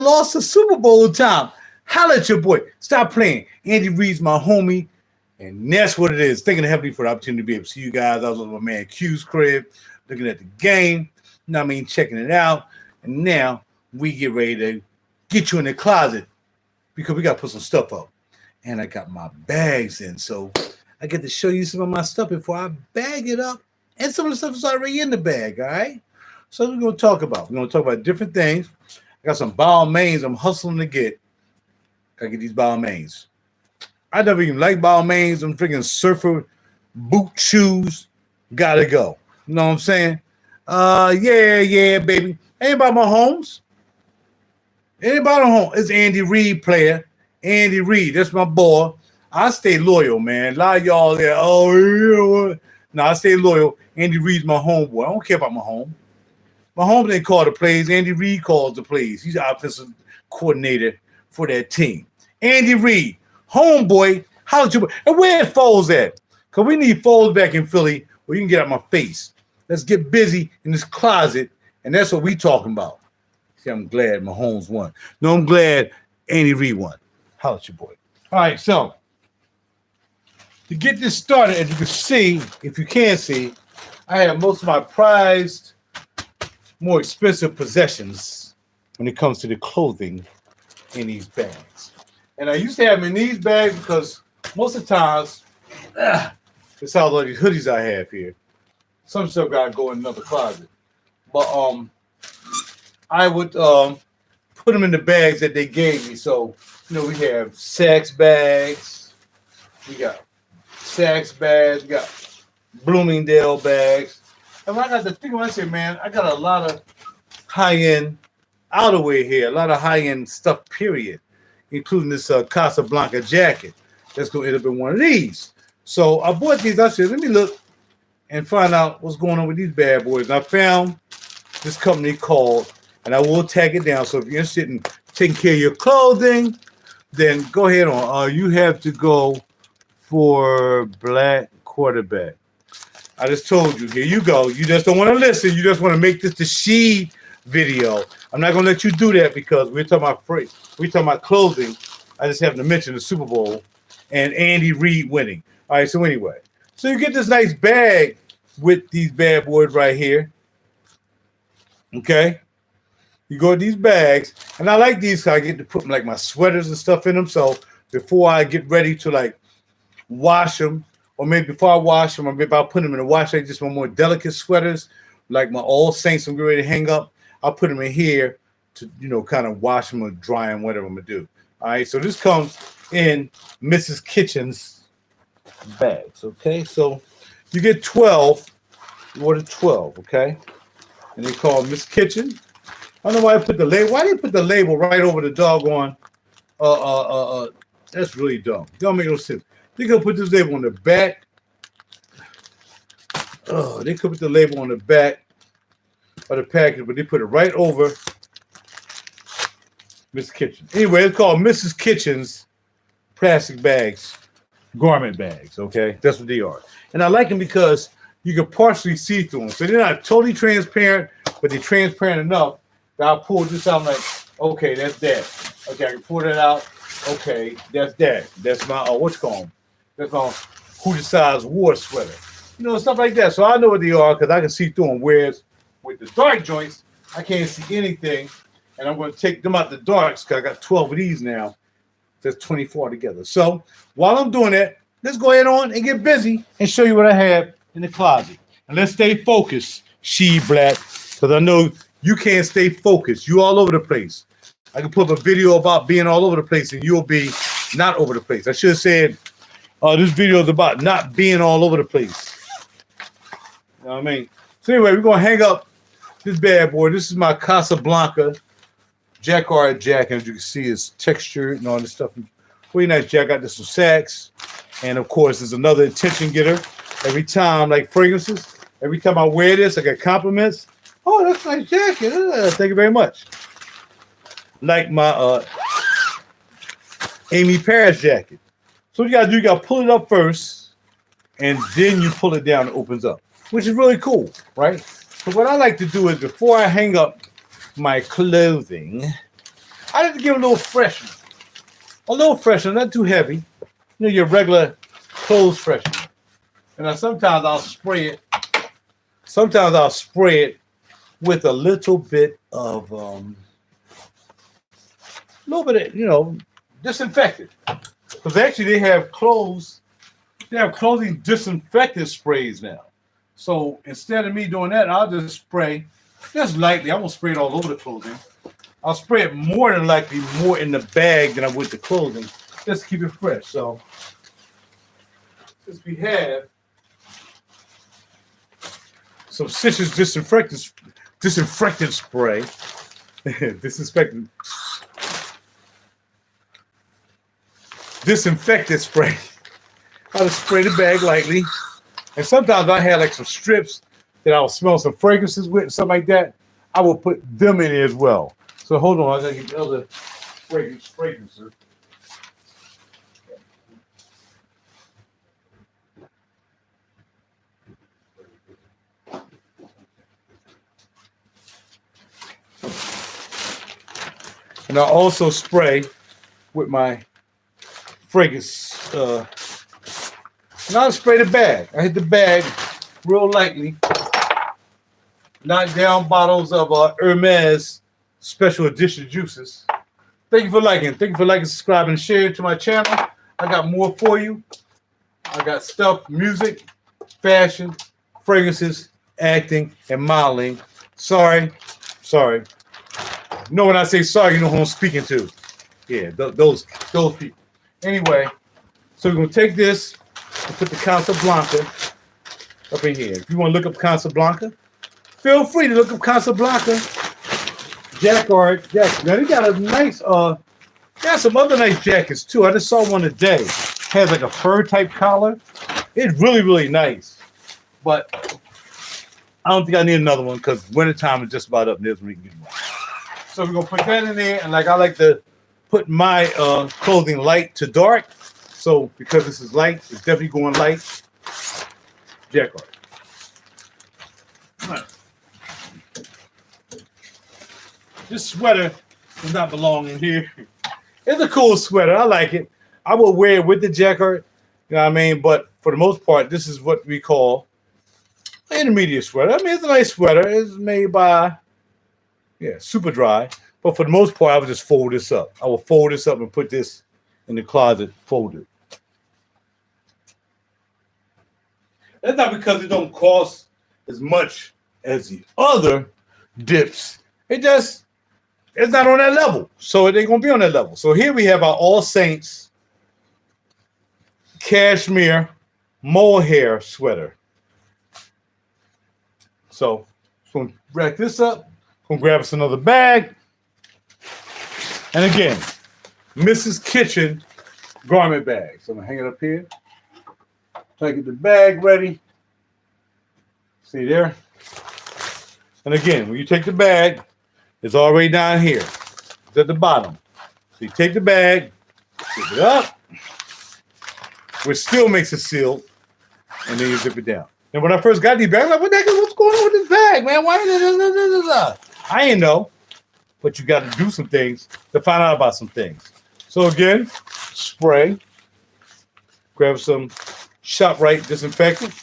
lost the Super Bowl time. Holla at your boy. Stop playing. Andy Reid's my homie. And that's what it is. Thanking the Heavenly for the opportunity to be able to see you guys. I was over my man Q's crib, looking at the game. You know what I mean? Checking it out. And now we get ready to get you in the closet because we got to put some stuff up. And I got my bags in. So I get to show you some of my stuff before I bag it up. And some of the stuff is already in the bag, all right? So we're going to talk about. We're going to talk about different things. I got some Balmains I'm hustling to get. Got to get these Balmains. I never even like Balmains. I'm freaking surfer boot shoes. Gotta go. You know what I'm saying? Yeah, baby. Anybody Mahomes? Anybody home? It's Andy Reid player. Andy Reid. That's my boy. I stay loyal, man. A lot of y'all there. Oh, yeah. No, I stay loyal. Andy Reid's my homeboy. I don't care about Mahomes. Mahomes didn't call the plays. Andy Reid calls the plays. He's the offensive coordinator for that team. Andy Reid. Homeboy, how's your boy? And where Foles at? Because we need Foles back in Philly where you can get out my face. Let's get busy in this closet, and that's what we talking about. See, I'm glad Mahomes won. No, I'm glad Andy Reid won. How's your boy? All right, so to get this started, as you can see, if you can see, I have most of my prized, more expensive possessions when it comes to the clothing in these bags. And I used to have them in these bags because most of the times, it's all these hoodies I have here. Some stuff got to go in another closet. But I would put them in the bags that they gave me. So, you know, we have Saks bags. We got Saks bags. We got Bloomingdale bags. And I got the thing when I say, man, I got a lot of high-end outerwear here, a lot of high-end stuff, period, including this Casablanca jacket. That's going to end up in one of these. So I bought these. I said, let me look and find out what's going on with these bad boys. And I found this company called, and I will tag it down. So if you're interested in taking care of your clothing, then go ahead on. You have to go for black quarterback. I just told you. Here you go. You just don't want to listen. You just want to make this the she video. I'm not going to let you do that because we're talking about free. We're talking about clothing. I just happen to mention the Super Bowl and Andy Reid winning. All right, so anyway. So you get this nice bag with these bad boys right here. Okay? You go with these bags. And I like these because I get to put like my sweaters and stuff in them. So before I get ready to like wash them, or maybe before I wash them, or maybe I'll put them in the wash, like just my more delicate sweaters, like my All Saints I'm getting ready to hang up. I'll put them in here to, you know, kind of wash them or dry them, whatever I'm going to do. All right, so this comes in Mrs. Kitchen's bags, okay? So you get 12. You order 12, okay? And they call Miss Kitchen. I don't know why I put the label. Why did they put the label right over the doggone? That's really dumb. Don't make no sense. They could put this label on the back. Oh, they could put the label on the back of the package, but they put it right over Miss Kitchen. Anyway, it's called Mrs. Kitchen's plastic bags, garment bags, okay? That's what they are. And I like them because you can partially see through them. So they're not totally transparent, but they're transparent enough that I'll pull this out. I'm like, okay, that's that. Okay, I can pull that out. Okay, that's that. That's my, what's it called? That's my Who Decides War sweater. You know, stuff like that. So I know what they are because I can see through them. Whereas with the dark joints, I can't see anything. And I'm going to take them out the darks because I got 12 of these now. That's 24 together. So while I'm doing that, let's go ahead on and get busy and show you what I have in the closet. And let's stay focused, she-black, because I know you can't stay focused. You all over the place. I can put up a video about being all over the place and you'll be not over the place. I should have said this video is about not being all over the place. You know what I mean? So anyway, we're going to hang up this bad boy. This is my Casablanca Jacquard jacket. As you can see, it's textured and all this stuff. Really nice jacket. I got this from Saks. And of course, there's another attention getter. Every time, like fragrances, every time I wear this, I get compliments. Oh, that's a nice jacket. Thank you very much. Like my Amy Paris jacket. So what you got to do, you got to pull it up first, and then you pull it down, it opens up, which is really cool, right? So what I like to do is before I hang up my clothing, I like to give it a little freshener. A little freshener, not too heavy. You know, your regular clothes freshener. And sometimes I'll spray it. Sometimes I'll spray it with a little bit of, disinfectant. Because actually they have clothing disinfectant sprays now. So instead of me doing that, I'll just spray, just lightly. I won't spray it all over the clothing. I'll spray it more than likely more in the bag than I would the clothing, just to keep it fresh. So since we have some citrus disinfectant spray, disinfectant spray, I'll just spray the bag lightly. And sometimes I have like some strips that I'll smell some fragrances with and stuff like that. I will put them in it as well. So hold on, I gotta get the other fragrances. And I also spray with my fragrance. And I'll spray the bag. I hit the bag real lightly. Knock down bottles of Hermes special edition juices. Thank you for liking. Thank you for liking, subscribing, and sharing to my channel. I got more for you. I got stuff, music, fashion, fragrances, acting, and modeling. Sorry. You know when I say sorry, you know who I'm speaking to. Yeah, those people. Anyway, so we're going to take this and put the Casablanca up in here. If you want to look up Casablanca, feel free to look up Casablanca. Jacquard jacket. Now they got a nice, got some other nice jackets too. I just saw one today. Has like a fur type collar. It's really, really nice. But I don't think I need another one because wintertime is just about up. There's we can get one. So we're gonna put that in there, and like I like to put my clothing light to dark. So because this is light, it's definitely going light. Jacquard. Right. This sweater does not belong in here. It's a cool sweater. I like it. I will wear it with the jacquard. You know what I mean? But for the most part, this is what we call an intermediate sweater. I mean, it's a nice sweater. It's made by, super dry. But for the most part, I would just fold this up. I will fold this up and put this in the closet folded. That's not because it don't cost as much as the other dips. It's not on that level. So it ain't going to be on that level. So here we have our All Saints cashmere mohair sweater. So I'm going to rack this up. I'm going to grab us another bag. And again, Mrs. Kitchen garment bag. So I'm going to hang it up here. Try to get the bag ready. See there? And again, when you take the bag, it's already down here. It's at the bottom. So you take the bag, zip it up, which still makes it sealed, and then you zip it down. And when I first got these bags, I'm like, what the heck is what's going on with this bag, man? Why is it? I ain't know, but you got to do some things to find out about some things. So again, spray, grab some ShopRite disinfectant.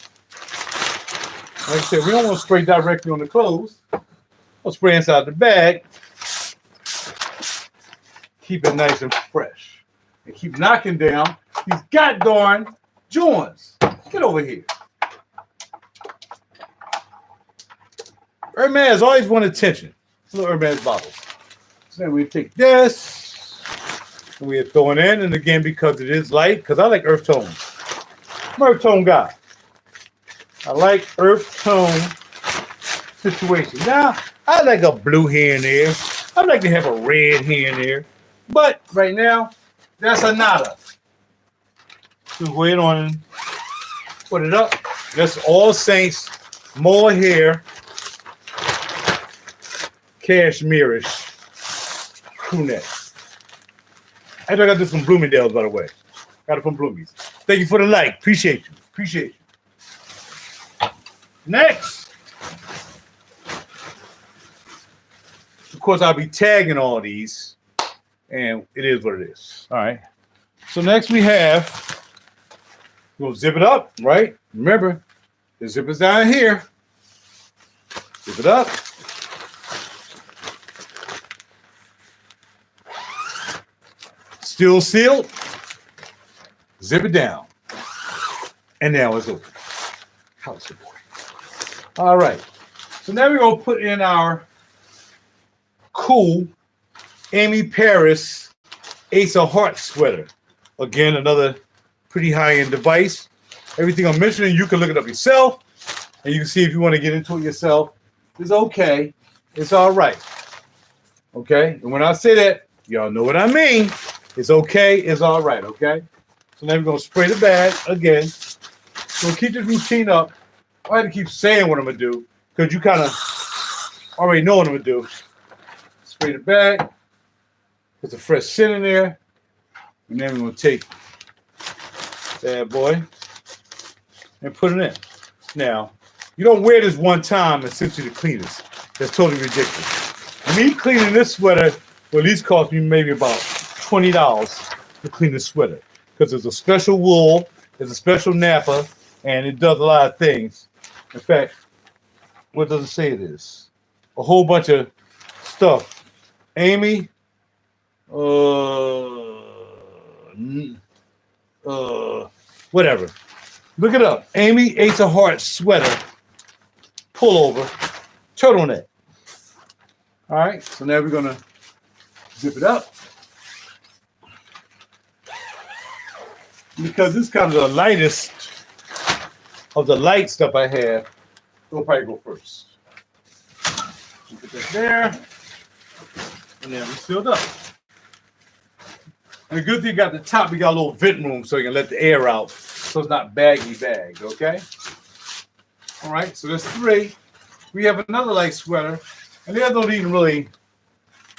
Like I said, we don't want to spray directly on the clothes. We'll spray inside the bag. Keep it nice and fresh. And keep knocking down these goddamn joints. Get over here. Hermes always want attention. Little Hermes bottle. So then we take this. And we throw it in. And again, because it is light, because I like earth tones. I'm an earth tone guy. I like earth tone situation. Now, I like a blue here and there. I like to have a red here and there. But right now, that's a nada. So go ahead on and put it up. That's All Saints mohair cashmere-ish crew neck. I got this from Bloomingdale's, by the way. Got it from Bloomies. Thank you for the like. Appreciate you. Next. Of course, I'll be tagging all these and it is what it is. All right. So next we have, we'll zip it up, right? Remember, the zipper's down here. Zip it up. Still sealed. Zip it down. And now it's open. How's your boy? All right. So now we're going to put in our cool Amy Paris Ace of Hearts sweater. Again, another pretty high-end device. Everything I'm mentioning, you can look it up yourself, and you can see if you want to get into it yourself. It's okay. It's all right. Okay? And when I say that, y'all know what I mean. It's okay. It's all right. Okay? So now we're going to spray the bag again. So keep this routine up. I have to keep saying what I'm going to do because you kind of already know what I'm going to do. Spray the bag. Put the fresh scent in there. And then we're going to take that boy and put it in. Now, you don't wear this one time and send to the cleaners. That's totally ridiculous. Me cleaning this sweater will at least cost me maybe about $20 to clean the sweater because there's a special wool, there's a special napper, and it does a lot of things. In fact, what does it say it is? A whole bunch of stuff. Amy, whatever. Look it up. Amy Ace of Hearts sweater, pullover, turtleneck. All right, so now we're gonna zip it up. Because this is kind of the lightest of the light stuff I have, it'll probably go first. Put that there, and then we sealed up. And the good thing got the top, we got a little vent room so you can let the air out, so it's not bagged, okay? All right, so that's 3. We have another light sweater, and the other don't even really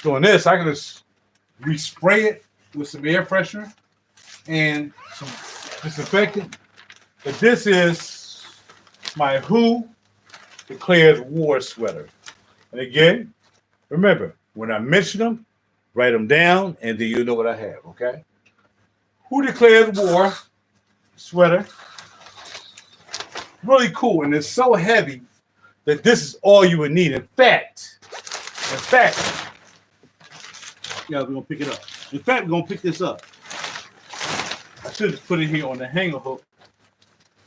doing this. I can just respray it with some air freshener and some disinfectant. But this is my Who Declares War sweater. And again, remember, when I mention them, write them down, and then you know what I have, okay? Who Declares War sweater. Really cool, and it's so heavy that this is all you would need. In fact, yeah, we're gonna pick it up. In fact, we're gonna pick this up. I should have put it here on the hanger hook.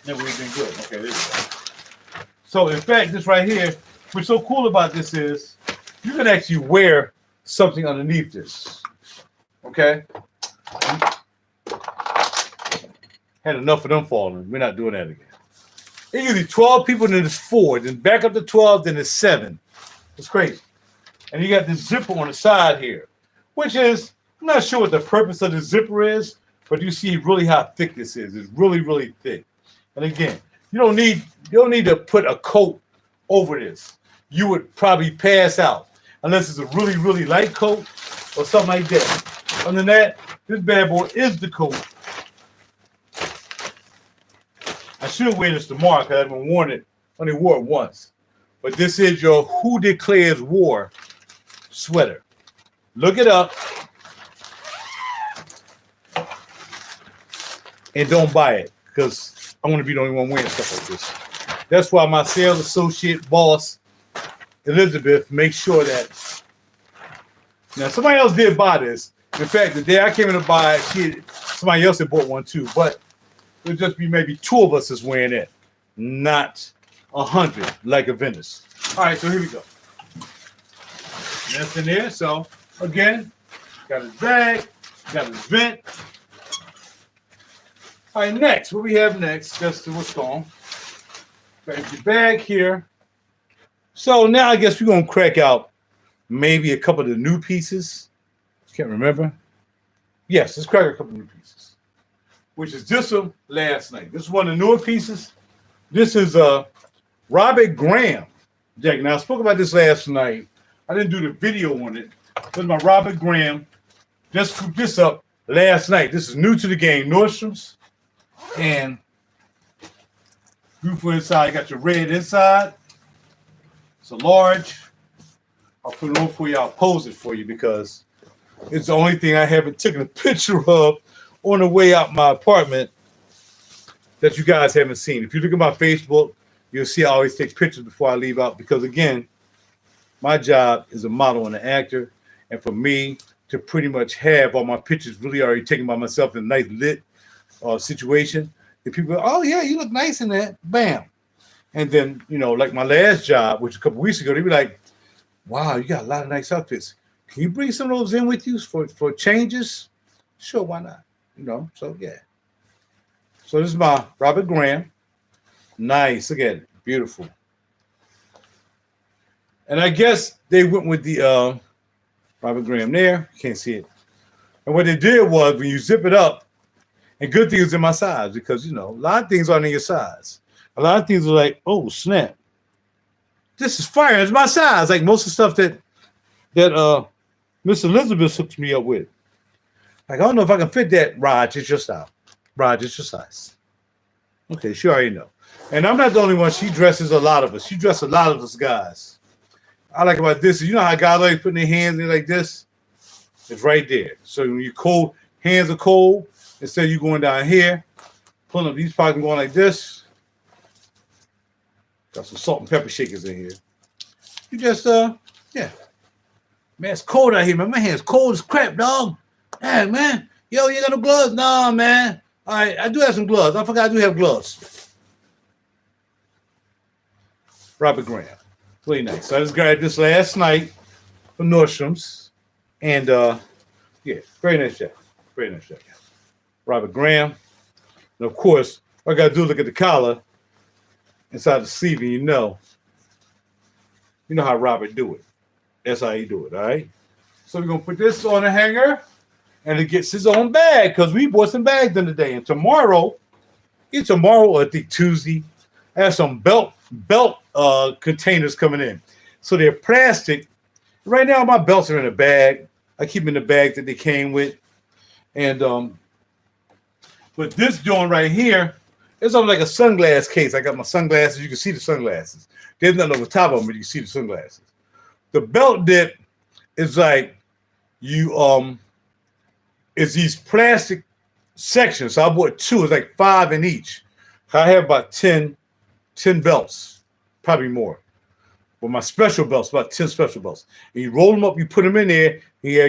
That would have been good. Okay, there you go. So, in fact, this right here, what's so cool about this is you can actually wear something underneath this. Okay? Had enough of them falling. We're not doing that again. It's usually 12 people, then it's 4. Then back up to 12, then it's 7. It's crazy. And you got this zipper on the side here, which is, I'm not sure what the purpose of the zipper is, but you see really how thick this is. It's really, really thick. And again, you don't need to put a coat over this. You would probably pass out unless it's a really, really light coat or something like that. Other than that, this bad boy is the coat. I should wear this tomorrow because I haven't worn it. Only wore it once. But this is your Who Declares War sweater. Look it up. And don't buy it because I want to be the only one wearing stuff like this. That's why my sales associate boss, Elizabeth, makes sure that. Now, somebody else did buy this. In fact, the day I came in to buy it, somebody else had bought one too. But it'll just be maybe 2 of us is wearing it, not 100 like a Venice. All right, so here we go. That's in there. So, again, got his bag, got his vent. All right, next, what we have next, that's what's going. Got your bag here. So now I guess we're going to crack out maybe a couple of the new pieces. Can't remember. Yes, let's crack a couple of new pieces, which is this one last night. This is one of the newer pieces. This is Robert Graham jacket. Now, I spoke about this last night. I didn't do the video on it. This is my Robert Graham. Just cooked this up last night. This is new to the game, Nordstrom's. And beautiful inside. You got your red inside. It's a large. I'll put it on for you. I'll pose it for you because It's the only thing I haven't taken a picture of on the way out my apartment that you guys haven't seen. If you look at my Facebook, you'll see I always take pictures before I leave out because, again, my job is a model and an actor. And for me to pretty much have all my pictures really already taken by myself in a nice lit situation, the people go, oh, yeah, you look nice in that. Bam. And then, you know, like my last job, which a couple weeks ago, they'd be like, wow, you got a lot of nice outfits. Can you bring some of those in with you for changes? Sure, why not? You know, so yeah. So this is my Robert Graham. Nice, look at it, beautiful. And I guess they went with the Robert Graham there. Can't see it. And what they did was when you zip it up, and good thing is in my size because, you know, a lot of things aren't in your size. A lot of things are like, oh, snap. This is fire. It's my size. Like most of the stuff that Miss Elizabeth hooks me up with. Like, I don't know if I can fit that. Raj, it's your style. Raj, it's your size. Okay, she already know. And I'm not the only one. She dresses a lot of us. She dresses a lot of us guys. I like about this. You know how guys like putting their hands in like this? It's right there. So when you're cold, hands are cold. Instead of you going down here, pulling up these pockets and going like this. Got some salt and pepper shakers in here. You just, yeah. Man, it's cold out here, man. My hand's cold as crap, dog. Hey, man. Yo, you got no gloves? No, man. All right, I do have some gloves. I forgot I do have gloves. Robert Graham. Really nice. So I just grabbed this last night from Nordstrom's. And, yeah, very nice jacket. Very nice jacket. Robert Graham. And, of course, all I got to do is look at the collar inside the sleeve, and you know how Robert do it. That's how he do it, all right? So we're going to put this on a hanger, and it gets his own bag because we bought some bags in the day. And tomorrow, or I think Tuesday, I have some belt containers coming in. So they're plastic. Right now, my belts are in a bag. I keep them in the bag that they came with. And but this joint right here, it's on like a sunglass case. I got my sunglasses. You can see the sunglasses. There's nothing over top of them, but you can see the sunglasses. The belt dip is like it's these plastic sections. So I bought two. It's like 5 in each. I have about 10 belts, probably more. With my special belts, about 10 special belts. And you roll them up, you put them in there. You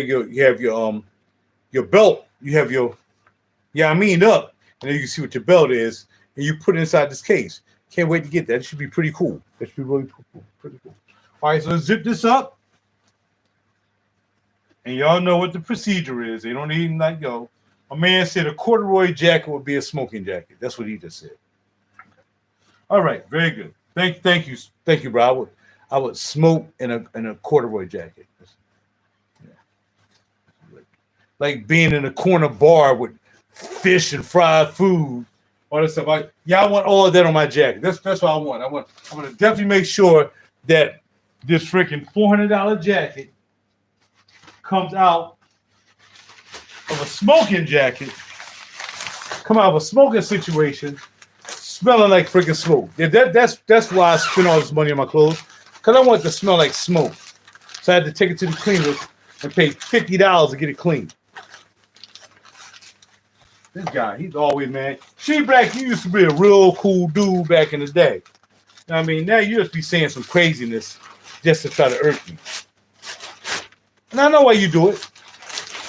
have your belt. You have your up, and then you can see what your belt is. And you put it inside this case. Can't wait to get that. It should be pretty cool. That should be really cool. Pretty cool. All right, so let's zip this up. And y'all know what the procedure is. They don't even like, yo. A man said a corduroy jacket would be a smoking jacket. That's what he just said. All right, very good. Thank you, bro. I would smoke in a corduroy jacket. Yeah. Like being in a corner bar with fish and fried food. All that stuff. I want all of that on my jacket. That's what I want. I'm gonna definitely make sure that this freaking $400 jacket comes out of a smoking jacket, come out of a smoking situation, smelling like freaking smoke. Yeah, that's why I spend all this money on my clothes, because I want it to smell like smoke. So I had to take it to the cleaners and pay $50 to get it clean. This guy, he's always, man. She-Black, you used to be a real cool dude back in the day. I mean, now you just be saying some craziness just to try to irk me. And I know why you do it.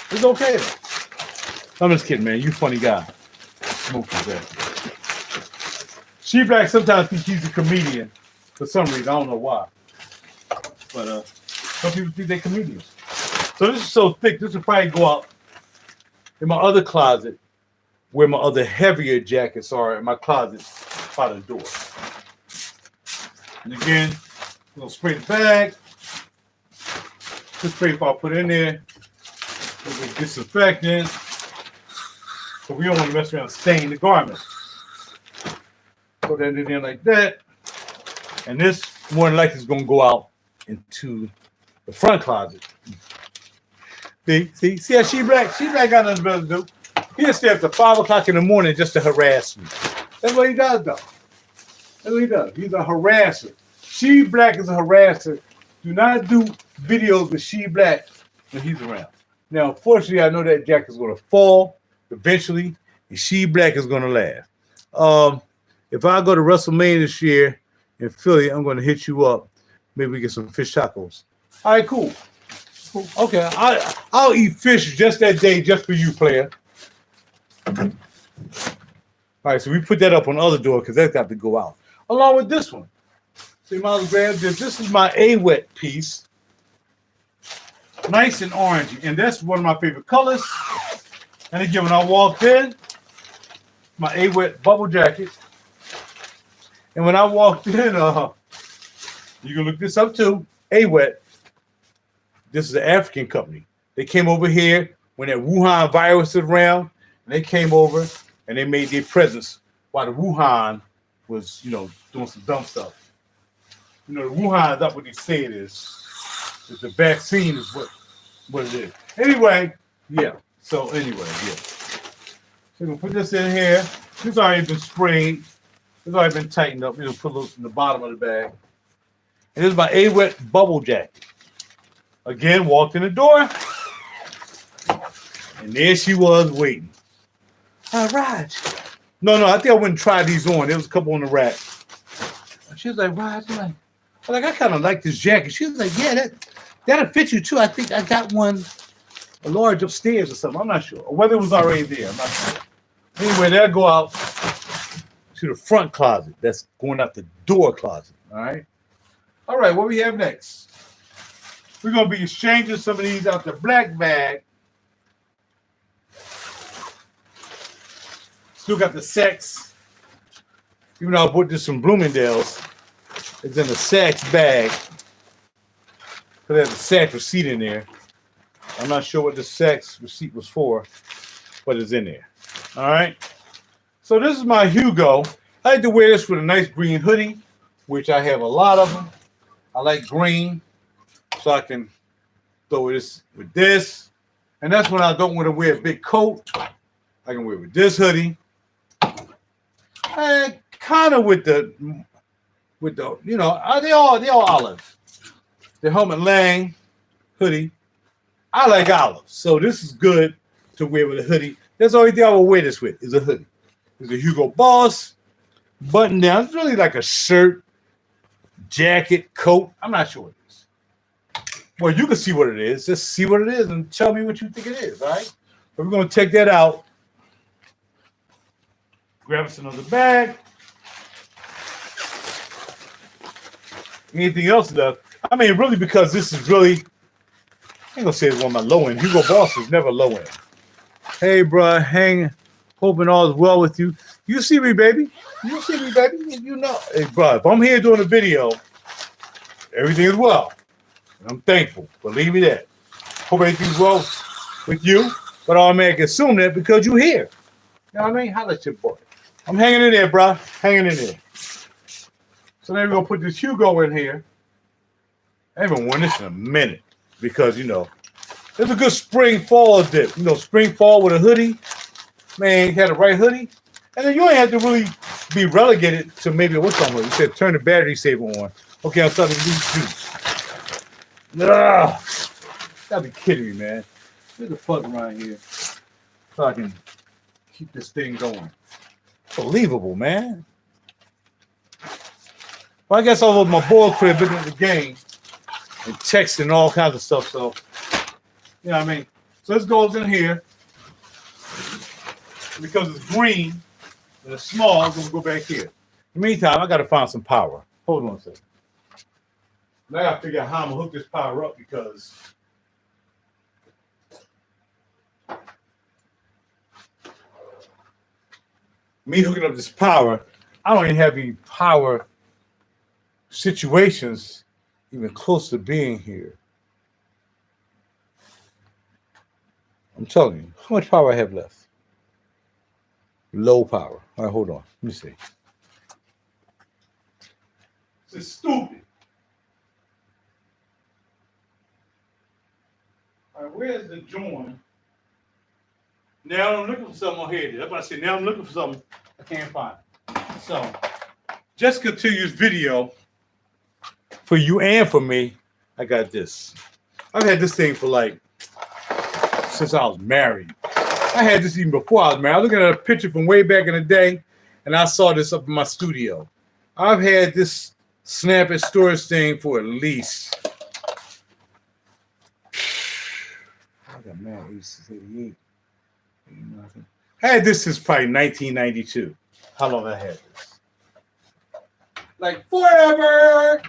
It's okay, though. I'm just kidding, man. You funny guy. Smoking that. She-Black sometimes thinks he's a comedian for some reason. I don't know why. But some people think they're comedians. So this is so thick, this will probably go out in my other closet, where my other heavier jackets are in my closet by the door. And again, I'm gonna spray the bag. This spray before I put it in there. With disinfectant. So we don't want to mess around and stain the garment. Put that in there like that. And this more than likely is gonna go out into the front closet. See how She-Black got nothing better to do. He'll stay up to 5 o'clock in the morning just to harass me. That's what he does, though. That's what he does. He's a harasser. She-Black is a harasser. Do not do videos with She-Black when he's around. Now, unfortunately, I know that jacket's going to fall eventually, and She Black is going to laugh. If I go to WrestleMania this year in Philly, I'm going to hit you up. Maybe we get some fish tacos. All right, cool. Okay, I'll eat fish just that day, just for you, player. All right, so we put that up on the other door because that's got to go out. Along with this one. See, might as well grab this. This is my A-Wet piece. Nice and orangey. And that's one of my favorite colors. And again, when I walked in, my A-Wet bubble jacket. And when I walked in, you can look this up too, A-Wet. This is an African company. They came over here when that Wuhan virus was around. And they came over and they made their presence while the Wuhan was, doing some dumb stuff. The Wuhan is not what they say it is. It's the vaccine is what it is. Anyway, yeah. So we're gonna put this in here. This already been sprayed. It's already been tightened up. Put a little in the bottom of the bag. And this is my A-Wet bubble jacket. Again, walked in the door. And there she was waiting. All right. No, I think I wouldn't try these on. There was a couple on the rack. She was like, Raj, I kind of like this jacket. She was like, yeah, that'll fit you too. I think I got one, a large upstairs or something. I'm not sure. Or whether it was already there. I'm not sure. Anyway, that'll go out to the front closet. That's going out the door closet. All right. All right, what we have next? We're going to be exchanging some of these out the black bag. Still got the Saks. Even though I bought this from Bloomingdale's, it's in the Saks bag. But there's a Saks receipt in there. I'm not sure what the Saks receipt was for, but it's in there. All right. So this is my Hugo. I like to wear this with a nice green hoodie, which I have a lot of them. I like green, so I can throw this with this. And that's when I don't want to wear a big coat. I can wear it with this hoodie. And kind of with the, they all olive. The Helmut Lang hoodie. I like olive, so this is good to wear with a hoodie. That's the only thing I will wear this with is a hoodie. It's a Hugo Boss button down. It's really like a shirt, jacket, coat. I'm not sure what it is. Well, you can see what it is. Just see what it is and tell me what you think it is, all right? But we're going to take that out. Grab us another bag. Anything else left? I mean, really, because this is really, I ain't going to say it's one of my low end. Hugo Boss is never low end. Hey, bro, hoping all is well with you. You see me, baby. You see me, baby. You know. Hey, bro, if I'm here doing a video, everything is well. And I'm thankful. Believe me that. Hope everything's well with you. But I automatically assume that because you're here. You know what I mean? Holla at your boy. I'm hanging in there, bro. Hanging in there. So then we're going to put this Hugo in here. I haven't worn this in a minute because, it's a good spring-fall dip. Spring-fall with a hoodie. Man, you had the right hoodie. And then you ain't have to really be relegated to maybe what's on it. You said turn the battery saver on. Okay, I'm starting to lose juice. Ugh. Gotta be kidding me, man. Get the fuck around here so I can keep this thing going. Unbelievable, man. Well, I guess I was my boy crib looking at the game and texting all kinds of stuff. So, you know what I mean? So this goes in here. Because it's green and it's small, I'm going to go back here. In the meantime, I got to find some power. Hold on a second. Now I got to figure out how I'm going to hook this power up because me hooking up this power, I don't even have any power situations even close to being here. I'm telling you, how much power I have left? Low power. All right, hold on. Let me see. This is stupid. All right, where's the join? Now I'm looking for something on here. That's what I said. Now I'm looking for something I can't find. So, just continuous video for you and for me. I got this. I've had this thing for like since I was married. I had this even before I was married. I was looking at a picture from way back in the day, and I saw this up in my studio. I've had this Snap It storage thing for at least, I got mad, 86, 88. I had this since probably 1992. How long I had this? Like forever.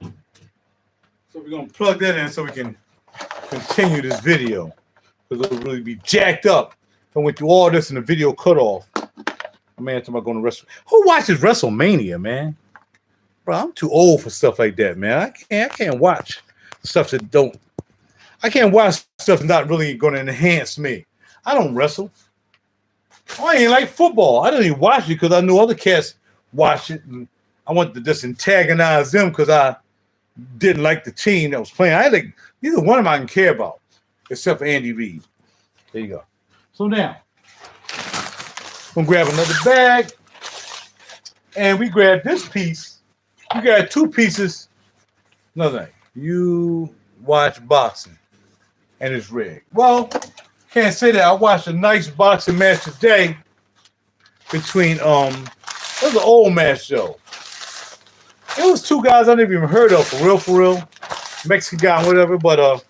So we're going to plug that in so we can continue this video. Because it'll really be jacked up if I went through all this and the video cut off. Man, talking about going to wrestle. Who watches WrestleMania, man? Bro, I'm too old for stuff like that, man. I can't watch stuff that don't. I can't watch stuff that's not really going to enhance me. I don't wrestle. I ain't like football. I don't even watch it because I know other cats watch it, and I want to just antagonize them because I didn't like the team that was playing. I like neither one of them I can care about, except for Andy Reid. There you go. So now, I'm gonna grab another bag, and we grab this piece. We got two pieces. Another thing. You watch boxing, and it's rigged. Well, can't say that. I watched a nice boxing match today between it was an old match though. It was two guys I never even heard of for real, Mexican guy, whatever. But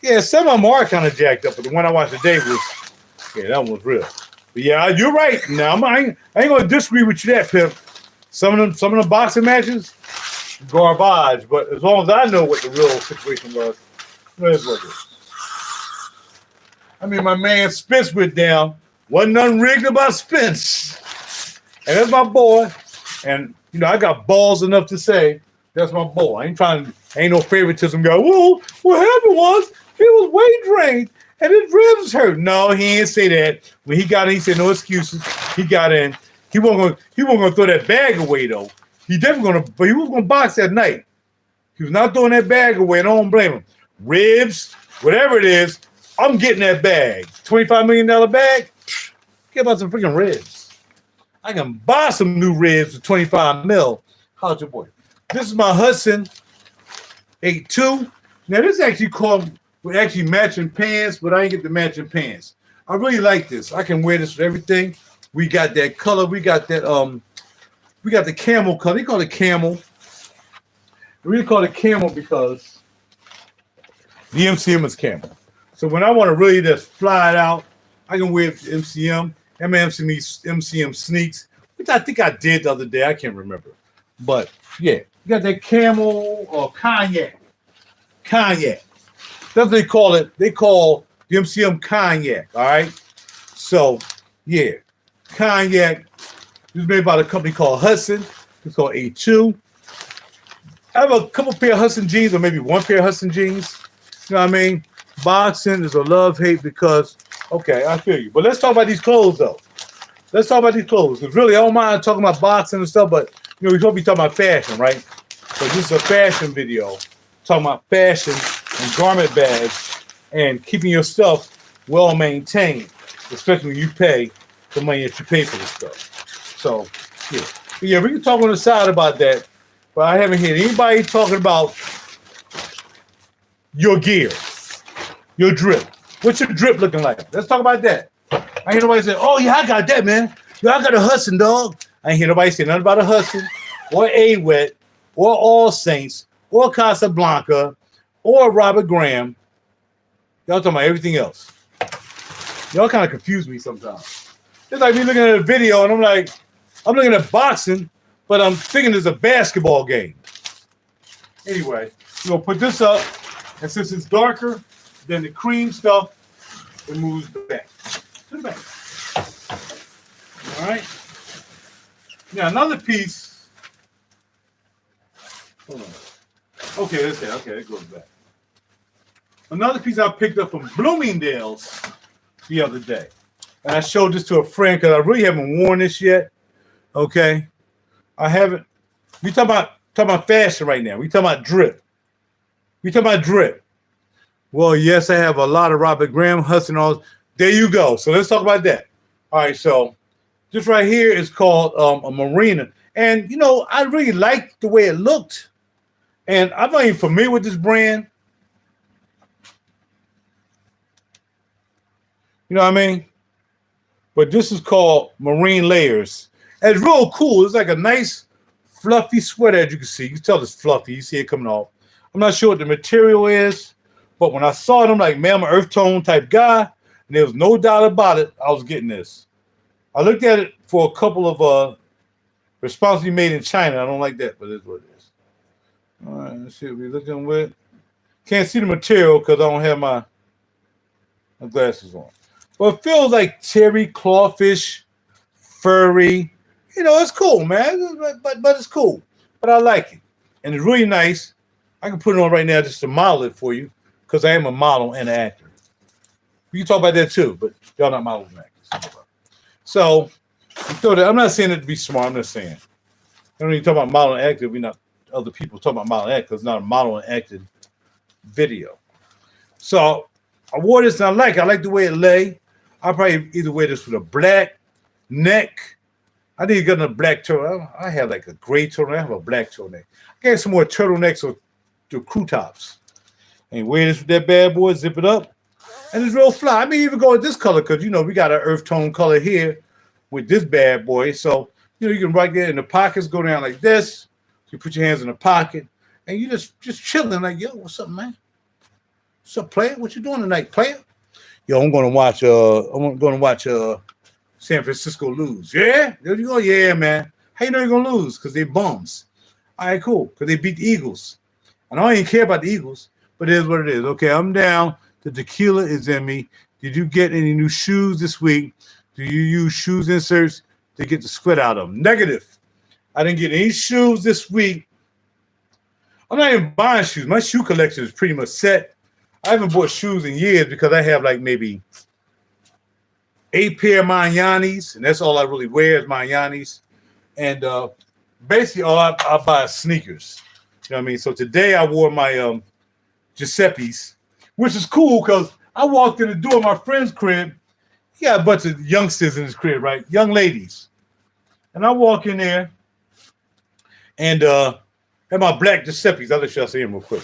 yeah, some of them are kind of jacked up. But the one I watched today was, yeah, that one was real. But yeah, you're right. Now I ain't gonna disagree with you that, Pimp. Some of the boxing matches, garbage. But as long as I know what the real situation was, what it is. I mean, my man Spence went down. Wasn't nothing rigged about Spence. And that's my boy. And, you know, I got balls enough to say, that's my boy. Ain't no favoritism guy. Well, what happened was, he was weight drained and his ribs hurt. No, he didn't say that. When he got in, he said no excuses. He got in. He wasn't gonna throw that bag away, though. He but he was gonna box that night. He was not throwing that bag away, and I don't blame him. Ribs, whatever it is, I'm getting that bag. $25 million bag? Get about some freaking ribs. I can buy some new ribs for 25 mil. How's your boy? This is my Hudson 8.2. Now this actually called with actually matching pants, but I ain't get the matching pants. I really like this. I can wear this with everything. We got that color. We got that we got the camel color. They call it camel. We really call it camel because the MCM is camel. So when I want to really just fly it out, I can wear MCM. MCM sneaks, which I think I did the other day. I can't remember. But yeah, you got that camel or cognac. Cognac. That's what they call it. They call the MCM cognac. All right. So yeah, cognac. This is made by a company called Hudson. It's called A2. I have a couple pair of Hudson jeans, or maybe one pair of Hudson jeans. You know what I mean? Boxing is a love-hate because, okay, I feel you. But let's talk about these clothes, though. Let's talk about these clothes. Because really, I don't mind talking about boxing and stuff, but, you know, we're going to be talking about fashion, right? So this is a fashion video, talking about fashion and garment bags and keeping your stuff well-maintained, especially when you pay the money that you pay for this stuff. So, yeah. But yeah, we can talk on the side about that, but I haven't heard anybody talking about your gear. Your drip. What's your drip looking like? Let's talk about that. I hear nobody say, oh, yeah, I got that, man. Yeah, I got a Hudson, dog. I ain't hear nobody say nothing about a Hudson or A-Wet or All Saints or Casablanca or Robert Graham. Y'all talking about everything else. Y'all kind of confuse me sometimes. It's like me looking at a video and I'm looking at boxing, but I'm thinking it's a basketball game. Anyway, we're going to put this up. And since it's darker, then the cream stuff, it moves back to the back. All right. Now another piece. Hold on. Okay, that's it. Okay, it goes back. Another piece I picked up from Bloomingdale's the other day, and I showed this to a friend because I really haven't worn this yet. Okay, I haven't. We talking about fashion right now. We talking about drip. We talking about drip. Well, yes, I have a lot of Robert Graham, Hudson, all. There you go. So let's talk about that. All right, so this right here is called a Marina. And, you know, I really liked the way it looked. And I'm not even familiar with this brand. You know what I mean? But this is called Marine Layers. And it's real cool. It's like a nice fluffy sweater, as you can see. You can tell it's fluffy. You see it coming off. I'm not sure what the material is, but when I saw it, I'm like, man, I'm an earth tone type guy, and there was no doubt about it. I was getting this. I looked at it for a couple of responsibly made in China. I don't like that, but it's what it is. All right, let's see what we're looking with. Can't see the material because I don't have my glasses on. But it feels like terry, clawfish, furry. You know, it's cool, man. But it's cool. But I like it. And it's really nice. I can put it on right now just to model it for you because I am a model and an actor. We can talk about that too, but y'all not models and actors. So, I'm not saying it to be smart. I'm just saying. I don't even talk about model and actor. We're not other people talking about model and actor. It's not a model and acted video. So, I wore this and I like the way it lay. I'll probably either wear this with a black neck. I need to get a black turtle. I have like a gray turtleneck. I have a black turtleneck. I got some more turtlenecks or the crew tops. And wear this with that bad boy, zip it up. And it's real fly. I mean, even go with this color because, you know, we got an earth tone color here with this bad boy. So, you know, you can right there in the pockets, go down like this. You put your hands in the pocket and you just chilling like, yo, what's up, man? What's up, player? What you doing tonight, player? Yo, I'm going to watch San Francisco lose. Yeah? There you go. Yeah, man. How you know you're going to lose? Because they bums. All right, cool. Because they beat the Eagles. And I don't even care about the Eagles, but it is what it is. Okay, I'm down. The tequila is in me. Did you get any new shoes this week? Do you use shoes inserts to get the sweat out of them? Negative. I didn't get any shoes this week. I'm not even buying shoes. My shoe collection is pretty much set. I haven't bought shoes in years because I have like maybe 8 pair of Miamis, and that's all I really wear is Miamis. And basically all I buy is sneakers. You know what I mean? So today I wore my Giuseppe's, which is cool because I walked in the door of my friend's crib. He got a bunch of youngsters in his crib, right? Young ladies. And I walk in there and have my black Giuseppe's. I'll let y'all see him real quick.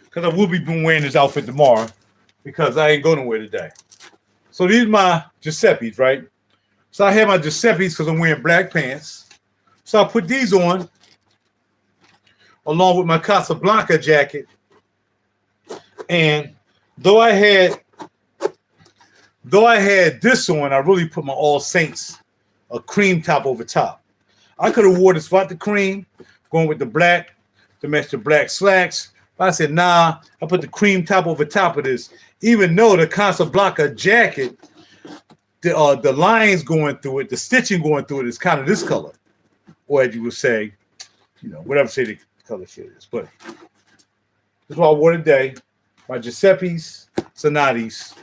Because I will be wearing this outfit tomorrow because I ain't going nowhere today. So these are my Giuseppe's, right? So I have my Giuseppe's because I'm wearing black pants. So I put these on along with my Casablanca jacket. And though I had this on, I really put my All Saints, a cream top over top. I could have wore this without the cream, going with the black to match the black slacks. But I said, nah, I put the cream top over top of this. Even though the Casablanca jacket, the lines going through it, the stitching going through it is kind of this color. Or as you would say, you know, whatever say the color shit is. But this is what I wore today. My Giuseppe's, Sonatis,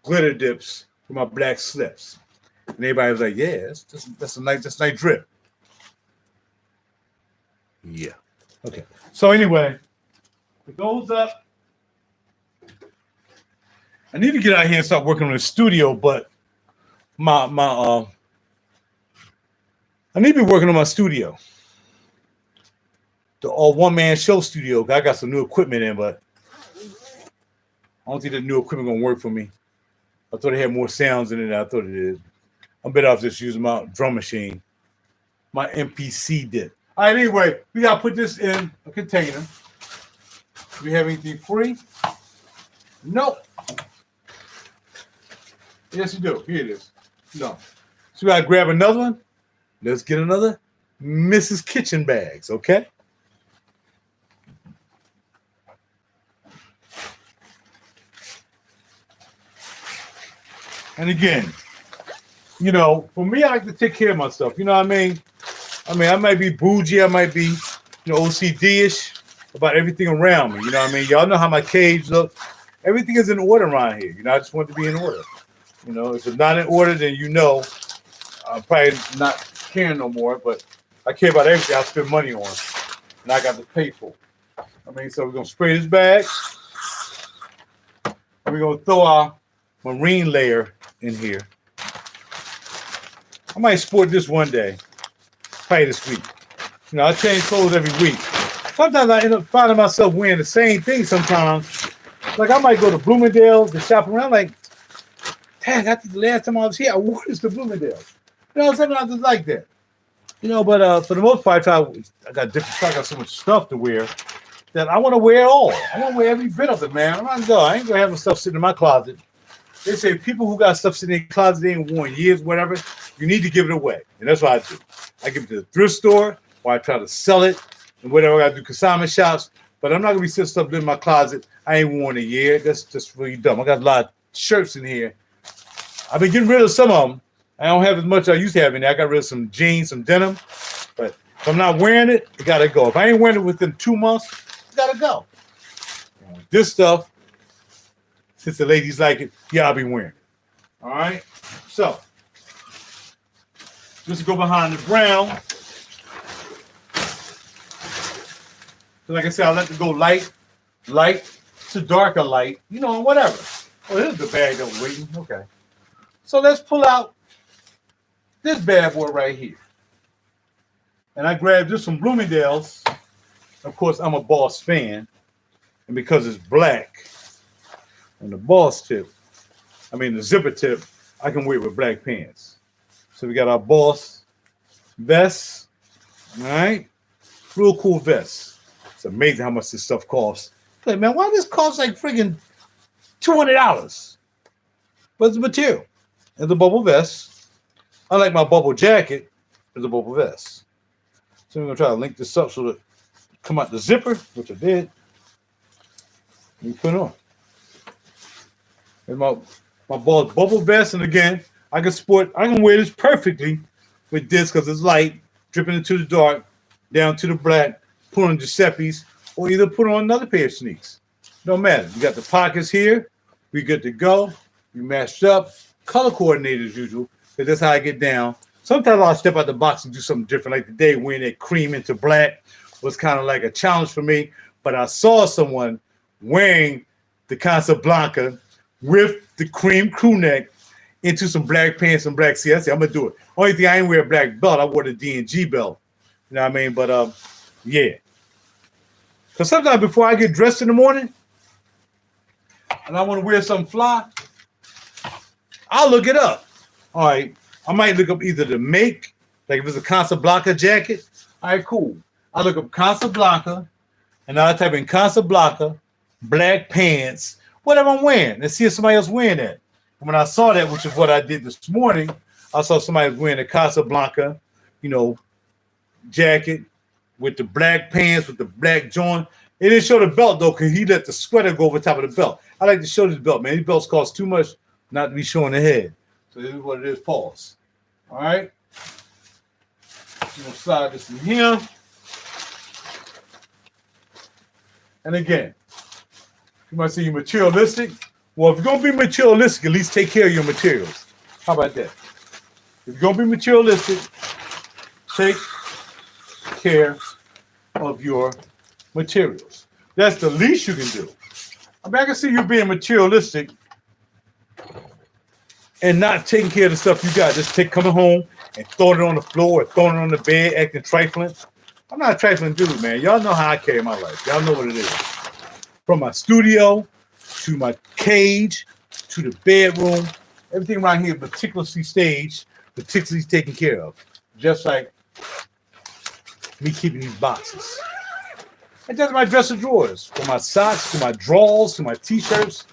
glitter dips with my black slips. And everybody was like, yeah, that's a nice drip. Yeah. Okay. So anyway, it goes up. I need to get out here and start working on the studio, but I need to be working on my studio. The all one-man show studio. I got some new equipment in, but I don't think the new equipment gonna work for me. I thought it had more sounds in it than I thought it is. I'm better off just using my drum machine, my MPC dip. All right, anyway, we gotta put this in a container. Do we have anything free? Nope. Yes, you do. Here it is. No. So we gotta grab another one. Let's get another Mrs. Kitchen bags, okay? And again, you know, for me, I like to take care of myself. You know what I mean? I might be bougie. I might be, you know, OCD-ish about everything around me. You know what I mean? Y'all know how my cage looks. Everything is in order around here. You know, I just want it to be in order. You know, if it's not in order, then you know I'm probably not caring no more. But I care about everything I spend money on. And I got to pay for it. I mean, so we're going to spray this bag. And we're going to throw our marine layer in here. I might sport this one day. Probably this week. You know, I change clothes every week. sometimes I end up finding myself wearing the same thing sometimes. Like I might go to Bloomingdale's to shop around. Like, dang, I think the last time I was here, I wore this to Bloomingdale's. You know, sometimes it's like that. You know, but for the most part, I got different. I got so much stuff to wear that I want to wear it all. I want to wear every bit of it, man. I'm not gonna go. I ain't gonna have no stuff sitting in my closet. They say people who got stuff sitting in their closet they ain't worn years, whatever. You need to give it away, and that's what I do. I give it to the thrift store, or I try to sell it, and whatever I do, consignment shops. But I'm not gonna be sitting stuff in my closet I ain't worn in a year. That's just really dumb. I got a lot of shirts in here. I've been getting rid of some of them. I don't have as much I used to have in there. I got rid of some jeans, some denim. But if I'm not wearing it, it gotta go. If I ain't wearing it within 2 months, it gotta go. This stuff, since the ladies like it, yeah, I'll be wearing it. All right. So just go behind the brown. So like I said, I let it go light to darker light, you know, whatever. Oh, here's the bag that was waiting. Okay. So let's pull out this bad boy right here. And I grabbed this from Bloomingdale's. Of course, I'm a Boss fan. And because it's black on the Boss tip, the zipper tip, I can wear it with black pants. So we got our Boss vest. All right. Real cool vest. It's amazing how much this stuff costs. Like, man, why does this cost like friggin' $200? But it's the material. It's a bubble vest. Unlike my bubble jacket, it's a bubble vest. So we're gonna try to link this up so that it come out the zipper, which I did. And you put it on. And my bubble vest, and again, I can wear this perfectly with this because it's light, dripping into the dark, down to the black, put on Giuseppe's, or either put on another pair of sneaks. Don't matter. You got the pockets here. We good to go. We matched up. Color coordinated as usual, because that's how I get down. Sometimes I'll step out the box and do something different. Like today, wearing that cream into black was kind of like a challenge for me. But I saw someone wearing the Casablanca with the cream crew neck into some black pants and black I said, I'm going to do it. Only thing, I ain't wear a black belt. I wore the D&G belt. You know what I mean? But, yeah. Because sometimes before I get dressed in the morning and I want to wear something fly, I'll look it up. All right. I might look up either the make, like if it's a Casablanca jacket. All right, cool. I look up Casablanca, and I'll type in Casablanca, black pants, whatever I'm wearing, and see if somebody else wearing that. And when I saw that, which is what I did this morning, I saw somebody wearing a Casablanca, jacket with the black pants, with the black joint. It didn't show the belt, though, because he let the sweater go over top of the belt. I like to show this belt, man. These belts cost too much not to be showing the head. So this is what it is, pause. All right. I'm going to slide this in here. And again, you might say you're materialistic. Well, if you're going to be materialistic, at least take care of your materials. How about that? If you're going to be materialistic, take care of your materials. That's the least you can do. I can see you being materialistic and not taking care of the stuff you got. Just coming home and throwing it on the floor or throwing it on the bed, acting trifling. I'm not a trifling dude, man. Y'all know how I carry my life. Y'all know what it is. From my studio to my cage to the bedroom, everything around here meticulously staged, meticulously taken care of. Just like me keeping these boxes. And that's my dresser drawers. From my socks to my drawers to my t-shirts.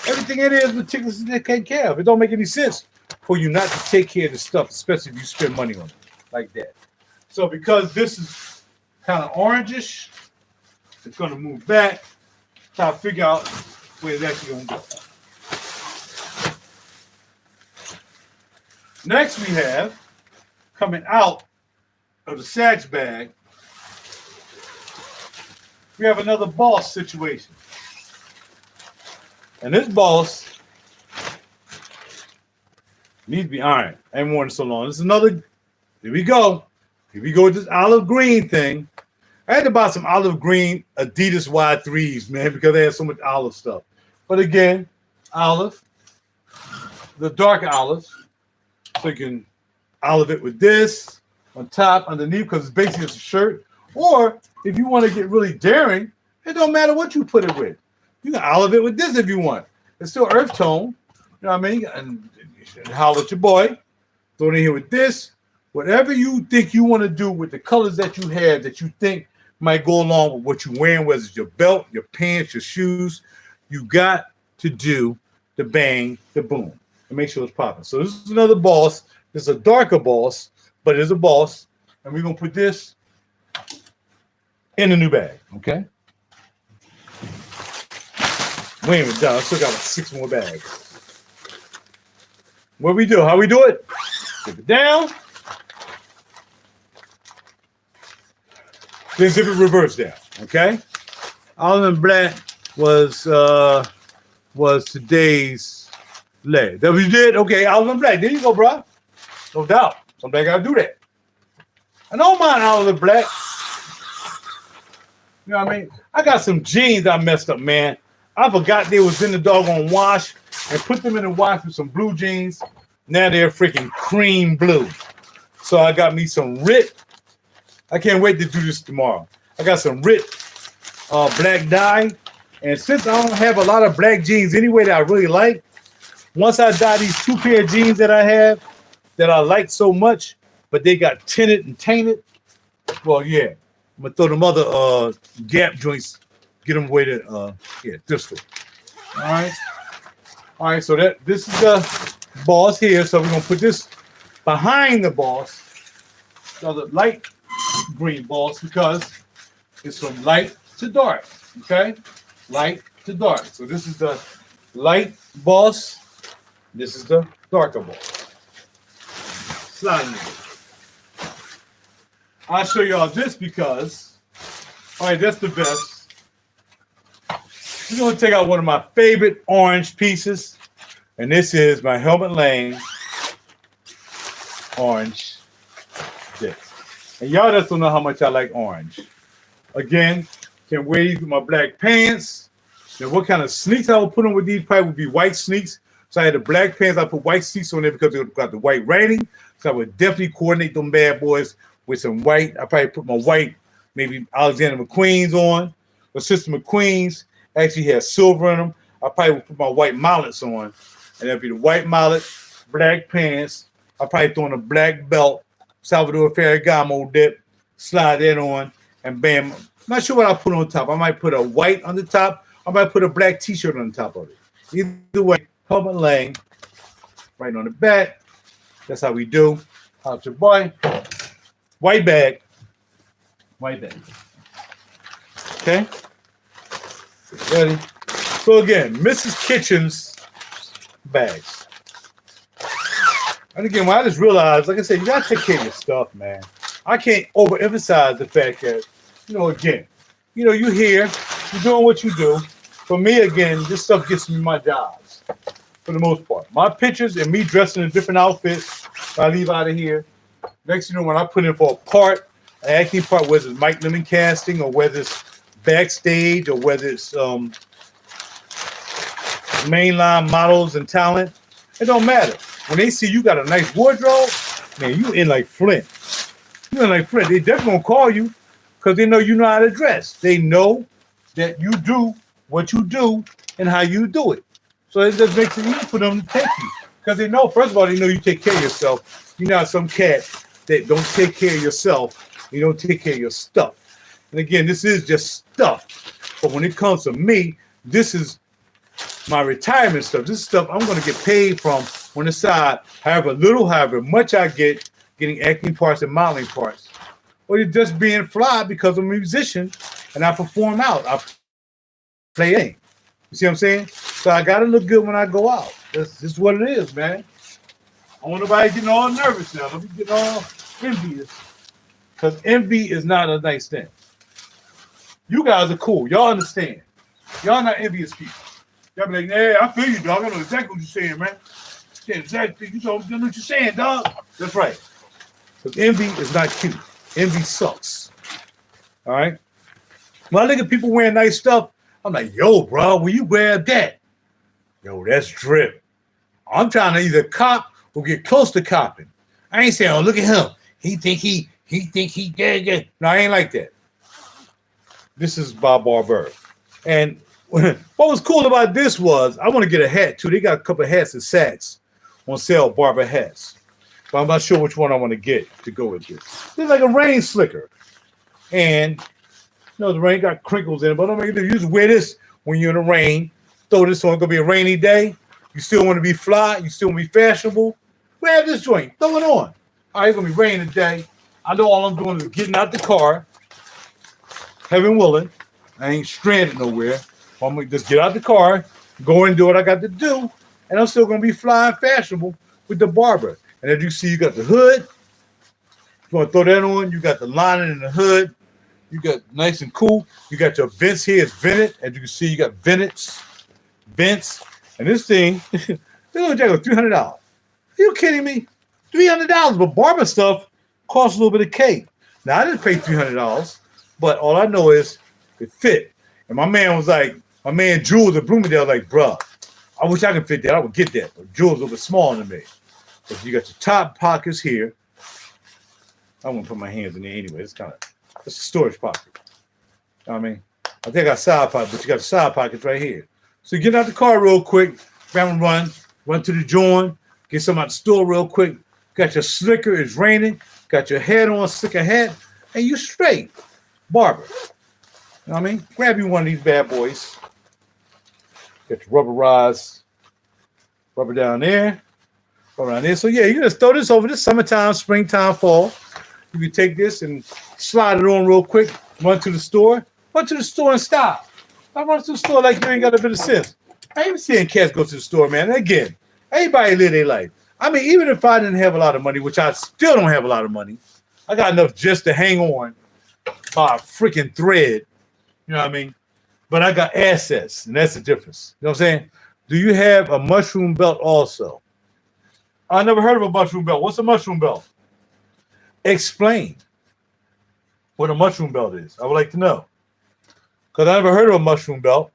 Everything in there is meticulously taken care of. It don't make any sense for you not to take care of the stuff, especially if you spend money on it like that. So because this is kind of orangish, it's going to move back. Try to figure out where it's actually going to go. Next we have, coming out of the Saks bag, we have another Boss situation. And this Boss needs to be ironed. I ain't worn it so long. This is another, here we go. Here we go with this olive green thing. I had to buy some olive green Adidas Y3s, man, because they had so much olive stuff. But again, olive, the dark olive. So you can olive it with this on top, underneath, because it's basically just a shirt. Or if you want to get really daring, it don't matter what you put it with. You can olive it with this if you want. It's still earth tone. You know what I mean? And holler at your boy. Throw it in here with this. Whatever you think you want to do with the colors that you have that you think might go along with what you're wearing, whether it's your belt, your pants, your shoes, you got to do the bang, the boom, and make sure it's popping. So this is another boss. This is a darker boss, but it's a boss. And we're going to put this in the new bag, okay? We ain't even done. I still got like 6 more bags. What we do? How we do it? Zip it down. Then zip it reverse down, okay? Olive and black was today's leg. That what you did? Okay, olive and black. There you go, bro. No doubt. Somebody got to do that. I don't mind olive and black. You know what I mean? I got some jeans I messed up, man. I forgot they was in the doggone wash and put them in the wash with some blue jeans. Now they're freaking cream blue. So I got me some RaJuR. I can't wait to do this tomorrow. I got some RaJuR black dye. And since I don't have a lot of black jeans anyway that I really like, once I dye these 2 pair of jeans that I have that I like so much, but they got tinted and tainted, well, yeah, I'm going to throw them other Gap joints, get them away to, this way. All right. All right, so this is the boss here. So we're going to put this behind the boss, so the light green boss, because it's from light to dark, okay? Light to dark. So this is the light boss. This is the darker boss. Slide in. I'll show y'all this because, all right, that's the best. We're going to take out one of my favorite orange pieces, and this is my Helmut Lang orange disc. And y'all just don't know how much I like orange. Again, can wear these with my black pants. Now, what kind of sneaks I would put on with these probably would be white sneaks. So I had the black pants. I put white sneaks on there because they got the white writing. So I would definitely coordinate them bad boys with some white. I probably put my white, maybe Alexander McQueen's on. But Sister McQueen's actually has silver in them. I probably would put my white mallets on. And that'd be the white mallet, black pants. I probably throw on a black belt, Salvador Ferragamo dip, slide that on, and bam. I'm not sure what I'll put on top. I might put a white on the top. I might put a black t-shirt on the top of it. Either way, Helmut Lang, right on the back. That's how we do. How's your boy? White bag. White bag. Okay. Ready? So again, Mrs. Kitchen's bags. And again, when I just realized, like I said, you gotta take care of your stuff, man. I can't overemphasize the fact that, again, you here, you're doing what you do. For me, again, this stuff gets me my jobs, for the most part. My pictures and me dressing in different outfits, I leave out of here. Next thing you know, when I put in for a part, an acting part, whether it's Mike Lemon casting or whether it's backstage or whether it's mainline models and talent, it don't matter. When they see you got a nice wardrobe, man, you in like Flint. You in like Flint. They definitely gonna call you because they know you know how to dress. They know that you do what you do and how you do it. So it just makes it easy for them to take you. Because they know, first of all, they know you take care of yourself. You're not some cat that don't take care of yourself. You don't take care of your stuff. And again, this is just stuff. But when it comes to me, this is my retirement stuff. This is stuff I'm going to get paid from on the side, however little, however much I get, getting acting parts and modeling parts. Or you're just being fly because I'm a musician and I perform out. I play in. You see what I'm saying? So I got to look good when I go out. This is what it is, man. I want nobody getting all nervous now. Let me get all envious. Because envy is not a nice thing. You guys are cool. Y'all understand. Y'all not envious people. Y'all be like, hey, I feel you, dog. I know exactly what you're saying, man. Yeah, exactly. You know what you're saying, dog. That's right. Because envy is not cute. Envy sucks. All right? When I look at people wearing nice stuff, I'm like, yo, bro, will you wear that? Yo, that's drip. I'm trying to either cop or get close to copping. I ain't saying, oh, look at him. He think he dead. No, I ain't like that. This is by Barber. And what was cool about this was I want to get a hat too. They got a couple of hats and sacks on sale, Barber hats. But I'm not sure which one I want to get to go with this. It's like a rain slicker. And the rain got crinkles in it, but don't make it. You just wear this when you're in the rain. Throw this on. It's gonna be a rainy day. You still want to be fly. You still want to be fashionable. Grab this joint. Throw it on. All right, it's gonna be raining today. I know all I'm doing is getting out the car, heaven willing. I ain't stranded nowhere. I'm gonna just get out the car, go and do what I got to do, and I'm still gonna be fly and fashionable with the Barber. And as you see, you got the hood. You want to throw that on? You got the lining in the hood. You got nice and cool. You got your vents here. It's vented. As you can see, you got vents. And this thing, they're going to jack $300. Are you kidding me? $300. But Barber stuff costs a little bit of cake. Now, I didn't pay $300, but all I know is it fit. And my man Jules at Bloomingdale, like, bruh, I wish I could fit that. I would get that. But Jules was a little bit smaller than me. But you got your top pockets here. I won't put my hands in there anyway. It's a storage pocket. You know what I mean? I think I got side pockets, but you got the side pockets right here. So you get out the car real quick, grab and run to the joint, get some out the store real quick. Got your slicker, it's raining, got your hat on, slicker hat, and you straight. Barber. You know what I mean? Grab you one of these bad boys. Got your rubberized rubber down there. Around there. So yeah, you just throw this over this summertime, springtime, fall. You can take this and slide it on real quick, run to the store and stop. I run to the store like you ain't got a bit of sense. I ain't seeing cats go to the store, man. And again, everybody live their life. I mean, even if I didn't have a lot of money, which I still don't have a lot of money, I got enough just to hang on by a freaking thread. You know what I mean? But I got assets, and that's the difference. You know what I'm saying? Do you have a mushroom belt also? I never heard of a mushroom belt. What's a mushroom belt? Explain what a mushroom belt is. I would like to know. Because I never heard of a mushroom belt.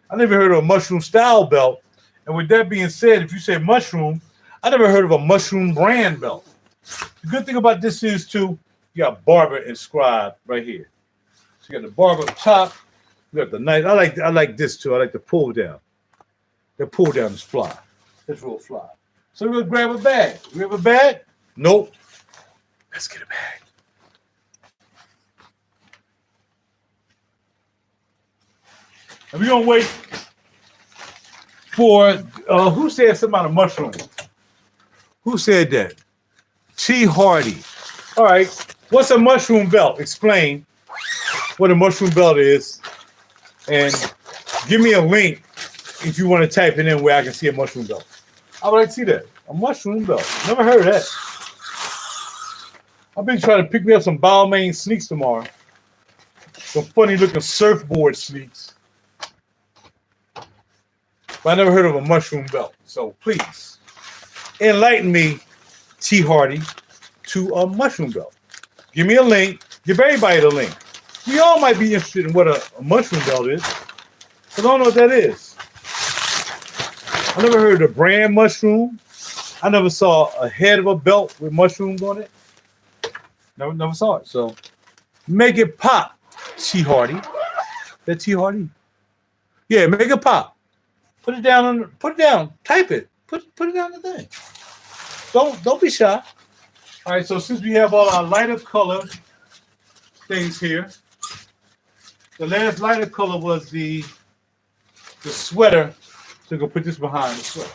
I never heard of a mushroom style belt. And with that being said, if you say mushroom, I never heard of a mushroom brand belt. The good thing about this is, too, you got Barber inscribed right here. So you got the Barber up top. You got the nice. I like this, too. I like the pull down. The pull down is fly. It's real fly. So we're going to grab a bag. We have a bag? Nope. Let's get a bag. And we're going to wait for, who said something about a mushroom? Who said that? T. Hardy. All right. What's a mushroom belt? Explain what a mushroom belt is. And give me a link if you want to type it in where I can see a mushroom belt. I would like to see that. A mushroom belt. Never heard of that. I've been trying to pick me up some Balmain sneaks tomorrow. Some funny looking surfboard sneaks. But I never heard of a mushroom belt. So please enlighten me, T. Hardy, to a mushroom belt. Give me a link. Give everybody the link. We all might be interested in what a mushroom belt is. But I don't know what that is. I never heard of the brand mushroom. I never saw a head of a belt with mushrooms on it. Never saw it. So make it pop, T. Hardy. That T. Hardy? Yeah, make it pop. Put it down. Type it. Put it down the thing. Don't be shy. All right. So since we have all our lighter color things here, the last lighter color was the sweater. So we're going to put this behind the sweater.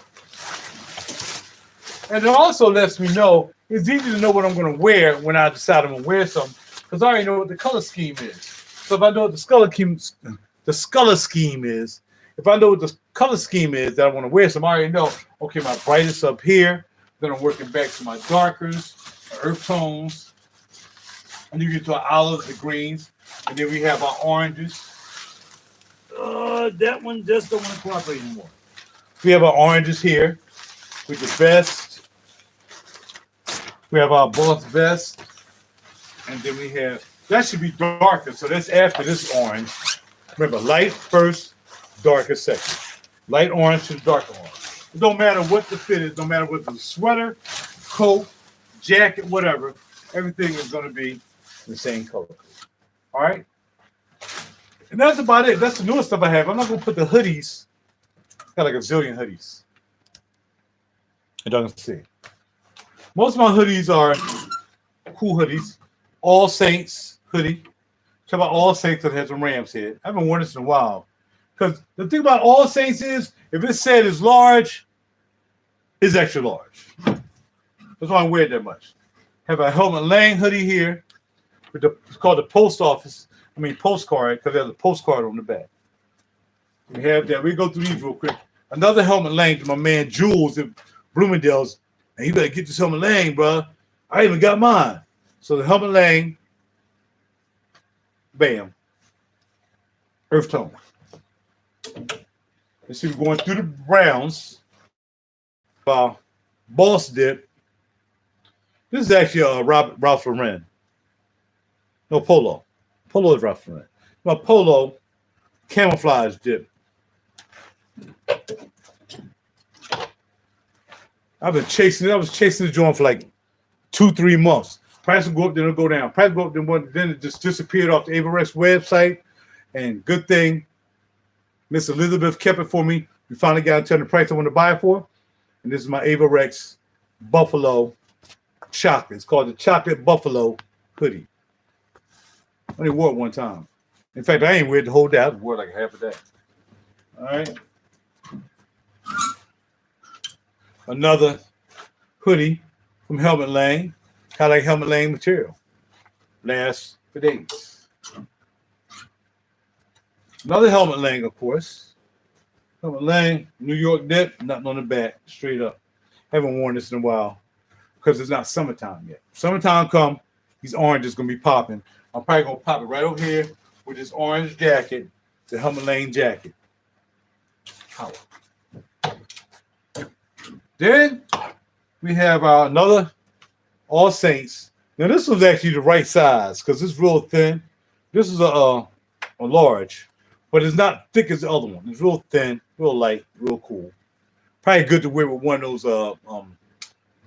And it also lets me know, it's easy to know what I'm going to wear when I decide I'm going to wear something, because I already know what the color scheme is. So if I know what the color scheme is, if I know what the color scheme is that I want to wear some, I already know, okay, my brightest up here, then I'm working back to my darkers, my earth tones, and you get to our olives, the greens, and then we have our oranges. That one just don't want to cooperate anymore. We have our oranges here with the vest. We have our boss vest. And then we have, that should be darker. So that's after this orange. Remember, light first, darker second. Light orange to darker orange. It don't matter what the fit is, no matter what the sweater, coat, jacket, whatever, everything is going to be the same color. All right? And that's about it. That's the newest stuff I have. I'm not gonna put the hoodies. Got like a zillion hoodies. You don't see. Most of my hoodies are cool hoodies. All Saints hoodie. Check out All Saints that has some Rams head. I haven't worn this in a while. Because the thing about All Saints is, if it said it's large, it's extra large. That's why I wear it that much. Have a Helmut Lang hoodie here. It's called the post office. Postcard, because there's a postcard on the back. We have that. We go through these real quick. Another Helmut Lang to my man Jules at Bloomingdale's. And you better get this Helmut Lang, bro. I even got mine. So the Helmut Lang, bam, earth tone. Let's see, we're going through the Browns. Boss dip. This is actually a Ralph Lauren. No, Polo. Polo is Ralph Lauren. My Polo camouflage dip. I was chasing the joint for like 2-3 months. Price will go up, then it'll go down. Price will go up, then it just disappeared off the Avarex website. And good thing, Miss Elizabeth kept it for me. We finally got to tell the price I want to buy it for. And this is my Avarex Buffalo chocolate. It's called the Chocolate Buffalo hoodie. I only wore it one time. In fact, I ain't wear it the whole day. I wore it like half a day. All right. Another hoodie from Helmut Lang. I like Helmut Lang material. Lasts for days. Another Helmut Lang, of course. Helmut Lang, New York dip, nothing on the back, straight up. Haven't worn this in a while because it's not summertime yet. Summertime come, these oranges gonna be popping. I'm probably gonna pop it right over here with this orange jacket, the Helmut Lang jacket. Power. Then we have another All Saints. Now this was actually the right size because it's real thin. This is a large, but it's not thick as the other one. It's real thin, real light, real cool. Probably good to wear with one of those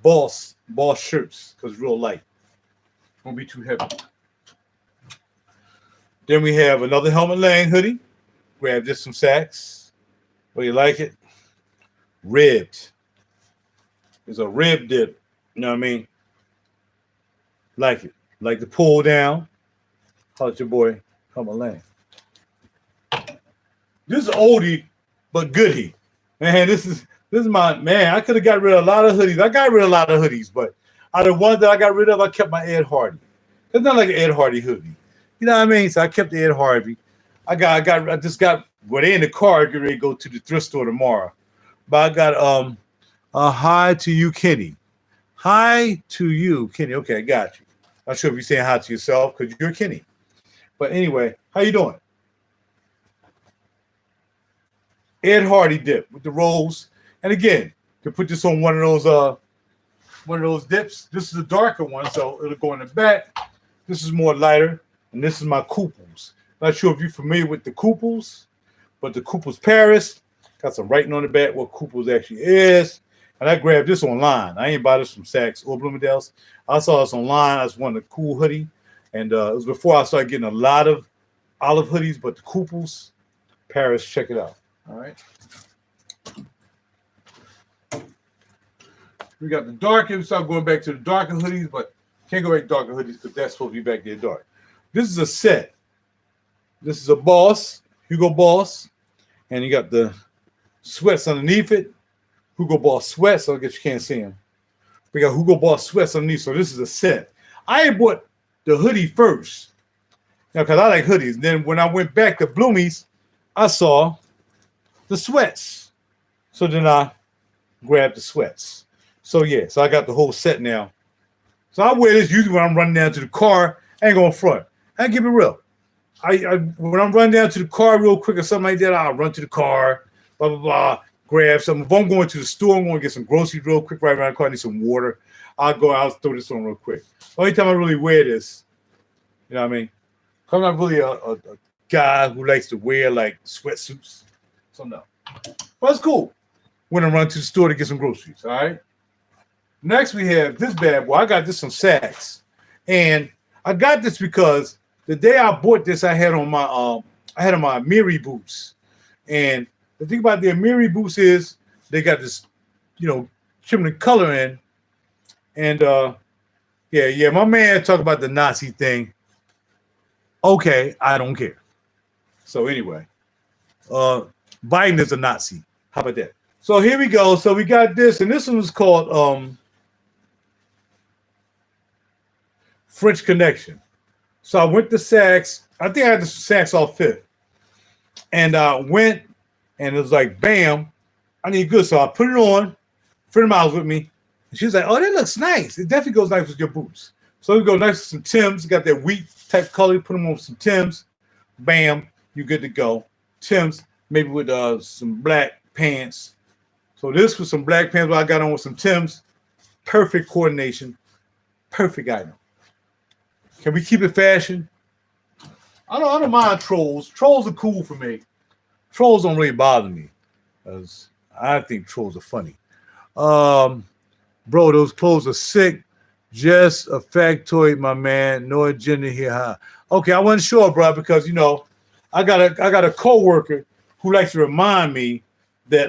boss shirts because it's real light. Won't be too heavy. Then we have another Helmut Lang hoodie. Grab this from Saks. Oh, you like it? Ribbed. It's a rib dip. You know what I mean? Like it. Like the pull down. Holla at your boy, Helmut Lang. This is oldie, but goodie. Man, this is my man. I could have got rid of a lot of hoodies. I got rid of a lot of hoodies, but out of the ones that I got rid of, I kept my Ed Hardy. It's not like an Ed Hardy hoodie. You know what I mean? So I kept the Ed Hardy. I just got well, they in the car, get ready to go to the thrift store tomorrow. But I got a hi to you, Kenny. Hi to you, Kenny. Okay, I got you. Not sure if you're saying hi to yourself because you're Kenny. But anyway, how you doing? Ed Hardy dip with the rolls. And again, to put this on one of those dips. This is a darker one, so it'll go in the back. This is more lighter, and this is my Couples. Not sure if you're familiar with the Couples, but the Couples Paris got some writing on the back what Couples actually is. And I grabbed this online. I ain't bought this from Saks or Bloomingdale's. I saw this online. I just wanted a cool hoodie, and it was before I started getting a lot of olive hoodies. But the Couples Paris, check it out. All right. We got the darker. We start going back to the darker hoodies, but can't go back to darker hoodies because that's supposed to be back there dark. This is a set. This is a Boss, Hugo Boss, and you got the sweats underneath it. Hugo Boss sweats, so I guess you can't see them. We got Hugo Boss sweats underneath, so this is a set. I bought the hoodie first, now because I like hoodies. Then when I went back to Bloomies, I saw the sweats, so then I grabbed the sweats. So yeah, so I got the whole set now. So I wear this usually when I'm running down to the car. I ain't going front. I keep it real. I when I'm running down to the car real quick or something like that, I'll run to the car, blah, blah, blah, grab something. If I'm going to the store, I'm going to get some groceries real quick right around the car. I need some water. I'll throw this on real quick. The only time I really wear this, you know what I mean? I'm not really a guy who likes to wear like sweatsuits. So no. But it's cool when I run to the store to get some groceries, all right? Next, we have this bad boy. I got this from Saks. And I got this because the day I bought this, I had on my I had on my Amiri boots. And the thing about the Amiri boots is they got this, trim and color in. And yeah, my man talked about the Nazi thing. Okay, I don't care. So anyway, Biden is a Nazi. How about that? So here we go. So we got this, and this one was called French Connection. So I went to Saks. I think I had the Saks off Fifth. And I went, and it was like, bam, I need good. So I put it on. A friend of mine was with me. And she was like, oh, that looks nice. It definitely goes nice with your boots. So we go nice with some Timbs. Got that wheat type color. You put them on with some Timbs. Bam, you're good to go. Timbs, maybe with some black pants. So this was some black pants, but I got on with some Timbs. Perfect coordination. Perfect item. Can we keep it fashion? I don't mind trolls. Trolls are cool for me. Trolls don't really bother me, because I think trolls are funny. Bro, those clothes are sick. Just a factoid, my man. No agenda here. Huh? Okay, I wasn't sure, bro, because I got a coworker who likes to remind me that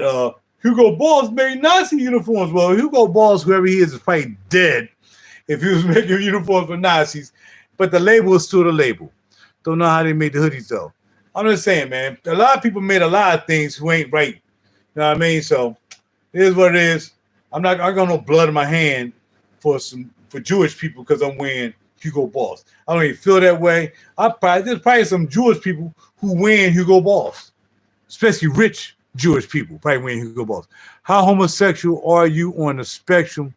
Hugo Boss made Nazi uniforms. Well, Hugo Boss, whoever he is probably dead if he was making uniforms for Nazis. But the label is still the label. Don't know how they made the hoodies though. I'm just saying, man. A lot of people made a lot of things who ain't right. You know what I mean? So it is what it is. I got no blood in my hand for Jewish people because I'm wearing Hugo Boss. I don't even feel that way. There's probably some Jewish people who wearing Hugo Boss, especially rich Jewish people probably wearing Hugo Boss. How homosexual are you on the spectrum?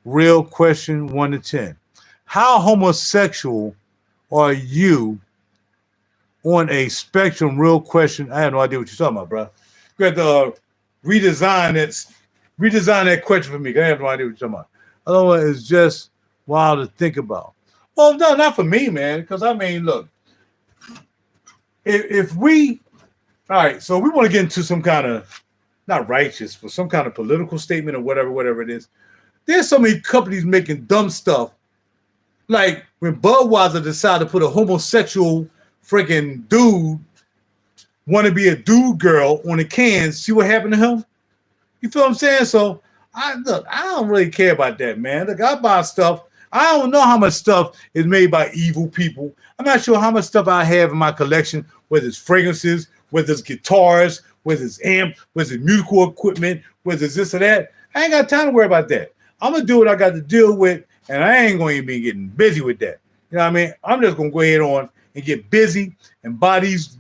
Real question, 1 to 10. How homosexual are you on a spectrum? Real question. I have no idea what you're talking about, bro. You have to redesign that question for me. I have no idea what you're talking about. Other one is just wild to think about. Well, no, not for me, man. Because I mean, look, if we, all right, so we want to get into some kind of, not righteous, but some kind of political statement or whatever it is. There's so many companies making dumb stuff. Like when Budweiser decided to put a homosexual freaking dude, want to be a dude girl on the cans, see what happened to him? You feel what I'm saying? So I don't really care about that, man. Look, I buy stuff. I don't know how much stuff is made by evil people. I'm not sure how much stuff I have in my collection, whether it's fragrances, whether it's guitars, whether it's amp, whether it's musical equipment, whether it's this or that. I ain't got time to worry about that. I'm going to do what I got to deal with, and I ain't going to be getting busy with that. You know what I mean? I'm just going to go ahead on and get busy and bodies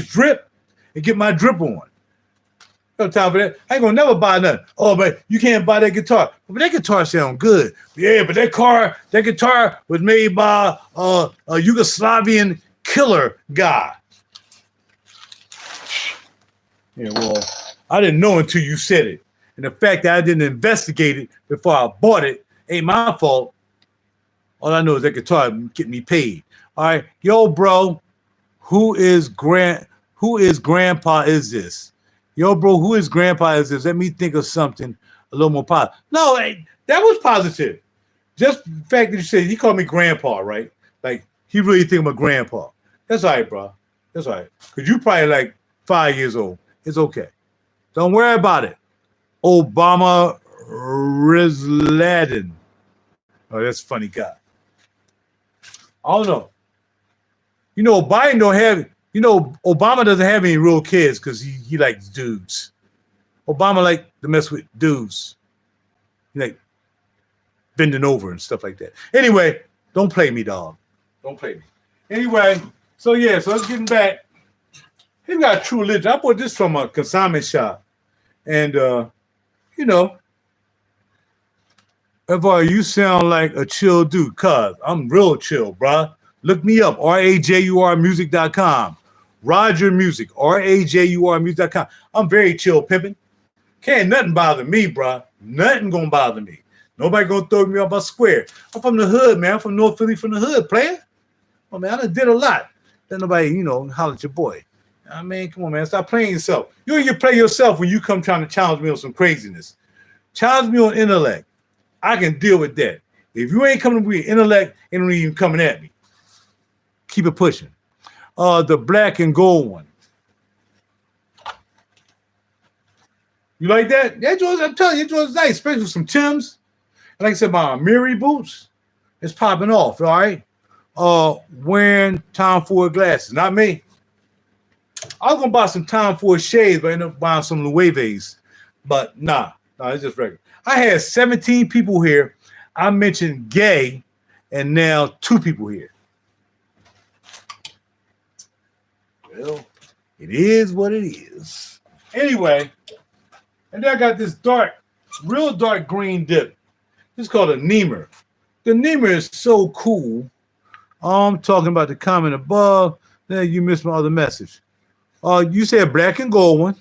drip and get my drip on. No time for that. I ain't gonna never buy nothing. Oh, but you can't buy that guitar. But that guitar sound good. Yeah, but that guitar was made by a Yugoslavian killer guy. Yeah, well, I didn't know until you said it. And the fact that I didn't investigate it before I bought it ain't my fault. All I know is that guitar get me paid. All right, yo, bro, who is grandpa is this? Yo, bro, who is grandpa is this? Let me think of something a little more positive. No, that was positive. Just the fact that you said he called me grandpa, right? Like he really think I'm a grandpa. That's all right, bro. That's all right. Because you probably like 5 years old. It's okay. Don't worry about it. Obama Rizladin. Oh, that's a funny guy. I don't know. Biden don't have, Obama doesn't have any real kids because he likes dudes. Obama like to mess with dudes. He like bending over and stuff like that. Anyway, don't play me, dog. Don't play me. Anyway, so let's get back. He got True Religion. I bought this from a consignment shop. And, FR, you sound like a chill dude, cuz I'm real chill, bruh. Look me up, RaJuRmusic.com. RaJuR Music, RaJuRmusic.com. I'm very chill, pimping. Can't nothing bother me, bruh. Nothing gonna bother me. Nobody gonna throw me off my square. I'm from the hood, man. I'm from North Philly, from the hood, player. Oh, man, I done did a lot. Let nobody, holler at your boy. I mean, come on, man. Stop playing yourself. You ain't play yourself when you come trying to challenge me on some craziness. Challenge me on intellect. I can deal with that. If you ain't coming with intellect, ain't even coming at me. Keep it pushing. The black and gold one. You like that? That joint's, I'm telling you, that joint's nice, especially with some Timbs. And like I said, my Miri boots, it's popping off, all right? Wearing Tom Ford glasses. Not me. I was gonna buy some Tom Ford shades, but I ended up buying some Loewe's. But nah, it's just regular. I had 17 people here. I mentioned gay, and now 2 people here. Well, it is what it is. Anyway, and then I got this real dark green dip. It's called a Neemer. The Neemer is so cool. I'm talking about the comment above. Then you missed my other message. You said black and gold one.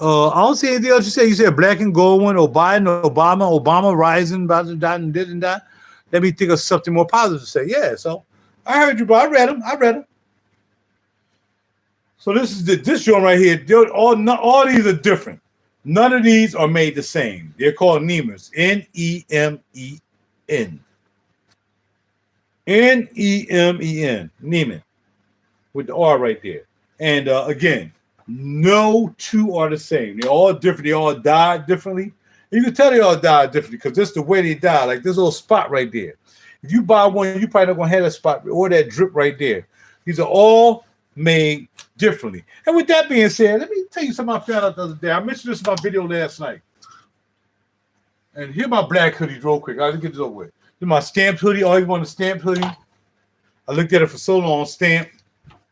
I don't see anything else you said. You said black and gold one, Obama rising, about to die and did and that. Let me think of something more positive to say. Yeah, so I heard you, bro. I read them. So this is this joint right here. All these are different. None of these are made the same. They're called Neemers. Nemen. Nemen. Neemen. With the R right there. And again, no 2 are the same. They're all different. They all died differently. And you can tell they all died differently because this is the way they die. Like this little spot right there. If you buy one, you probably not going to have that spot or that drip right there. These are all made differently. And with that being said, let me tell you something I found out the other day. I mentioned this in my video last night. And here my black hoodies real quick. I'll get this over with. Here's my stamped hoodie. All you want a stamped hoodie. I looked at it for so long, stamped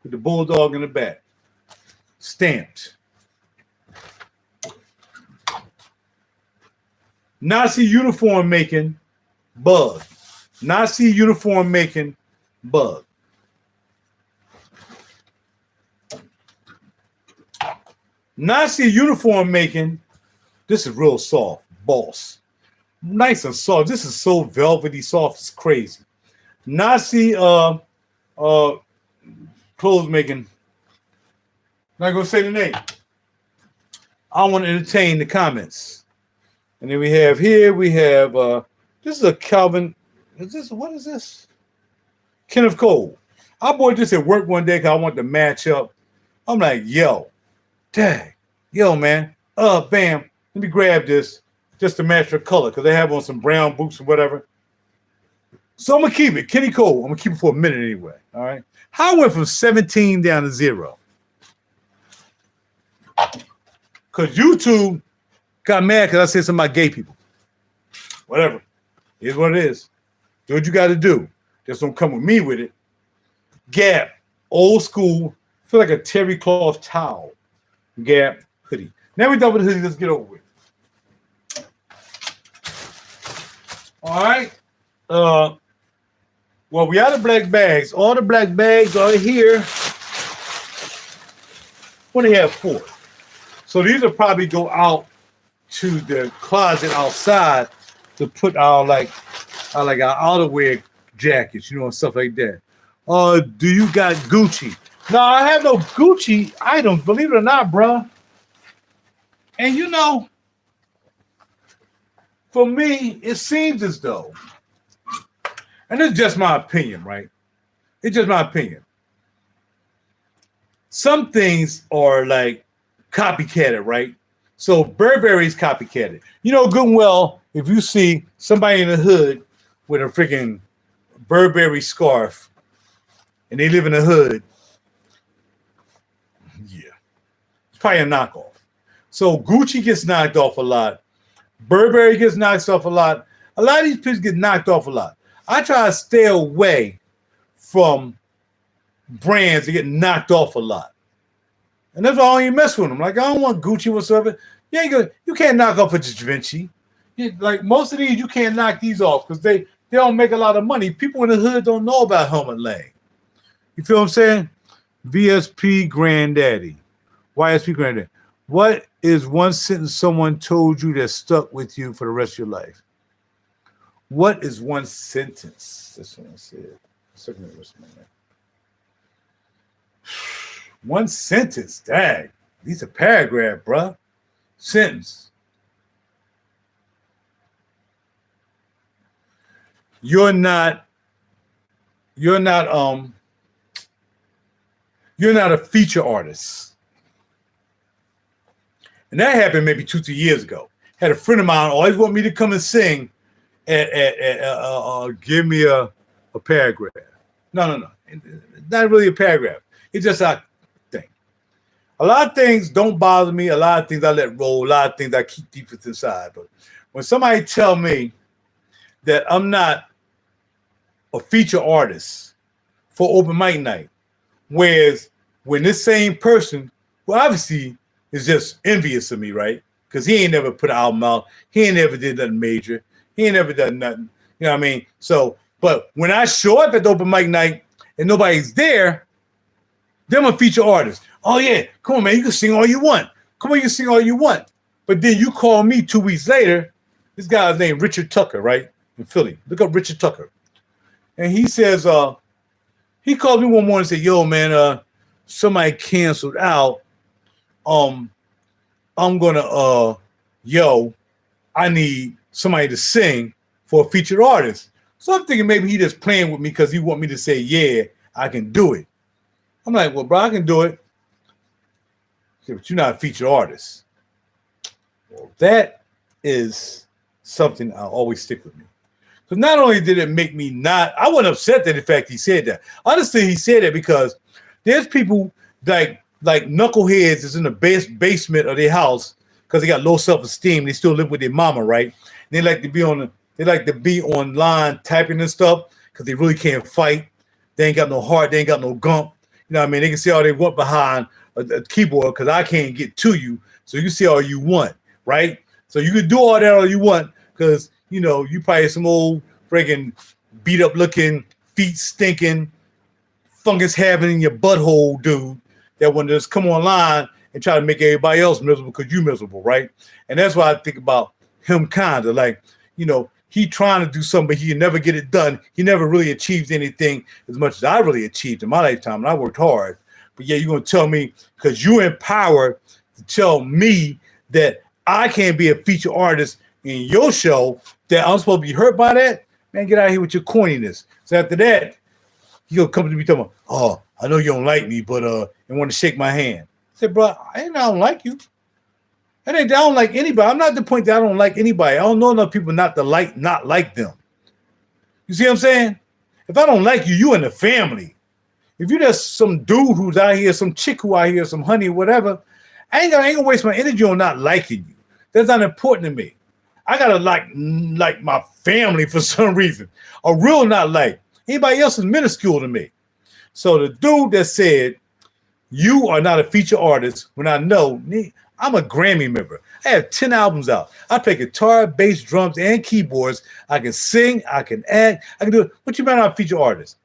with the bulldog in the back. Stamped. Nazi uniform making bug. Nazi uniform making bug. Nazi uniform making, this is real soft, boss. Nice and soft. This is so velvety soft, it's crazy. Nazi clothes making, not gonna say the name. I want to entertain the comments. And then we have this is a Calvin, what is this? Kenneth Cole. I bought this at work one day because I want to match up. I'm like, yo, dang, yo, man, bam, let me grab this just to match the color because they have on some brown boots or whatever. So I'm going to keep it. Kenny Cole, I'm going to keep it for a minute anyway, all right? How I went from 17 down to 0? Because YouTube got mad because I said something about gay people. Whatever. Here's what it is. Do what you got to do. Just don't come with me with it. Gap, old school, feel like a terry cloth towel. Gap hoodie. Now we're done with the hoodie. Let's get over with. All right. Well, we out of black bags. All the black bags are here. What do they have 4? So these will probably go out to the closet outside to put our our outerwear jackets, and stuff like that. Do you got Gucci? No, I have no Gucci items, believe it or not, bruh. And for me, it seems as though, and it's just my opinion, right? It's just my opinion. Some things are like copycatted, right? So Burberry's copycatted. Good and well, if you see somebody in the hood with a freaking Burberry scarf and they live in the hood, yeah, it's probably a knockoff. So Gucci gets knocked off a lot. Burberry gets knocked off a lot. A lot of these pictures get knocked off a lot. I try to stay away from brands that get knocked off a lot. And that's why I don't even mess with them. Like, I don't want Gucci whatsoever. You can't knock off a Givenchy. Like, most of these, you can't knock these off because they don't make a lot of money. People in the hood don't know about helmet laying. You feel what I'm saying? VSP Granddaddy. YSP Granddaddy. What is one sentence someone told you that stuck with you for the rest of your life? What is one sentence? That's what I said. One sentence. Dang. These are paragraph, bruh. Sentence. You're not you're not you're not a feature artist. And that happened maybe 2-3 years ago. Had a friend of mine always want me to come and sing give me a paragraph. No. Not really a paragraph. It's just a thing. A lot of things don't bother me. A lot of things I let roll. A lot of things I keep deep inside. But when somebody tell me that I'm not a feature artist for open mic night, whereas when this same person, well, obviously is just envious of me, right? Because he ain't never put an album out. He ain't never did nothing major. He ain't never done nothing. You know what I mean? So, but when I show up at the open mic night and nobody's there, then I'm a feature artist. Oh yeah, come on, man, you can sing all you want. Come on, you can sing all you want. But then you call me 2 weeks later. This guy's named Richard Tucker, right? In Philly. Look up Richard Tucker. And he says, he called me one morning and said, yo, man, somebody canceled out. I'm gonna I need somebody to sing for a featured artist. So I'm thinking maybe he just playing with me because he want me to say, yeah, I can do it. I'm like, well, bro, I can do it. He said, but you're not a featured artist. Well, that is something I'll always stick with me. Because not only did it make me I wasn't upset that the fact he said that. Honestly, he said that because there's people like knuckleheads is in the basement of their house because they got low self-esteem. They still live with their mama, right? They like to be online typing and stuff because they really can't fight. They ain't got no heart. They ain't got no gump. You know what I mean? They can see all they want behind a keyboard because I can't get to you. So you can see all you want, right? So you can do all that all you want because, you know, you probably some old freaking beat up looking, feet stinking, fungus having in your butthole dude that want to just come online and try to make everybody else miserable because you miserable, right? And that's why I think about him kind of like, you know, he trying to do something, but he can never get it done. He never really achieved anything as much as I really achieved in my lifetime, and I worked hard. But yeah, you're going to tell me, because you're empowered to tell me that I can't be a feature artist in your show, that I'm supposed to be hurt by that? Man, get out of here with your corniness. So after that, he gonna come to me talking about, oh, I know you don't like me, but and want to shake my hand. I said, bro, I don't like you. I don't like anybody. I'm not at the point that I don't like anybody. I don't know enough people not like them. You see what I'm saying? If I don't like you, you in the family. If you're just some dude who's out here, some chick who out here, some honey, whatever, I ain't gonna waste my energy on not liking you. That's not important to me. I gotta like my family for some reason. A real not like. Anybody else is minuscule to me. So the dude that said, you are not a feature artist, when I know I'm a Grammy member. I have 10 albums out. I play guitar, bass, drums, and keyboards. I can sing, I can act, I can do it. What you mean I'm a feature artist?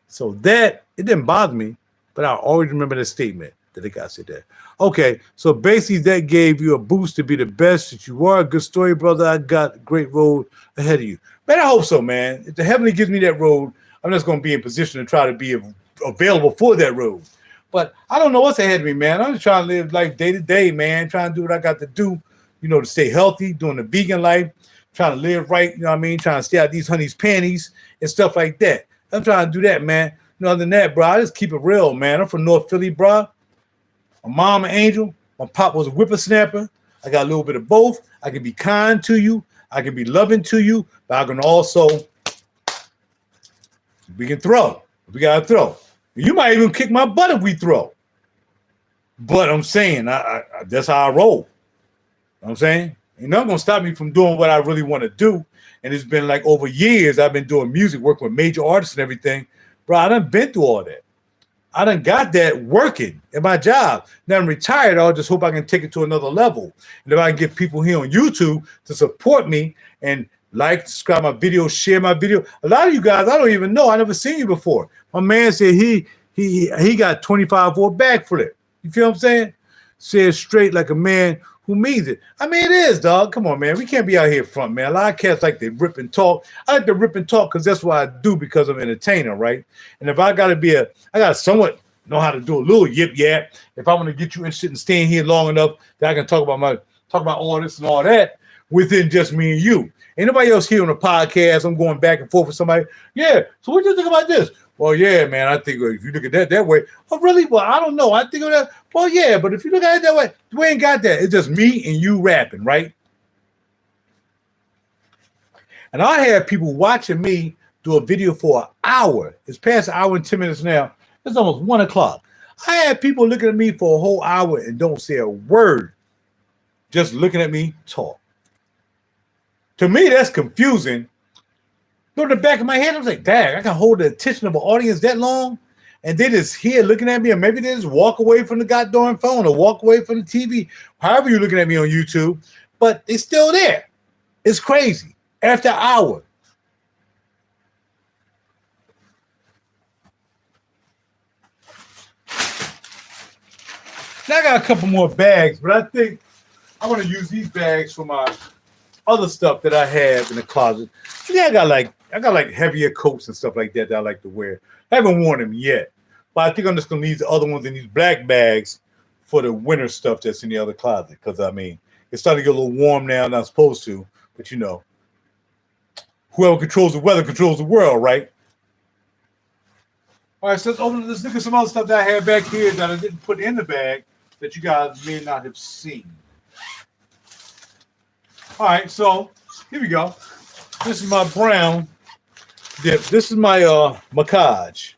So that, it didn't bother me, but I always remember that statement that the guy said that. Okay, so basically that gave you a boost to be the best that you are. Good story, brother. I got a great road ahead of you. Man, I hope so, man. If the heavenly gives me that road, I'm just going to be in position to try to be available for that road. But I don't know what's ahead of me, man. I'm just trying to live life day to day, man. Trying to do what I got to do, you know, to stay healthy, doing the vegan life, trying to live right, you know what I mean? Trying to stay out these honey's panties and stuff like that. I'm trying to do that, man. You know, other than that, bro, I just keep it real, man. I'm from North Philly, bro. My mom an angel. My pop was a whippersnapper. I got a little bit of both. I can be kind to you. I can be loving to you, but I can also, we can throw. We got to throw. You might even kick my butt if we throw. But I'm saying, I that's how I roll. You know what I'm saying? You're not going to stop me from doing what I really want to do. And it's been like over years I've been doing music, working with major artists and everything. Bro, I done been through all that. I done got that working at my job. Now I'm retired. I'll just hope I can take it to another level. And if I can get people here on YouTube to support me and like, subscribe my video, share my video. A lot of you guys, I don't even know. I never seen you before. My man said he got 25 for a backflip. You feel what I'm saying? Said straight like a man who means it. I mean, it is, dog. Come on, man. We can't be out here front, man. A lot of cats like to rip and talk. I like to rip and talk because that's what I do because I'm an entertainer, right? And if I got to I got to somewhat know how to do a little yip if I want to get you interested in staying here long enough that I can talk about all this and all that, within just me and you. Ain't nobody else here on the podcast. I'm going back and forth with somebody. Yeah. So what do you think about this? Well, yeah, man. I think if you look at that way, oh, really? Well, I don't know. I think of that. Well, yeah, but if you look at it that way, we ain't got that. It's just me and you rapping, right? And I have people watching me do a video for an hour. It's past an hour and 10 minutes now. It's almost 1 o'clock. I had people looking at me for a whole hour and don't say a word, just looking at me talk. To me, that's confusing. Go to the back of my head, I was like, dang, I can hold the attention of an audience that long? And they just here looking at me, or maybe they just walk away from the goddamn phone or walk away from the TV, however you're looking at me on YouTube, but it's still there. It's crazy. After an hour. Now I got a couple more bags, but I think I'm going to use these bags for my other stuff that I have in the closet. Yeah, I got like heavier coats and stuff like that I like to wear. I haven't worn them yet, but I think I'm just going to use the other ones in these black bags for the winter stuff that's in the other closet. Because, I mean, it's starting to get a little warm now, not supposed to, but you know, whoever controls the weather controls the world, right? All right, so let's look at some other stuff that I have back here that I didn't put in the bag that you guys may not have seen. All right, so here we go. This is my brown dip. This is my macaj.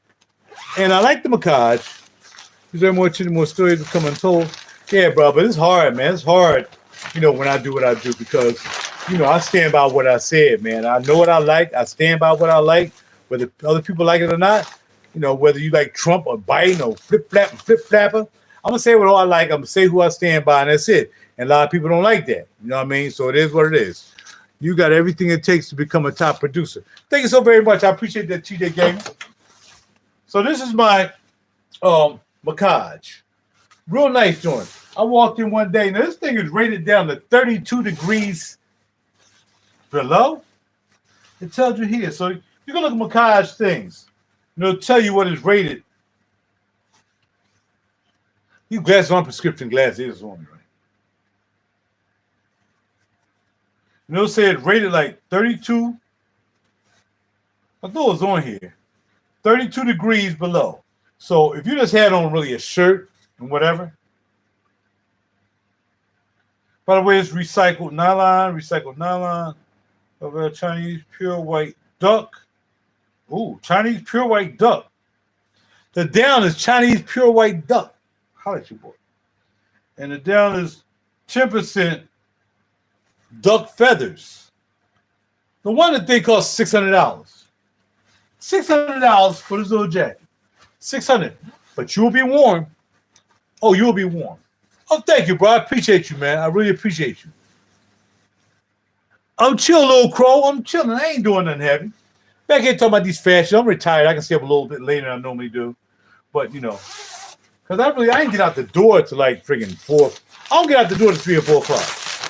And I like the macaj. Is there more stories that come untold? Yeah, bro, but it's hard, man. It's hard, you know, when I do what I do because, you know, I stand by what I said, man. I know what I like. I stand by what I like, whether other people like it or not. You know, whether you like Trump or Biden or flip-flapper. I'm going to say what I like. I'm going to say who I stand by, and that's it. And a lot of people don't like that. You know what I mean? So it is what it is. You got everything it takes to become a top producer. Thank you so very much. I appreciate that, TJ Gaming. So this is my macaj. Real nice joint. I walked in one day. Now, this thing is rated down to 32 degrees below. It tells you here. So you can look at macaj things. It'll tell you what is rated. These glasses on prescription glasses on me, right? And it'll say it's rated like 32. I thought it was on here. 32 degrees below. So if you just had on really a shirt and whatever. By the way, it's recycled nylon. Of a Chinese pure white duck. Ooh, Chinese pure white duck. The down is Chinese pure white duck. Holla at you, boy. And the down is 10% duck feathers. The one that they cost $600. $600 for this little jacket. $600. But you'll be warm. Oh, you'll be warm. Oh, thank you, bro. I appreciate you, man. I really appreciate you. I'm chill, little crow. I'm chilling. I ain't doing nothing heavy. Back here talking about these fashions. I'm retired. I can stay up a little bit later than I normally do. But, you know, because I didn't get out the door to like friggin' 4. I don't get out the door to 3 or 4 o'clock.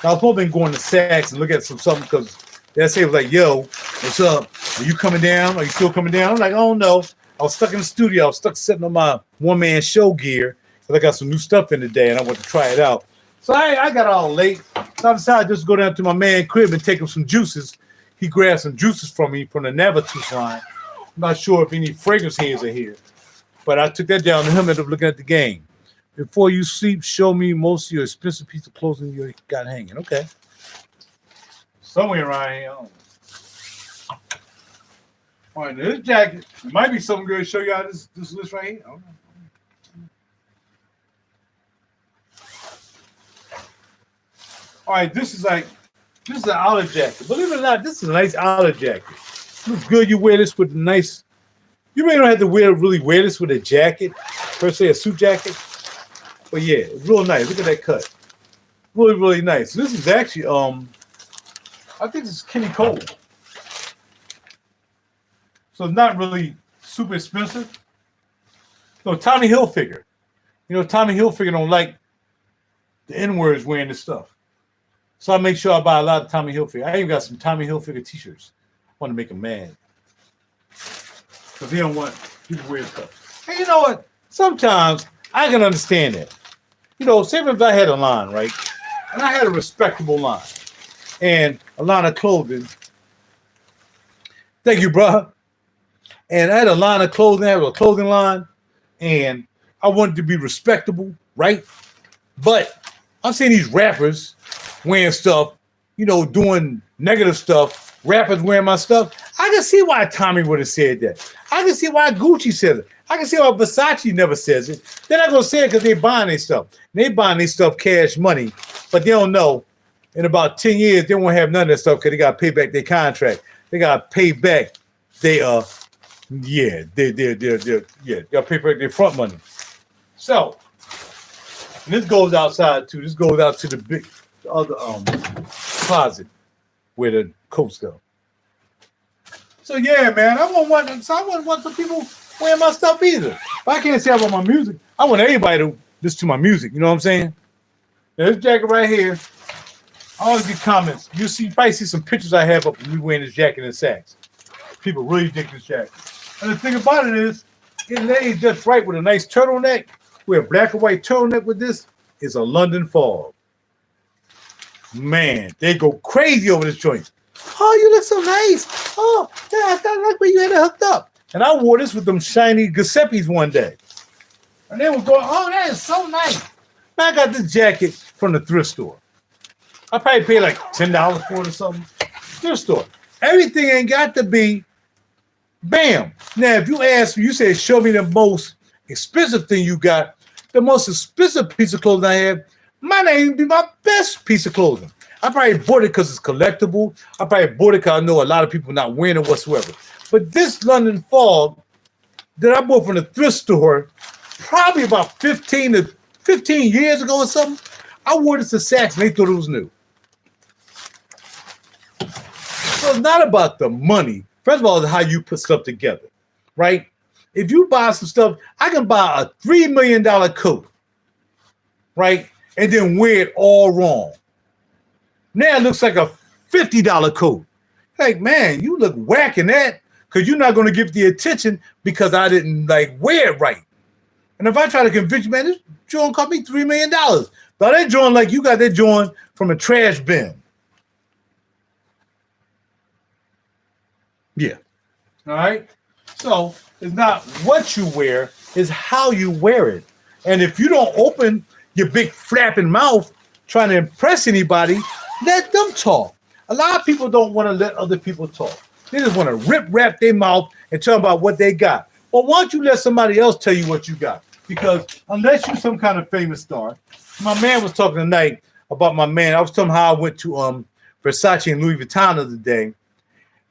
I was supposed to be going to Saks and look at something because they say it was like, yo, what's up? Are you coming down? Are you still coming down? I'm like, oh, no. I was stuck in the studio. I was stuck sitting on my one-man show gear because I got some new stuff in today and I want to try it out. So I got all late. So I decided just to go down to my man's crib and take him some juices. He grabbed some juices from me from the Navatus line. I'm not sure if any fragrance heads are here. But I took that down to him and ended up looking at the game. Before you sleep, show me most of your expensive piece of clothing you got hanging. Okay. Somewhere around here. All right, now this jacket might be something good to show y'all this list right here. Okay. All right, this is an outer jacket. Believe it or not, this is a nice outer jacket. Looks good. You wear this with a nice. You may not have to really wear this with a jacket, per se, a suit jacket. But yeah, it's real nice. Look at that cut. Really, really nice. This is actually, I think this is Kenny Cole. So it's not really super expensive. No, Tommy Hilfiger. You know, Tommy Hilfiger don't like the N-words wearing this stuff. So I make sure I buy a lot of Tommy Hilfiger. I even got some Tommy Hilfiger t-shirts. I want to make him mad. Because he don't want people wear stuff. And you know what? Sometimes I can understand that. You know, say if I had a line, right? And I had a respectable line. and a line of clothing. Thank you, bro. And I had a line of clothing, I had a clothing line, and I wanted to be respectable, right? But I'm seeing these rappers wearing stuff, doing negative stuff, rappers wearing my stuff. I can see why Tommy would have said that. I can see why Gucci says it. I can see why Versace never says it. They're not going to say it because they're buying their stuff. They buying their stuff cash money, but they don't know. In about 10 years, they won't have none of that stuff because they got to pay back their contract. They got to pay back they got to pay back their front money. So, and this goes outside too. This goes out to the other closet where the coats go. So yeah, man, I wouldn't want some people wearing my stuff either. If I can't say about my music, I want everybody to listen to my music. You know what I'm saying? Now, this jacket right here, I always get comments. You probably see some pictures I have up of me wearing this jacket in Saks. People really dig this jacket. And the thing about it is, it lays just right with a nice turtleneck. Wear a black and white turtleneck with this. It's a London fog. Man, they go crazy over this joint. Oh, you look so nice. Oh, yeah, I thought I like where you had it hooked up. And I wore this with them shiny Giuseppe's one day. And they were going, oh, that is so nice. Man, I got this jacket from the thrift store. I probably paid like $10 for it or something. Thrift store. Everything ain't got to be bam. Now, if you ask me, you say, show me the most expensive thing you got. The most expensive piece of clothing I have might not even be my best piece of clothing. I probably bought it because it's collectible. I probably bought it because I know a lot of people not wearing it whatsoever. But this London fog that I bought from the thrift store probably about 15 years ago or something, I wore this to Saks and they thought it was new. So it's not about the money. First of all, it's how you put stuff together, right? If you buy some stuff, I can buy a $3 million coat, right? And then wear it all wrong. Now it looks like a $50 coat. Like, man, you look whack in that because you're not going to give the attention because I didn't wear it right. And if I try to convince you, man, this joint cost me $3 million. But that joint like you got that joint from a trash bin. Yeah. All right. So it's not what you wear, it's how you wear it. And if you don't open your big flapping mouth trying to impress anybody, let them talk. A lot of people don't want to let other people talk. They just want to rap their mouth and tell about what they got. Well, why don't you let somebody else tell you what you got? Because unless you're some kind of famous star, my man was talking tonight about my man. I was telling him how I went to Versace and Louis Vuitton the other day,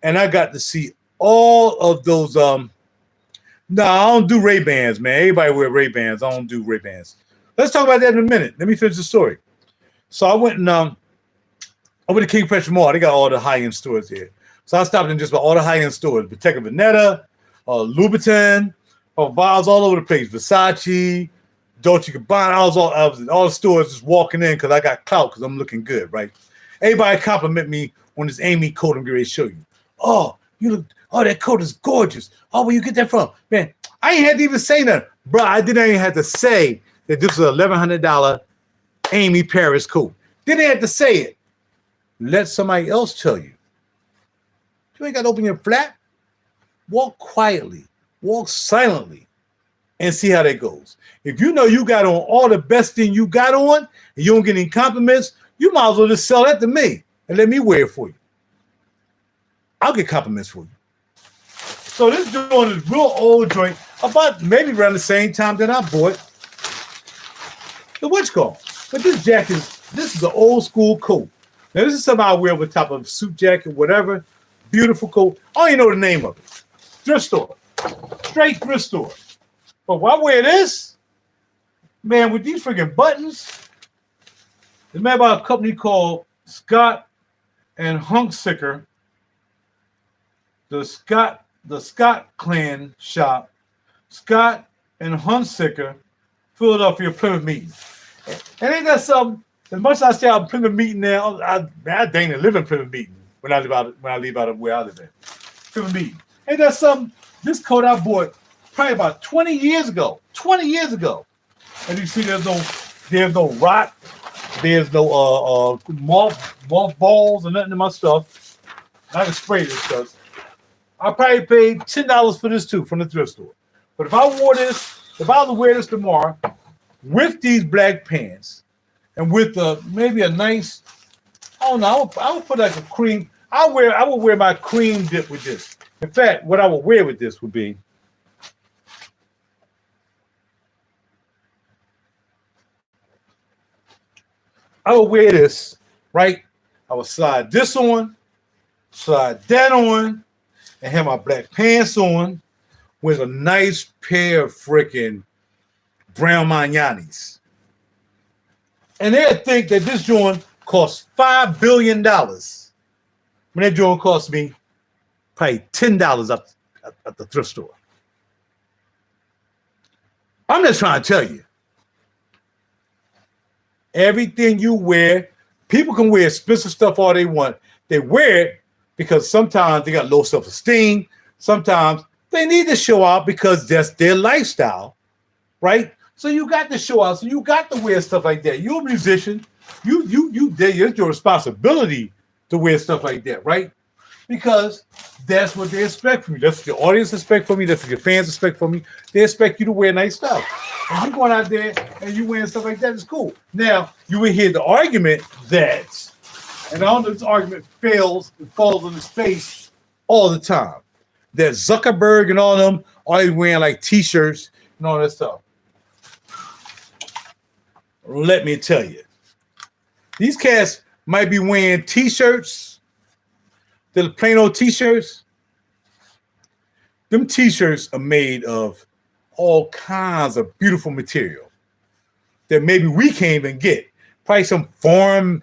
and I got to see all of those. No, I don't do Ray-Bans, man. Everybody wear Ray-Bans. I don't do Ray-Bans. Let's talk about that in a minute. Let me finish the story. So I went and I went to King Pressure Mall. They got all the high-end stores here. So I stopped in just about all the high-end stores. Bottega Veneta, Louboutin, I was all over the place. Versace, Dolce & Gabbana. I was in all the stores just walking in because I got clout because I'm looking good, right? Everybody compliment me on this Amy coat I'm going to show you. Oh, that coat is gorgeous. Oh, where you get that from? Man, I ain't had to even say nothing. Bro, I didn't even have to say that this was an $1,100 Amy Paris coat. Didn't have to say it. Let somebody else tell you. You ain't got to open your flap. Walk quietly. Walk silently and see how that goes. If you know you got on all the best thing you got on and you don't get any compliments, you might as well just sell that to me and let me wear it for you. I'll get compliments for you. So this joint is real old joint, about maybe around the same time that I bought the what's called. But this jacket, this is an old school coat. Now this is something I wear over top of a suit jacket, whatever. Beautiful coat. I don't even know the name of it. Thrift store. Straight thrift store. But why wear this? Man, with these freaking buttons, it's made by a company called Scott and Huntsicker. The Scott Clan shop. Scott and Huntsicker, Philadelphia Plymouth Meeting. And ain't that something? As much as I say I'm Plymouth Meeting now, I dang near live in Plymouth Meeting when I leave out of where I live at. Plymouth Meeting. Ain't that something? This coat I bought probably about 20 years ago. 20 years ago. And you see there's no rot there's no moth balls or nothing in my stuff. I can spray this stuff. I probably paid $10 for this too from the thrift store. But if I wore this, if I was to wear this tomorrow with these black pants and with maybe a nice, I don't know, I would put like a cream. I would wear my cream dip with this. In fact, what I would wear with this would be I would wear this, right? I would slide this on, slide that on, and have my black pants on with a nice pair of freaking brown Magnanis. And they'll think that this joint costs $5 billion. When that joint cost me probably $10 at the thrift store. I'm just trying to tell you. Everything you wear, people can wear expensive stuff all they want. They wear it because sometimes they got low self-esteem. Sometimes they need to show out because that's their lifestyle, right? So you got to show out. So you got to wear stuff like that. You're a musician. It's your responsibility to wear stuff like that, right? Because that's what they expect from you. That's what your audience expect from you. That's what your fans expect from you. They expect you to wear nice stuff. And you going out there and you wearing stuff like that is cool. Now, you will hear the argument that, and I don't know if this argument falls on his face all the time, that Zuckerberg and all them are wearing like t-shirts and all that stuff. Let me tell you, these cats might be wearing t-shirts, the plain old t-shirts. Them t-shirts are made of all kinds of beautiful material that maybe we can't even get. Probably some farm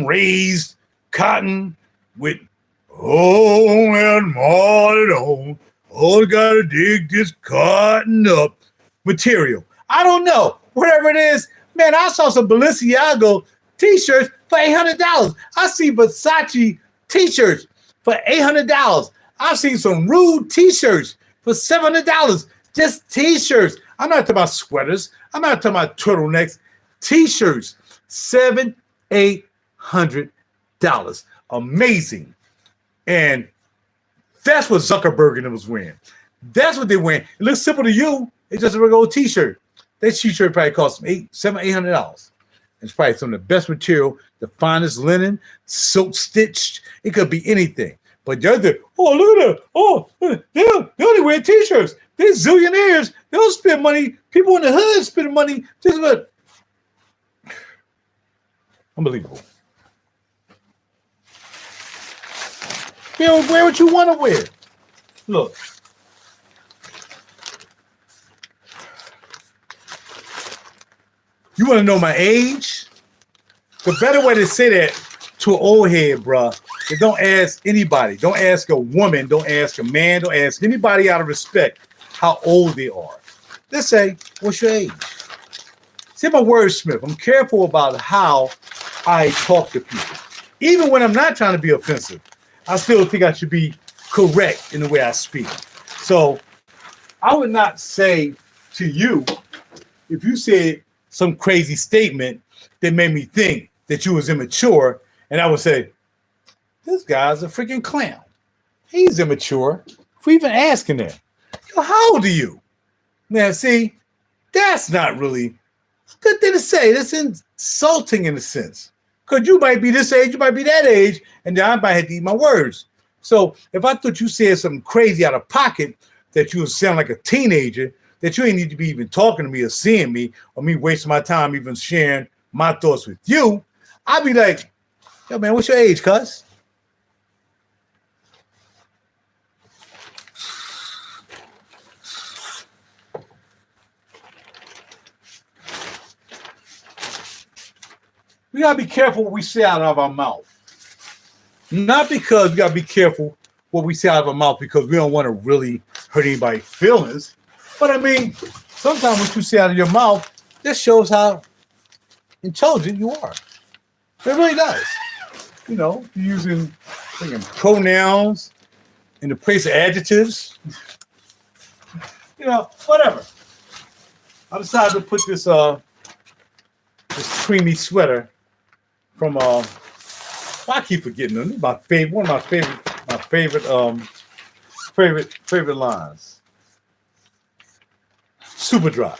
raised cotton with and gotta dig this cotton up material. I don't know. Whatever it is, man, I saw some Balenciaga t-shirts for $800. I see Versace t-shirts for $800. I've seen some Rude t-shirts for $700. Just t-shirts. I'm not talking about sweaters. I'm not talking about turtlenecks. T-shirts, $700-800. Amazing. And that's what Zuckerberg and them was wearing. That's what they're wearing. It looks simple to you. It's just a regular old t-shirt. That t-shirt probably costs them $800. It's probably some of the best material, the finest linen, silk stitched. It could be anything. But the other, oh, look at that. Oh, they only wear t-shirts. They're zillionaires. They don't spend money. People in the hood spend money. Just about unbelievable. Wear what you want to wear. Look. You want to know my age? The better way to say that to an old head, bruh, is don't ask anybody. Don't ask a woman. Don't ask a man. Don't ask anybody out of respect how old they are. Just say, what's your age? See, I'm a wordsmith. I'm careful about how I talk to people. Even when I'm not trying to be offensive, I still think I should be correct in the way I speak. So I would not say to you, if you said some crazy statement that made me think that you was immature, and I would say, this guy's a freaking clown. He's immature for even asking that. Yo, how old are you? Now, see, that's not really a good thing to say. That's insulting in a sense. Because you might be this age, you might be that age, and then I might have to eat my words. So if I thought you said something crazy out of pocket, that you would sound like a teenager, that you ain't need to be even talking to me or seeing me or me wasting my time even sharing my thoughts with you, I'd be like, yo, man, what's your age, cuz? We got to be careful what we say out of our mouth. Not because we got to be careful what we say out of our mouth because we don't want to really hurt anybody's feelings. But I mean, sometimes what you say out of your mouth, this shows how intelligent you are. It really does. You know, you're using pronouns in the place of adjectives. You know, whatever. I decided to put this this creamy sweater from I keep forgetting them. This is my favorite, one of my favorite lines. Super dry.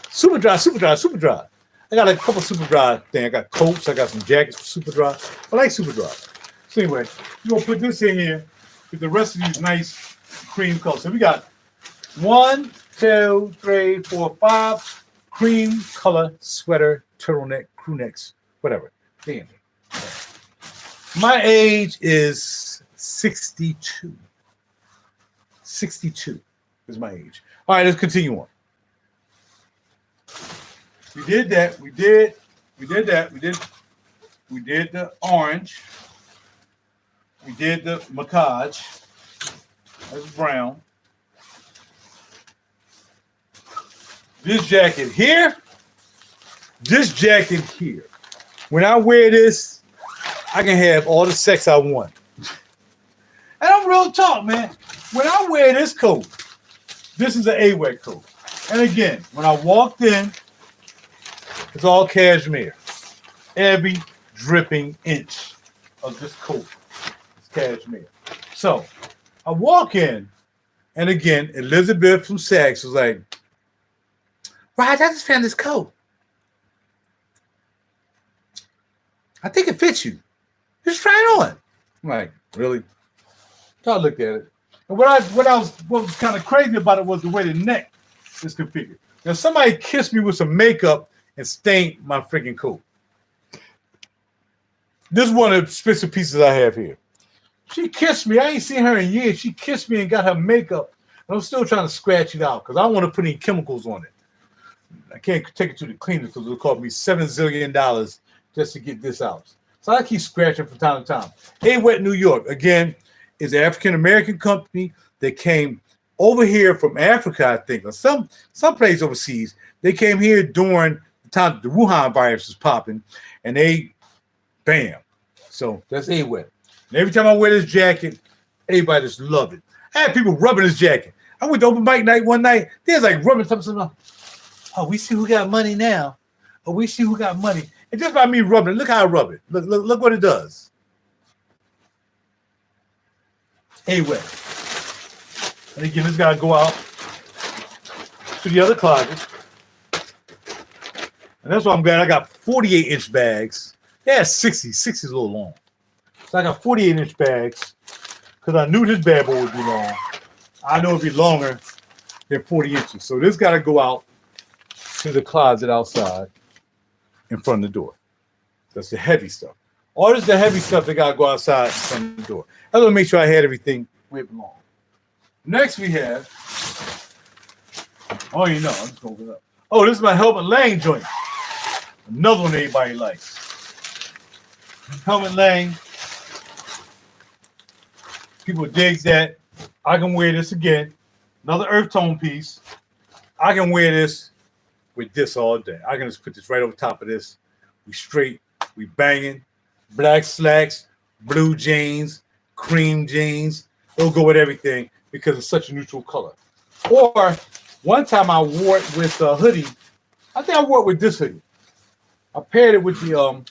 I got a couple super dry things. I got coats, I got some jackets for super dry. I like super dry. So anyway, we're gonna put this in here with the rest of these nice cream colors. So we got 1, 2, 3, 4, 5 cream color sweater, turtleneck, crew necks, whatever. Damn. My age is 62. 62 is my age. All right, let's continue on. We did that. We did the orange. We did the macage. That's brown. This jacket here. This jacket here. When I wear this, I can have all the sex I want. And I'm real talk, man. When I wear this coat, this is an A-wet coat. And again, when I walked in, it's all cashmere. Every dripping inch of this coat is cashmere. So I walk in, and again, Elizabeth from Saks was like, Raj, I just found this coat. I think it fits you. Just try it on. I'm like, really? So I looked at it. And what was kind of crazy about it was the way the neck is configured. Now somebody kissed me with some makeup and stained my freaking coat. This is one of the expensive pieces I have here. She kissed me. I ain't seen her in years. She kissed me and got her makeup. And I'm still trying to scratch it out because I don't want to put any chemicals on it. I can't take it to the cleaner because it'll cost me $7 zillion just to get this out. So I keep scratching from time to time. A-Wet New York, again, is an African-American company that came over here from Africa, I think, or some place overseas. They came here during the time the Wuhan virus was popping, and they, bam. So that's A-Wet. And every time I wear this jacket, everybody just love it. I had people rubbing this jacket. I went to open mic night one night. They was like rubbing something. Oh, we see who got money now. Oh, we see who got money. And just by me rubbing it, look how I rub it. Look what it does. A-Wet. And again, this got to go out to the other closet. And that's why I'm glad I got 48-inch bags. Yeah, 60. 60 is a little long. So I got 48-inch bags because I knew this bad boy would be long. I know it'd be longer than 40 inches. So this got to go out to the closet outside in front of the door. That's the heavy stuff. All this is the heavy stuff that got to go outside in front of the door. I want to make sure I had everything where it belonged. Next we have, oh, you know, I'm just going to open it up. Oh, this is my Helmut Lang joint. Another one everybody likes. Helmut Lang. People digs that. I can wear this again. Another earth tone piece. I can wear this with this all day. I can just put this right over top of this. We straight, we banging. Black slacks, blue jeans, cream jeans. It'll go with everything because it's such a neutral color. Or one time I wore it with a hoodie. I think I wore it with this hoodie. I paired it with the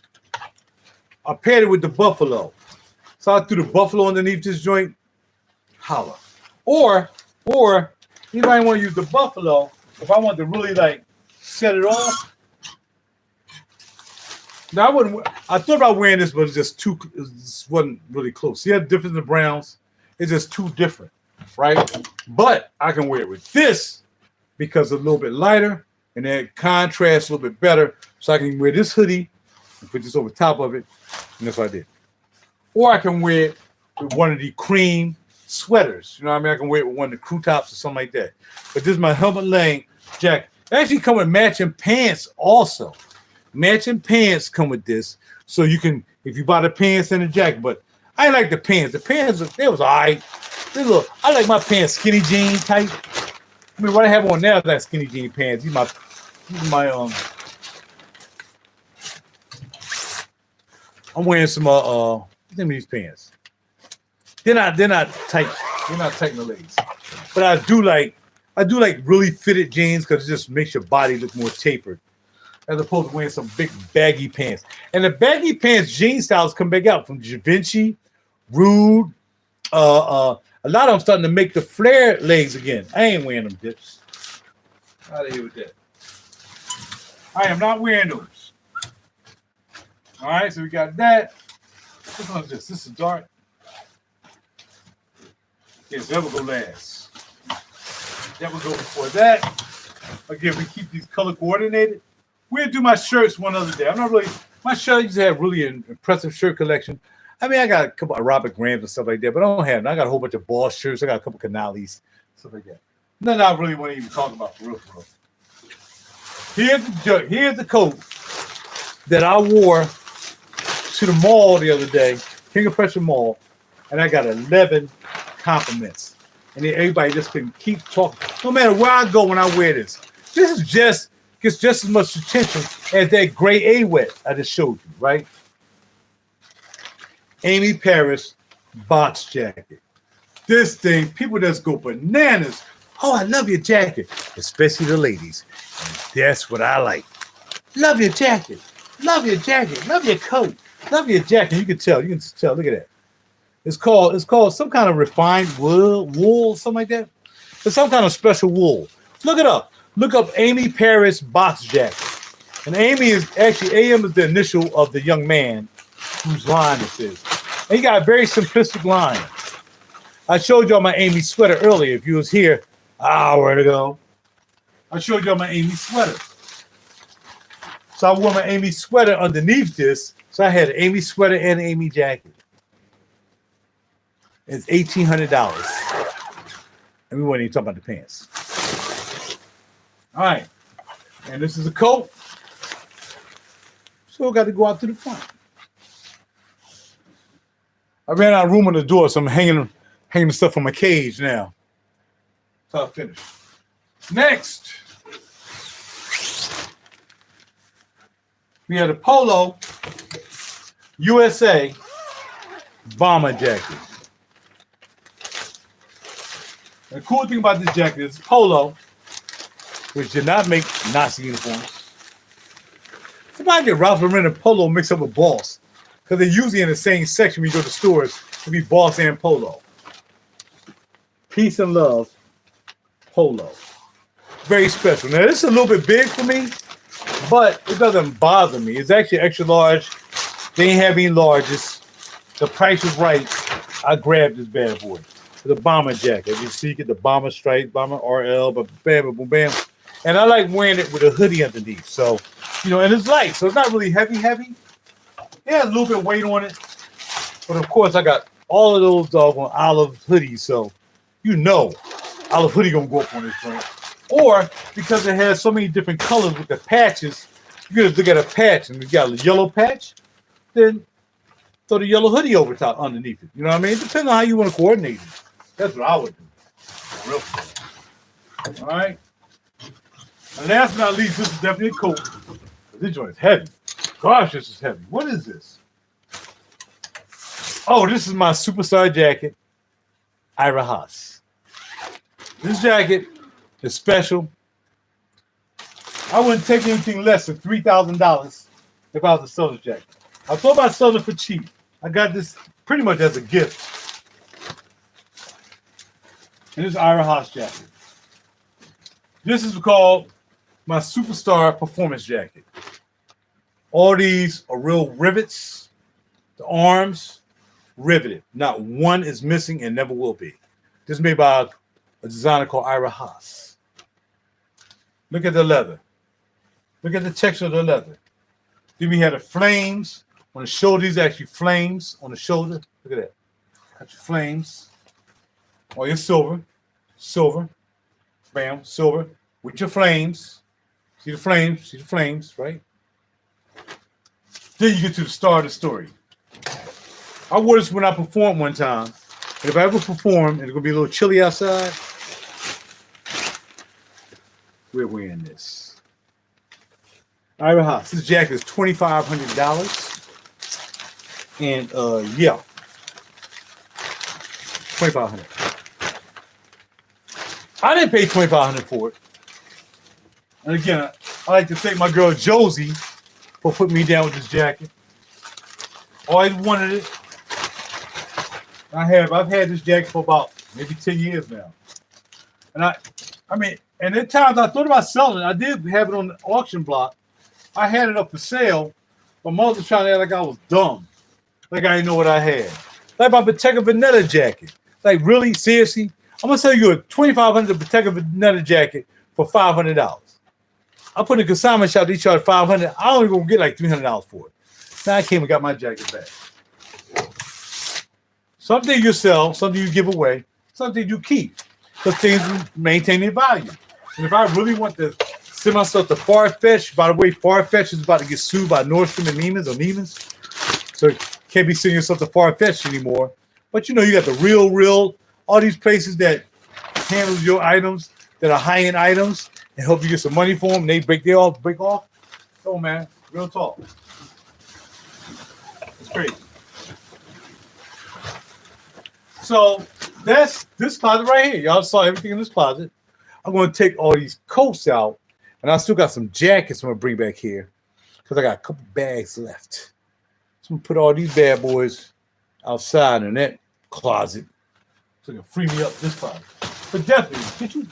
buffalo. So I threw the buffalo underneath this joint. Holla. Or anybody want to use the buffalo, if I want to really like set it off. Now I thought about wearing this, but it just wasn't really close. See how different the browns? It's just too different, right? But I can wear it with this because it's a little bit lighter and that contrasts a little bit better. So I can wear this hoodie and put this over top of it, and that's what I did. Or I can wear it with one of the cream sweaters. You know what I mean? I can wear it with one of the crew tops or something like that. But this is my Helmut Lang jacket. It actually come with matching pants also. Matching pants come with this. So you can, if you buy the pants and the jacket, but I ain't like the pants. The pants, they was all right. I like my pants skinny jean type. I mean, what I have on now is like skinny jean pants. These my I'm wearing some let me these pants. They're not tight. They're not tight in the legs. But I do like really fitted jeans because it just makes your body look more tapered. as opposed to wearing some big baggy pants. And the baggy pants jean styles come back out from Givenchy, Rude. A lot of them starting to make the flare legs again. I ain't wearing them dips. Out of here with that. I am not wearing those. All right, so we got that. Which one is this? This is dark. Yes, that will go last. That will go before that. Again, we keep these color coordinated. We'll do my shirts one other day. I'm not really, my shirt used to have really an impressive shirt collection. I mean, I got a couple of Robert Grahams and stuff like that, but I don't have them. I got a whole bunch of Boss shirts. I got a couple of Canales, stuff like that. Nothing I really want to even talk about for real, for real. Here's the coat that I wore to the mall the other day, King of Prussia Mall, and I got 11 compliments. And then everybody just can keep talking. No matter where I go when I wear this, this is gets just as much attention as that gray A-wet I just showed you, right? Amy Paris box jacket. This thing, people just go bananas. Oh, I love your jacket, especially the ladies. And that's what I like. Love your jacket. Love your jacket. Love your coat. Love your jacket. You can tell. Look at that. It's called some kind of refined wool, something like that. It's some kind of special wool. Look it up. Look up Amy Paris box jacket. And Amy is actually, AM is the initial of the young man whose line this is. And he got a very simplistic line. I showed y'all my Amy sweater earlier. If you was here an hour ago, I showed y'all my Amy sweater. So I wore my Amy sweater underneath this. So I had an Amy sweater and an Amy jacket. It's $1,800. And we weren't even talking about the pants. All right. And this is a coat. So I got to go out to the front. I ran out of room on the door, so I'm hanging the stuff on my cage now. So I finished. Next, we had a Polo USA bomber jacket. The cool thing about this jacket is Polo, which did not make Nazi uniforms. Somebody get Ralph Lauren and Polo mixed up with Boss, because they're usually in the same section when you go to stores to be Boss and Polo. Peace and love, Polo. Very special. Now, this is a little bit big for me, but it doesn't bother me. It's actually extra large. They ain't have any larges. The price was right. I grabbed this bad boy. The bomber jacket. As you see, get the bomber stripe, bomber RL, but bam, boom, bam. And I like wearing it with a hoodie underneath. So, and it's light. So it's not really heavy. Yeah, a little bit of weight on it. But of course, I got all of those doggone olive hoodies. So, olive hoodie gonna go up on this joint. Or because it has so many different colors with the patches, you just look at a patch and you got a yellow patch, then throw the yellow hoodie over top underneath it. You know what I mean? It depends on how you want to coordinate it. That's what I would do. Real cool. All right. And last but not least, this is definitely a coat. This joint is heavy. Gosh, this is heavy. What is this? Oh, this is my superstar jacket, Ira Haas. This jacket is special. I wouldn't take anything less than $3,000 if I was to sell this jacket. I thought about selling it for cheap. I got this pretty much as a gift. And this is Ira Haas jacket. This is called my superstar performance jacket. All these are real rivets. The arms, riveted. Not one is missing and never will be. This is made by a designer called Ira Haas. Look at the leather. Look at the texture of the leather. Then we had the flames on the shoulder. These are actually flames on the shoulder. Look at that. Got your flames. Oh, your silver. Bam, silver. With your flames. See the flames, right? Then you get to the start of the story. I wore this when I performed one time. And if I ever perform and it's going to be a little chilly outside, we're wearing this. Ira Haas. This jacket is $2,500. And yeah. $2,500. I didn't pay $2,500 for it. And again, I like to thank my girl Josie for putting me down with this jacket. Always wanted it. I've had this jacket for about maybe 10 years now. And and at times I thought about selling it. I did have it on the auction block. I had it up for sale, but mother was trying to act like I was dumb. Like I didn't know what I had. Like my Bottega Veneta jacket. Like really, seriously? I'm gonna sell you a $2,500 Bottega Veneta jacket for $500. I put in a consignment shop, they charge $500. I only gonna get like $300 for it. Now I came and got my jacket back. Something you sell, something you give away, something you keep. Because things maintain their value. And if I really want to send myself to Farfetch, by the way, Farfetch is about to get sued by Nordstrom and Neiman's. So you can't be sending yourself to Farfetch anymore. But you know, you got the real, all these places that handle your items that are high-end items and help you get some money for them. And they break off. Oh man, real talk. It's crazy. So that's this closet right here. Y'all saw everything in this closet. I'm going to take all these coats out, and I still got some jackets I'm going to bring back here because I got a couple bags left. So I'm going to put all these bad boys outside in that closet so they can free me up this closet. But definitely,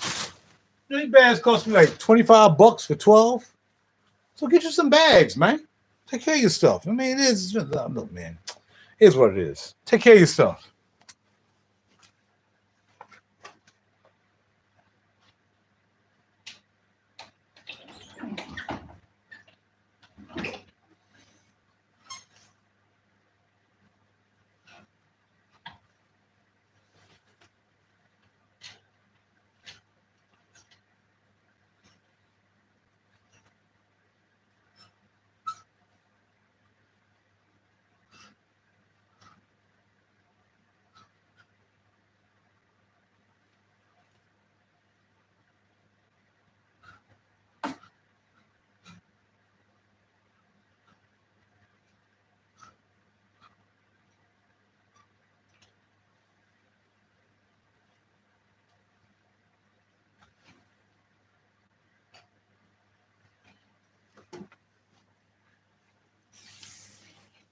these bags cost me like $25 for 12. So get you some bags, man. Take care of your stuff. I mean, look, man, it is what it is. Take care of your stuff.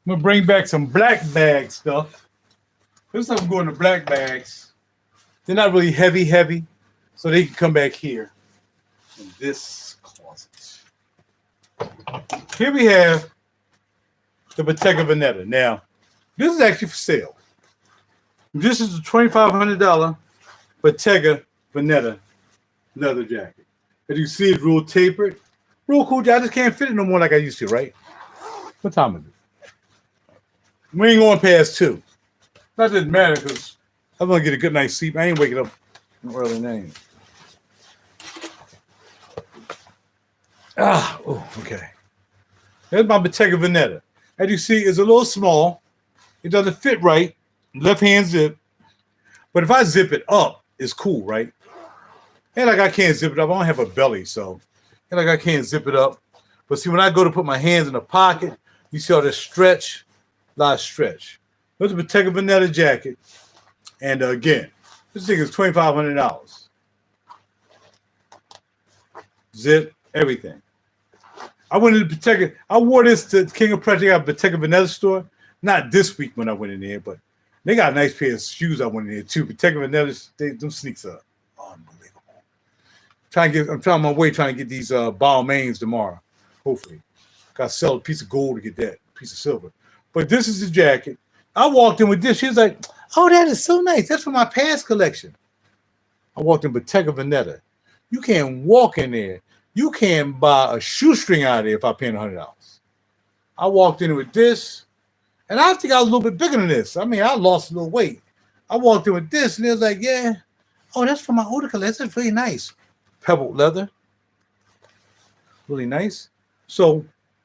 I'm going to bring back some black bag stuff. This time I'm going to black bags. They're not really heavy, so they can come back here in this closet. Here we have the Bottega Veneta. Now, this is actually for sale. This is a $2,500 Bottega Veneta leather jacket. As you see, it's real tapered. Real cool. I just can't fit it no more like I used to, right? What time is it? We ain't going past 2. That doesn't matter because I'm going to get a good night's sleep. I ain't waking up early night. Okay. There's my Bottega Veneta. As you see, it's a little small. It doesn't fit right. Left hand zip. But if I zip it up, it's cool, right? And like I can't zip it up. I don't have a belly, so and like I can't zip it up. But see, when I go to put my hands in the pocket, you see all this stretch. A lot of stretch. There's a Bottega Veneta jacket. And again, this thing is $2,500. Zip, everything. I went to the Bottega. I wore this to King of Prussia at Bottega Veneta store. Not this week when I went in there, but they got a nice pair of shoes I went in there too. Bottega Veneta, them sneaks are unbelievable. I'm trying my way trying to get these Balmains tomorrow. Hopefully. Got to sell a piece of gold to get that piece of silver. But this is the jacket. I walked in with this. She was like, oh, that is so nice. That's from my past collection. I walked in Bottega Veneta. You can't walk in there. You can't buy a shoestring out of there if I pay $100. I walked in with this, and I think I was a little bit bigger than this. I mean, I lost a little weight. I walked in with this, and it was like, yeah. Oh, that's from my older collection. That's really nice. Pebbled leather. Really nice. So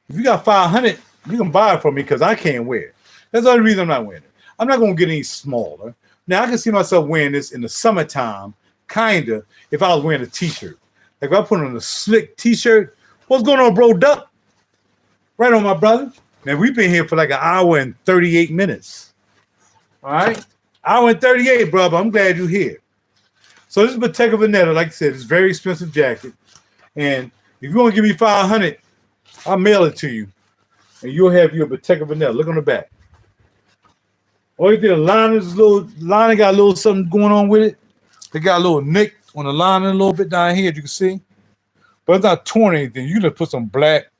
if you got $500, you can buy it from me because I can't wear it. That's the only reason I'm not wearing it. I'm not going to get any smaller. Now, I can see myself wearing this in the summertime, kind of, if I was wearing a T-shirt. Like if I put on a slick T-shirt, what's going on, bro? Duck. Right on, my brother. Now, we've been here for like an hour and 38 minutes. All right? Hour and 38, brother. I'm glad you're here. So this is Bottega Veneta. Like I said, it's a very expensive jacket. And If you want to give me 500, I'll mail it to you, and you'll have your Bottega Veneta. Look on the back. Only thing, the lining got a little something going on with it. They got a little nick on the lining a little bit down here, as you can see. But it's not torn or anything. You can just put some black.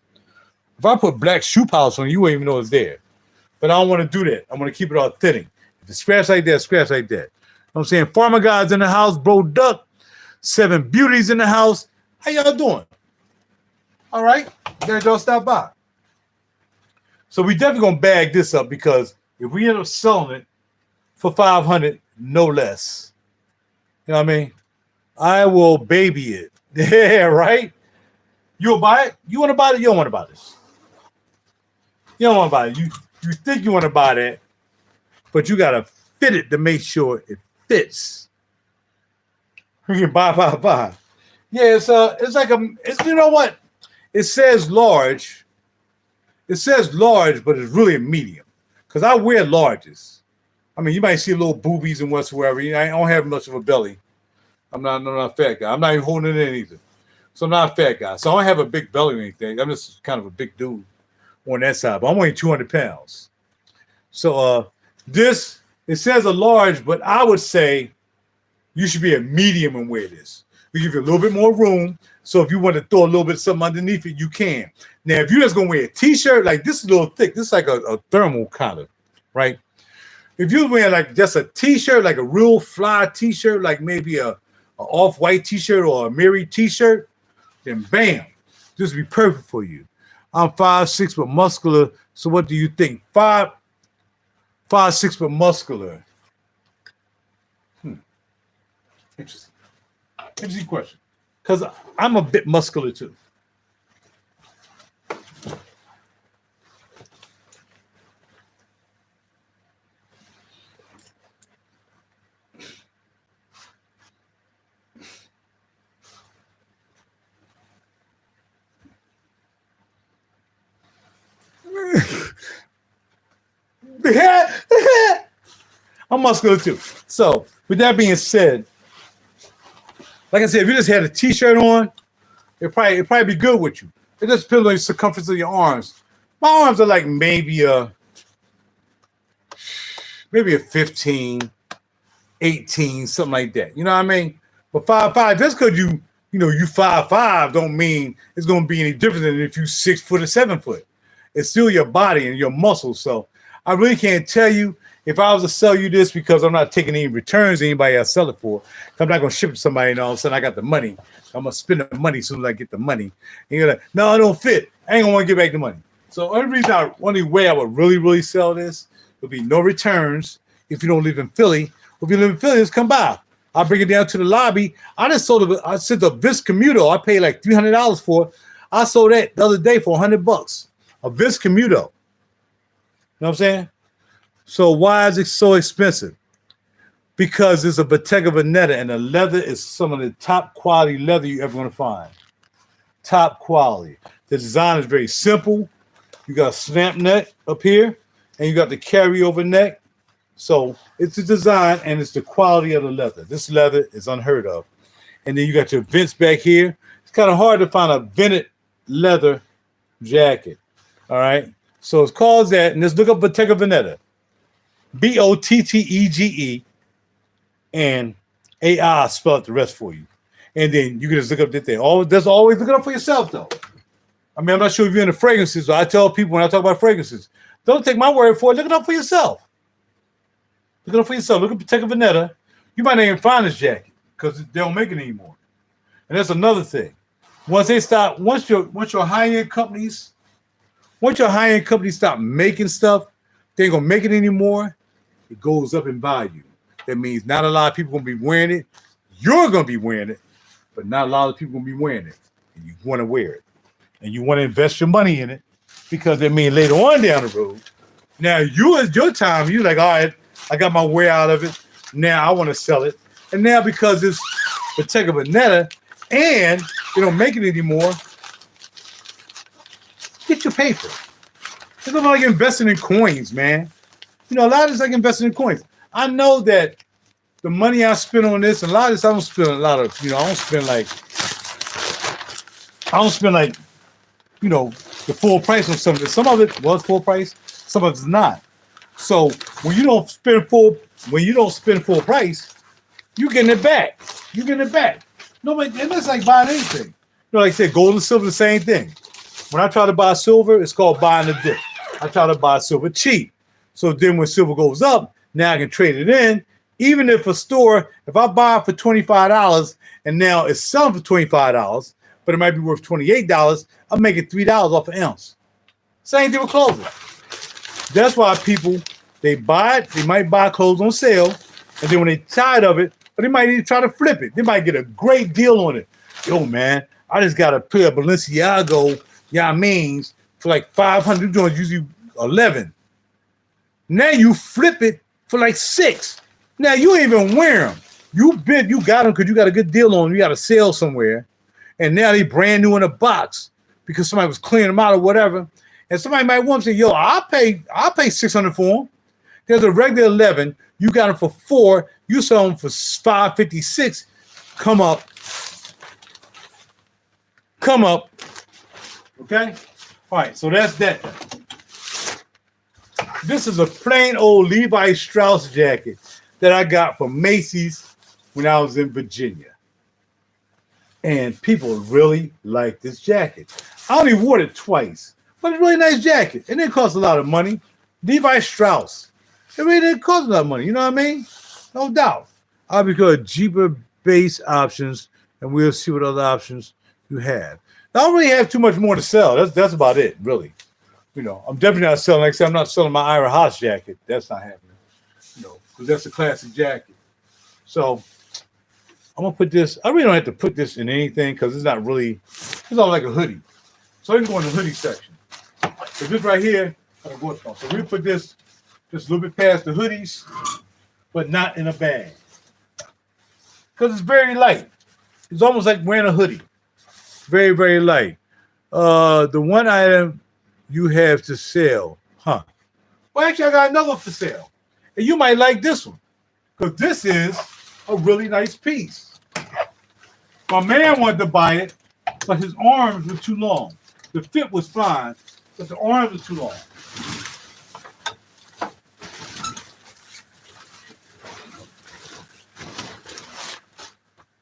If I put black shoe polish on it, you won't even know it's there. But I don't want to do that. I want to keep it authentic. If it's scratch like that, scratch like that. You know what I'm saying? Farmer guys in the house, Bro Duck. 7 beauties in the house. How y'all doing? All right. Glad y'all stop by. So we definitely going to bag this up because if we end up selling it for 500, no less. You know what I mean? I will baby it. Yeah, right? You'll buy it? You want to buy it? You don't want to buy this. You don't want to buy it. You think you want to buy that, but you got to fit it to make sure it fits. You can buy. Yeah, it's like you know what? It says large. It says large, but it's really a medium. Because I wear larges. I mean, you might see little boobies and whatsoever. I don't have much of a belly. I'm not a fat guy. I'm not even holding it in either. So I'm not a fat guy. So I don't have a big belly or anything. I'm just kind of a big dude on that side. But I'm only 200 pounds. So this, it says a large, but I would say you should be a medium and wear this. We give you a little bit more room. So if you want to throw a little bit of something underneath it, you can. Now, if you're just going to wear a T-shirt, like this is a little thick. This is like a thermal kind of, right? If you're wearing like just a T-shirt, like a real fly T-shirt, like maybe a off-white T-shirt or a Mary T-shirt, then bam, this would be perfect for you. I'm 5'6", but muscular. So what do you think? 5'6", but muscular. Interesting question. Because I'm a bit muscular too. I'm muscular too. So, with that being said, like I said, if you just had a T-shirt on, it'd probably be good with you. It just depends on the circumference of your arms. My arms are like maybe a 15, 18, something like that. You know what I mean? But 5'5", just because you 5'5", don't mean it's going to be any different than if you 6 foot or 7 foot. It's still your body and your muscles. So I really can't tell you if I was to sell you this because I'm not taking any returns anybody else sell it for. I'm not going to ship it to somebody and all of a sudden I got the money. I'm going to spend the money as soon as I get the money. And you're like, no, it don't fit. I ain't going to want to get back the money. So only way I would really sell this would be no returns if you don't live in Philly. If you live in Philly, just come by. I'll bring it down to the lobby. I sent a Vis Commuto. I paid like $300 for it. I sold that the other day for $100. A Vis Commuto. You know what I'm saying? So why is it so expensive? Because it's a Bottega Veneta and the leather is some of the top quality leather you ever going to find. Top quality. The design is very simple. You got a snap neck up here and you got the carryover neck. So it's the design and it's the quality of the leather. This leather is unheard of. And then you got your vents back here. It's kind of hard to find a vented leather jacket. All right. So it's called that. And let's look up Bottega Veneta. Bottege and AI spell out the rest for you. And then you can just look up that thing. That's always look it up for yourself, though. I mean, I'm not sure if you're into fragrances, but I tell people when I talk about fragrances, don't take my word for it. Look it up for yourself. Look it up for yourself. Look at Bottega Veneta. You might not even find this jacket because they don't make it anymore. And that's another thing. Once your high-end companies stop making stuff, they ain't gonna make it anymore. It goes up in value. That means not a lot of people gonna be wearing it. You're gonna be wearing it, but not a lot of people gonna be wearing it. And you want to wear it, and you want to invest your money in it because it means later on down the road. Now it's your time. You're like, all right, I got my wear out of it. Now I want to sell it, and now because it's Bottega Veneta and they don't make it anymore, get your paper. It's like investing in coins, man. You know, a lot of it's like investing in coins. I know that the money I spend on this, and a lot of this, I don't spend a lot of, I don't spend like I don't spend like, the full price on something. Some of it was full price, some of it's not. So when you don't spend full price, you getting it back. You getting it back. Nobody, and that's like buying anything. Like I said, gold and silver, the same thing. When I try to buy silver, it's called buying a dip. I try to buy silver cheap. So then when silver goes up, now I can trade it in. Even if if I buy it for $25 and now it's selling for $25, but it might be worth $28, I'm making $3 off an ounce. Same thing with clothing. That's why people, they buy it, they might buy clothes on sale, and then when they're tired of it, or they might even try to flip it. They might get a great deal on it. Yo, man, I just got a pair of Balenciaga, means for like 500 joints, usually 11. Now you flip it for like 6. Now you ain't even wear them. You got them because you got a good deal on them. You got a sale somewhere, and now they brand new in a box because somebody was cleaning them out or whatever. And somebody might want to say, "Yo, I'll pay $600 for them." There's a regular 11. You got them for $4. You sell them for $5.56. Come up. Okay. All right. So that's that. This is a plain old Levi Strauss jacket that I got from Macy's when I was in Virginia. And people really like this jacket. I only wore it twice, but it's a really nice jacket. It didn't cost a lot of money. Levi Strauss. It really didn't cost a lot of money. You know what I mean? No doubt. I'll be good. Cheaper base options, and we'll see what other options you have. I don't really have too much more to sell. That's about it, really. I'm definitely not selling. Like I said, I'm not selling my Ira Haas jacket. That's not happening. Because that's a classic jacket. So I'm gonna put this. I really don't have to put this in anything because it's not really. It's all like a hoodie. So you can go in the hoodie section. So this right here, so we put this just a little bit past the hoodies, but not in a bag because it's very light. It's almost like wearing a hoodie. Very, very light. The one item you have to sell, huh? Well, actually, I got another one for sale. And you might like this one because this is a really nice piece. My man wanted to buy it, but his arms were too long. The fit was fine, but the arms were too long.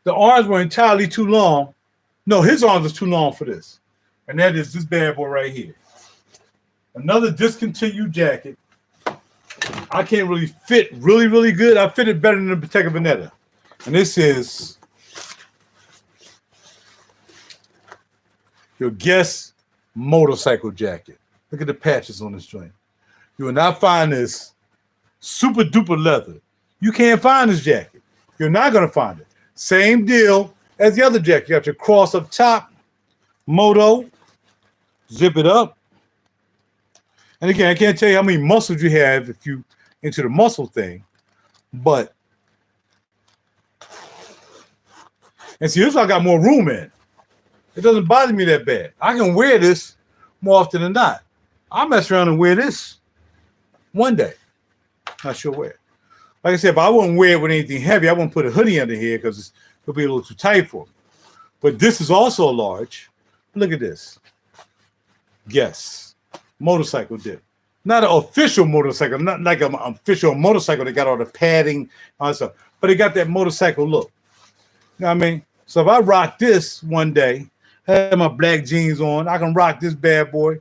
The arms were entirely too long. No, his arms was too long for this. And that is this bad boy right here. Another discontinued jacket. I can't really fit really good. I fit it better than the Bottega Veneta. And this is your Guess motorcycle jacket. Look at the patches on this joint. You will not find this super duper leather. You can't find this jacket. You're not going to find it. Same deal as the other jacket. You got your cross up top, moto, zip it up. And again, I can't tell you how many muscles you have if you into the muscle thing, but and see, this I got more room in. It doesn't bother me that bad. I can wear this more often than not. I'll mess around and wear this one day. Not sure where. Like I said, if I wouldn't wear it with anything heavy, I wouldn't put a hoodie under here because it'll be a little too tight for me. But this is also large. Look at this. Guess. Motorcycle dip. Not an official motorcycle, not like an official motorcycle that got all the padding and stuff, but it got that motorcycle look. You know what I mean? So if I rock this one day, have my black jeans on, I can rock this bad boy,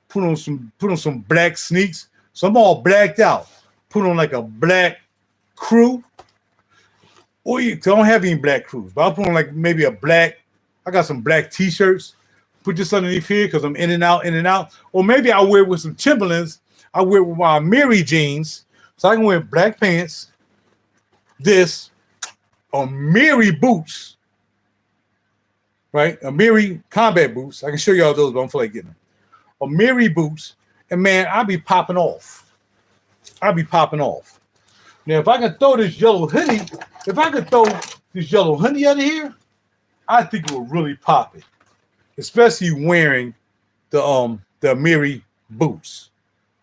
put on some black sneaks. So I'm all blacked out. Put on like a black crew. Or you don't have any black crews, but I'll put on like maybe a black, I got some black t-shirts. Put this underneath here because I'm in and out. Or maybe I'll wear it with some Timberlands. I wear it with my Miri jeans. So I can wear black pants, this, or Miri boots. Right? A Miri combat boots. I can show y'all those, but I don't feel like getting them. Or Miri boots. And man, I'll be popping off. Now, if I can throw this yellow hoodie, out of here, I think it will really pop it. Especially wearing the Miri boots.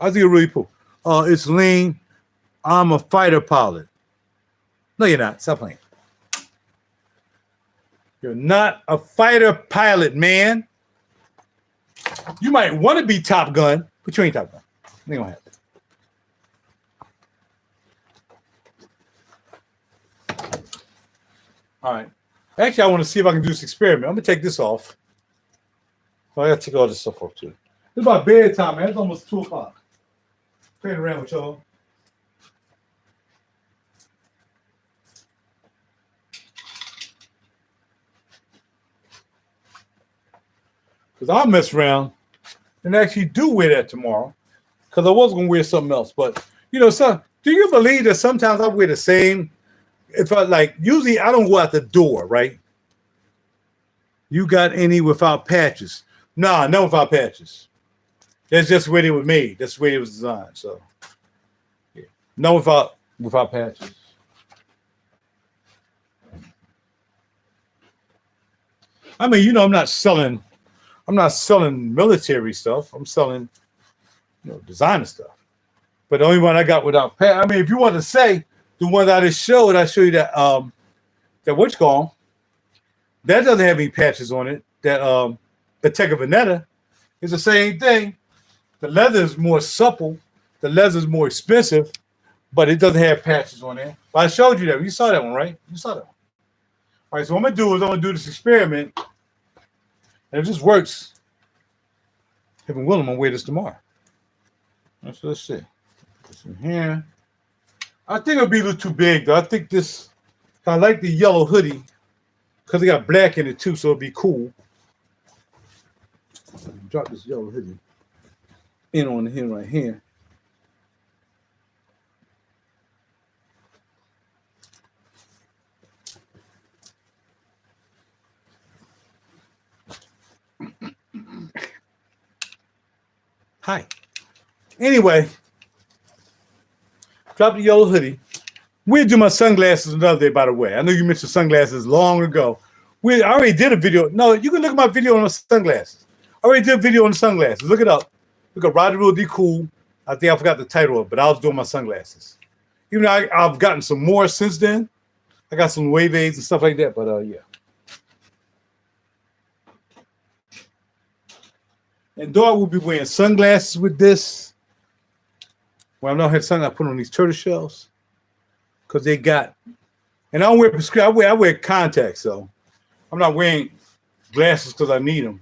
I think it really cool. It's lean. I'm a fighter pilot. No, you're not. Stop playing. You're not a fighter pilot, man. You might want to be Top Gun, but you ain't Top Gun. Ain't gonna happen. All right. Actually, I want to see if I can do this experiment. I'm gonna take this off. Oh, I gotta take all this stuff off too. It's about bedtime, man. It's almost 2 o'clock. Playing around with y'all. Because I'll mess around and actually do wear that tomorrow. Because I was going to wear something else. But, you know, do you believe that sometimes I wear the same? If I like, usually I don't go out the door, right? You got any without patches? Nah, no without patches. That's just the way they were made. That's the way it was designed. So, yeah. No without patches. I mean, you know, I'm not selling military stuff. I'm selling, you know, designer stuff. But the only one I got without patch. I mean, if you want to say the one that I just showed, I show you that what's called. That doesn't have any patches on it. That Bottega Veneta is the same thing. The leather is more supple. The leather is more expensive, but it doesn't have patches on there. But I showed you that. You saw that one, right? You saw that one. All right, so what I'm going to do is I'm going to do this experiment. And if this works, if I'm willing, I'm going to wear this tomorrow. So let's see. Put this in here. I think it'll be a little too big, though. I think this, I like the yellow hoodie because it got black in it, too, so it'll be cool. Drop this yellow hoodie in on him right here. Hi. Anyway, drop the yellow hoodie. We'll do my sunglasses another day, by the way. I know you mentioned sunglasses long ago. I already did a video. No, you can look at my video on the sunglasses. I already did a video on the sunglasses. Look it up. Look at RaJuR D Cool. I think I forgot the title of it, but I was doing my sunglasses. Even though I've gotten some more since then. I got some wave aids and stuff like that, but yeah. And though I will be wearing sunglasses with this, when I'm not having sunglasses, I put on these turtle shells because they got. And I don't wear prescription. I wear contacts, so I'm not wearing glasses because I need them.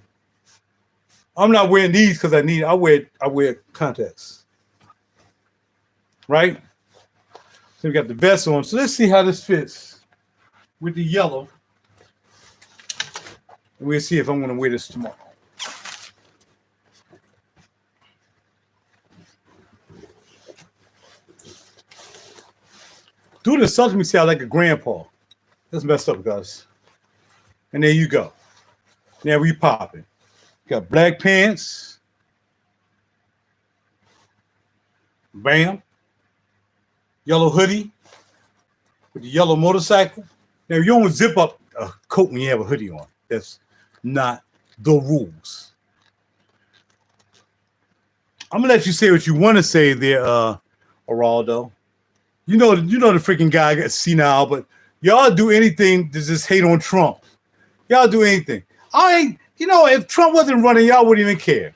I'm not wearing these because I need. I wear contacts, right? So we got the vest on. So let's see how this fits with the yellow. And we'll see if I'm going to wear this tomorrow. Dude insulted me, say I like a grandpa. That's messed up, guys. And there you go. Now we popping. Got black pants. Bam. Yellow hoodie with the yellow motorcycle. Now you don't zip up a coat when you have a hoodie on. That's not the rules. I'm gonna let you say what you want to say there, Geraldo. You know the freaking guy got senile, but y'all do anything to just hate on Trump. Y'all do anything. If Trump wasn't running, y'all wouldn't even care.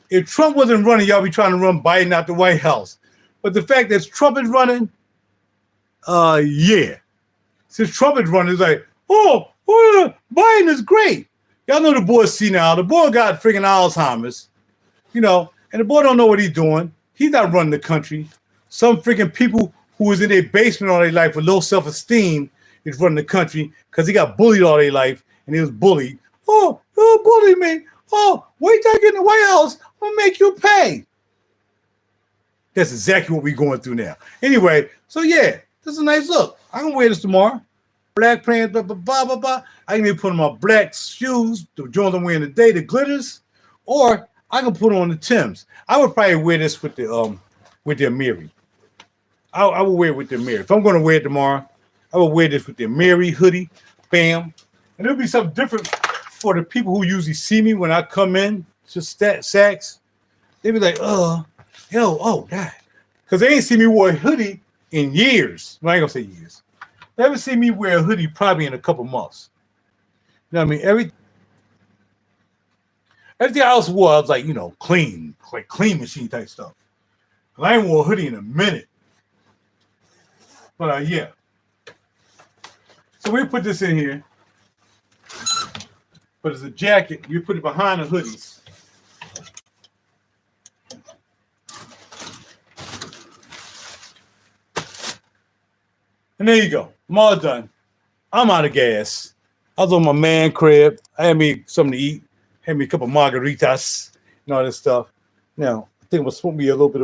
If Trump wasn't running, y'all be trying to run Biden out the White House. But the fact that Trump is running, yeah. Since Trump is running, it's like, Biden is great. Y'all know the boy's senile. The boy got freaking Alzheimer's, and the boy don't know what he's doing. He's not running the country. Some freaking people who was in their basement all their life with low self-esteem is running the country because he got bullied all their life and he was bullied. Oh, you bullied me. Oh, wait till I get in the White House. I'm going to make you pay. That's exactly what we're going through now. Anyway, so yeah, this is a nice look. I can wear this tomorrow. Black pants, blah, blah, blah, blah, blah. I can even put on my black shoes, the Jones I'm wearing today, the glitters, or I can put on the Timbs. I would probably wear this with the Amiri. I will wear it with the Amiri. If I'm going to wear it tomorrow, I will wear this with the Amiri hoodie, bam. And it'll be something different for the people who usually see me when I come in to Saks. They be like, God. Because they ain't seen me wear a hoodie in years. Well, I ain't going to say years. They haven't seen me wear a hoodie probably in a couple months. You know what I mean? Everything else wore, I was like, clean, like clean machine type stuff. I ain't wore a hoodie in a minute. But yeah. So we put this in here. But as a jacket, you put it behind the hoodies. And there you go. I'm all done. I'm out of gas. I was on my man crib. I had me something to eat. Had me a couple margaritas and all this stuff. Now, I think I'm gonna smoke me a little bit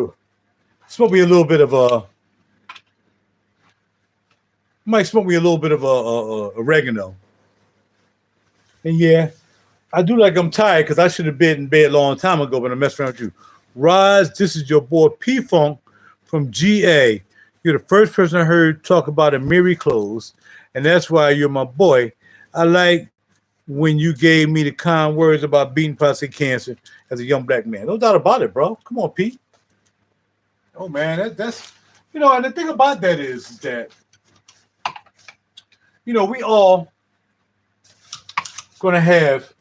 of oregano. And yeah, I do like I'm tired because I should have been in bed a long time ago, but I messed around with you. Roz, this is your boy P-Funk from GA. You're the first person I heard talk about Amiri clothes, and that's why you're my boy. I like when you gave me the kind words about beating prostate cancer as a young black man. No doubt about it, bro. Come on, Pete. Oh, man, that's and the thing about that is that, we all going to have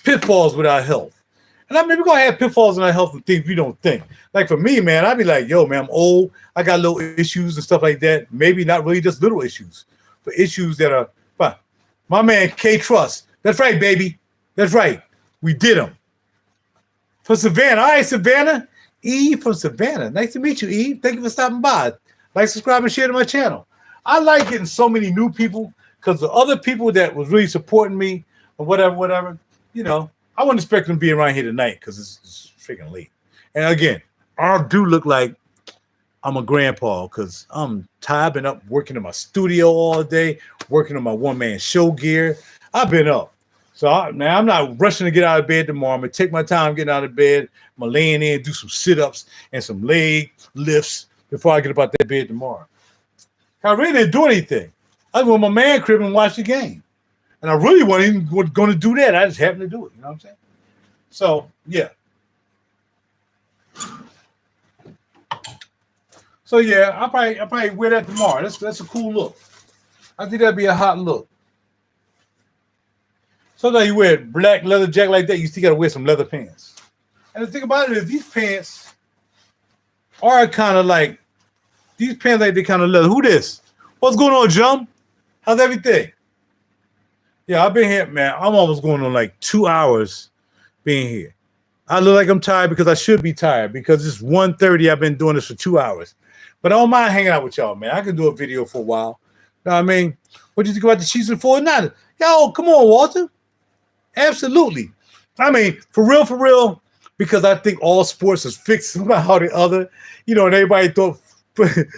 pitfalls with our health. And I mean, we're going to have pitfalls in our health with things we don't think. Like for me, man, I'd be like, yo, man, I'm old. I got little issues and stuff like that. Maybe not really just little issues, but issues that are fine. My man, K-Trust. That's right, baby. That's right. We did them. For Savannah. All right, Savannah. Eve from Savannah. Nice to meet you, Eve. Thank you for stopping by. Like, subscribe, and share to my channel. I like getting so many new people because the other people that was really supporting me or whatever, I wouldn't expect them to be around here tonight because it's freaking late. And again, I do look like I'm a grandpa because I'm tired. I've been up working in my studio all day, working on my one-man show gear. I've been up. So I'm not rushing to get out of bed tomorrow. I'm going to take my time getting out of bed. I'm going to lay in there and do some sit-ups and some leg lifts before I get up out that bed tomorrow. I really didn't do anything. I was with my man crib and watch the game. And I really wasn't even going to do that. I just happened to do it. You know what I'm saying? So, yeah. So, yeah, I'll probably wear that tomorrow. That's a cool look. I think that'd be a hot look. Sometimes you wear a black leather jacket like that, you still got to wear some leather pants. And the thing about it is these pants are kind of like, these pants like they kind of leather. Who this? What's going on, Jum? How's everything? Yeah, I've been here, man. I'm almost going on like 2 hours being here. I look like I'm tired because I should be tired because it's 1:30. I've been doing this for 2 hours. But I don't mind hanging out with y'all, man. I can do a video for a while. You know what I mean? What do you think about the Chiefs and 49ers? Yo, come on, Walter. Absolutely. I mean, for real, because I think all sports is fixed somehow or the other. And everybody thought it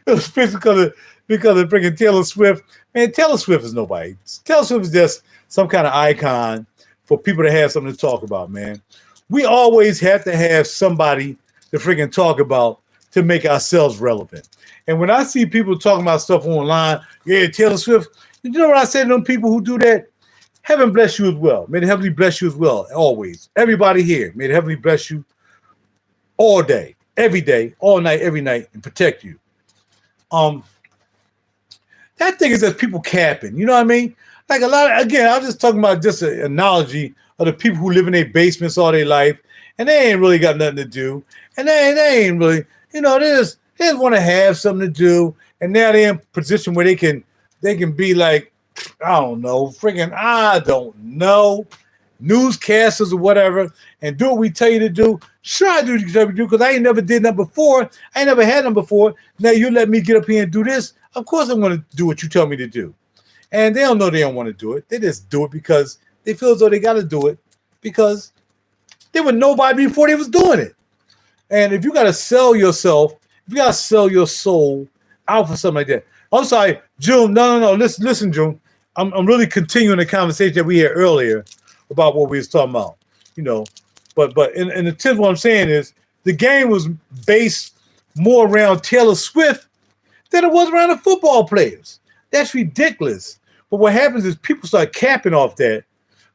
was fixed because of freaking Taylor Swift. Man, Taylor Swift is nobody. Taylor Swift is just some kind of icon for people to have something to talk about, man. We always have to have somebody to freaking talk about to make ourselves relevant. And when I see people talking about stuff online, yeah, Taylor Swift, you know what I say to them people who do that? Heaven bless you as well. May the heavenly bless you as well, always. Everybody here, may the heavenly bless you all day, every day, all night, every night, and protect you. That thing is that people capping, you know what I mean? Like a lot of, again, I was just talking about just an analogy of the people who live in their basements all their life, and they ain't really got nothing to do, and they ain't really, they just want to have something to do, and now they're in a position where they can be like, I don't know, newscasters or whatever, and do what we tell you to do. Sure, I do what you tell me to do because I ain't never did that before. I ain't never had them before. Now you let me get up here and do this. Of course I'm going to do what you tell me to do. And they don't know they don't want to do it. They just do it because they feel as though they got to do it because they were nobody before they was doing it. And if you got to sell yourself, if you got to sell your soul out for something like that. I'm sorry, June. No. Listen, June. I'm really continuing the conversation that we had earlier about what we was talking about, But in the tenth, what I'm saying is the game was based more around Taylor Swift than it was around the football players. That's ridiculous. But what happens is people start capping off that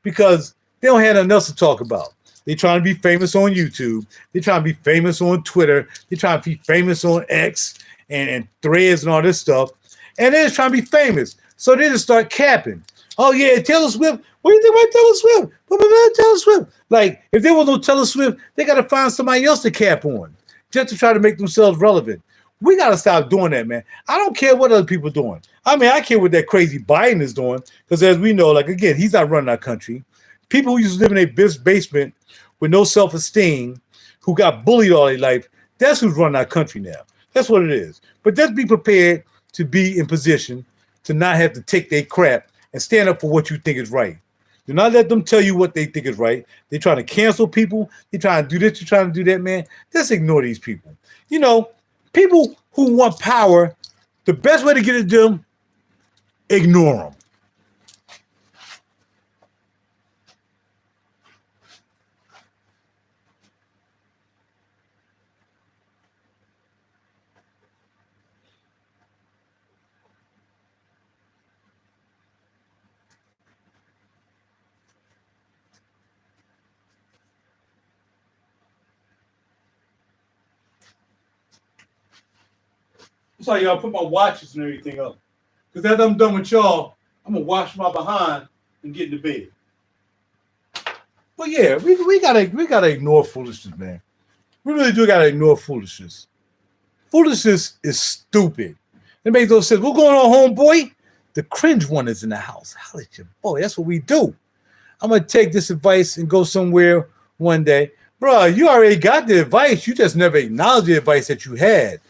because they don't have nothing else to talk about. They're trying to be famous on YouTube. They're trying to be famous on Twitter. They're trying to be famous on X and Threads and all this stuff. And they're just trying to be famous. So they just start capping. Oh yeah, Taylor Swift. What do you think about Taylor Swift? Taylor Swift. Like, if there was no Taylor Swift, they got to find somebody else to cap on just to try to make themselves relevant. We got to stop doing that, man. I don't care what other people are doing. I mean, I care what that crazy Biden is doing because, as we know, like, again, he's not running our country. People who used to live in a basement with no self-esteem, who got bullied all their life, that's who's running our country now. That's what it is. But just be prepared to be in position to not have to take their crap and stand up for what you think is right. Do not let them tell you what they think is right. They're trying to cancel people. They're trying to do this. You're trying to do that, man. Just ignore these people. You know, people who want power, the best way to get it to them, ignore them. That's why y'all put my watches and everything up. Because after I'm done with y'all, I'm going to wash my behind and get into bed. But yeah, we gotta ignore foolishness, man. We really do gotta ignore foolishness. Foolishness is stupid. It makes no sense. What's going on, homeboy? The cringe one is in the house. Holla at your boy. That's what we do. I'm gonna take this advice and go somewhere one day. Bro, you already got the advice. You just never acknowledged the advice that you had.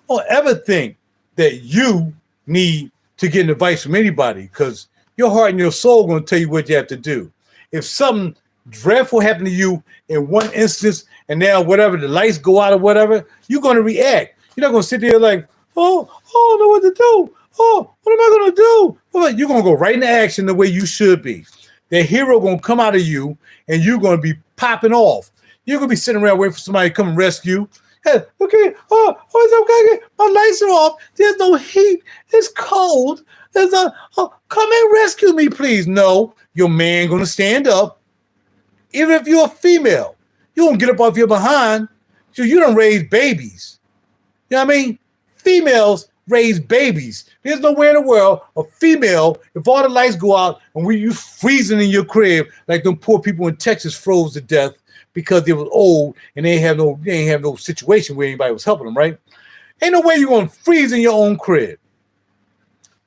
Don't ever think that you need to get an advice from anybody because your heart and your soul going to tell you what you have to do. If something dreadful happened to you in one instance and now whatever, the lights go out or whatever, you're going to react. You're not going to sit there like, oh, I don't know what to do. Oh, what am I going to do? Well, you're going to go right into action the way you should be. The hero going to come out of you and you're going to be popping off. You're going to be sitting around waiting for somebody to come and rescue. Hey, okay, it's okay. My lights are off. There's no heat. It's cold. Come and rescue me, please. No, your man gonna stand up. Even if you're a female, you don't get up off your behind. So you don't raise babies. You know what I mean? Females raise babies. There's nowhere in the world a female, if all the lights go out and you freezing in your crib like them poor people in Texas froze to death because they was old and they ain't have no situation where anybody was helping them, right? Ain't no way you're gonna freeze in your own crib.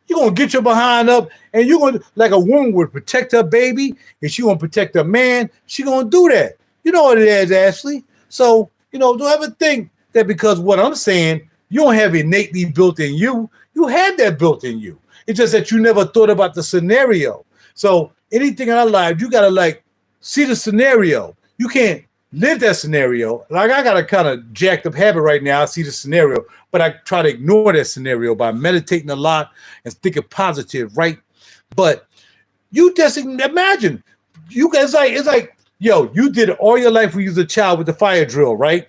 You're gonna get your behind up and you're gonna, like a woman would protect her baby, and she gonna protect her man, she gonna do that. You know what it is, Ashley. So, don't ever think that because what I'm saying, you don't have innately built in you. You have that built in you. It's just that you never thought about the scenario. So anything in our life, you gotta see the scenario. You can't live that scenario. Like, I got a kind of jacked up habit right now. I see the scenario, but I try to ignore that scenario by meditating a lot and thinking positive, right? But you just imagine, it's like, yo, you did it all your life when you was a child with the fire drill, right?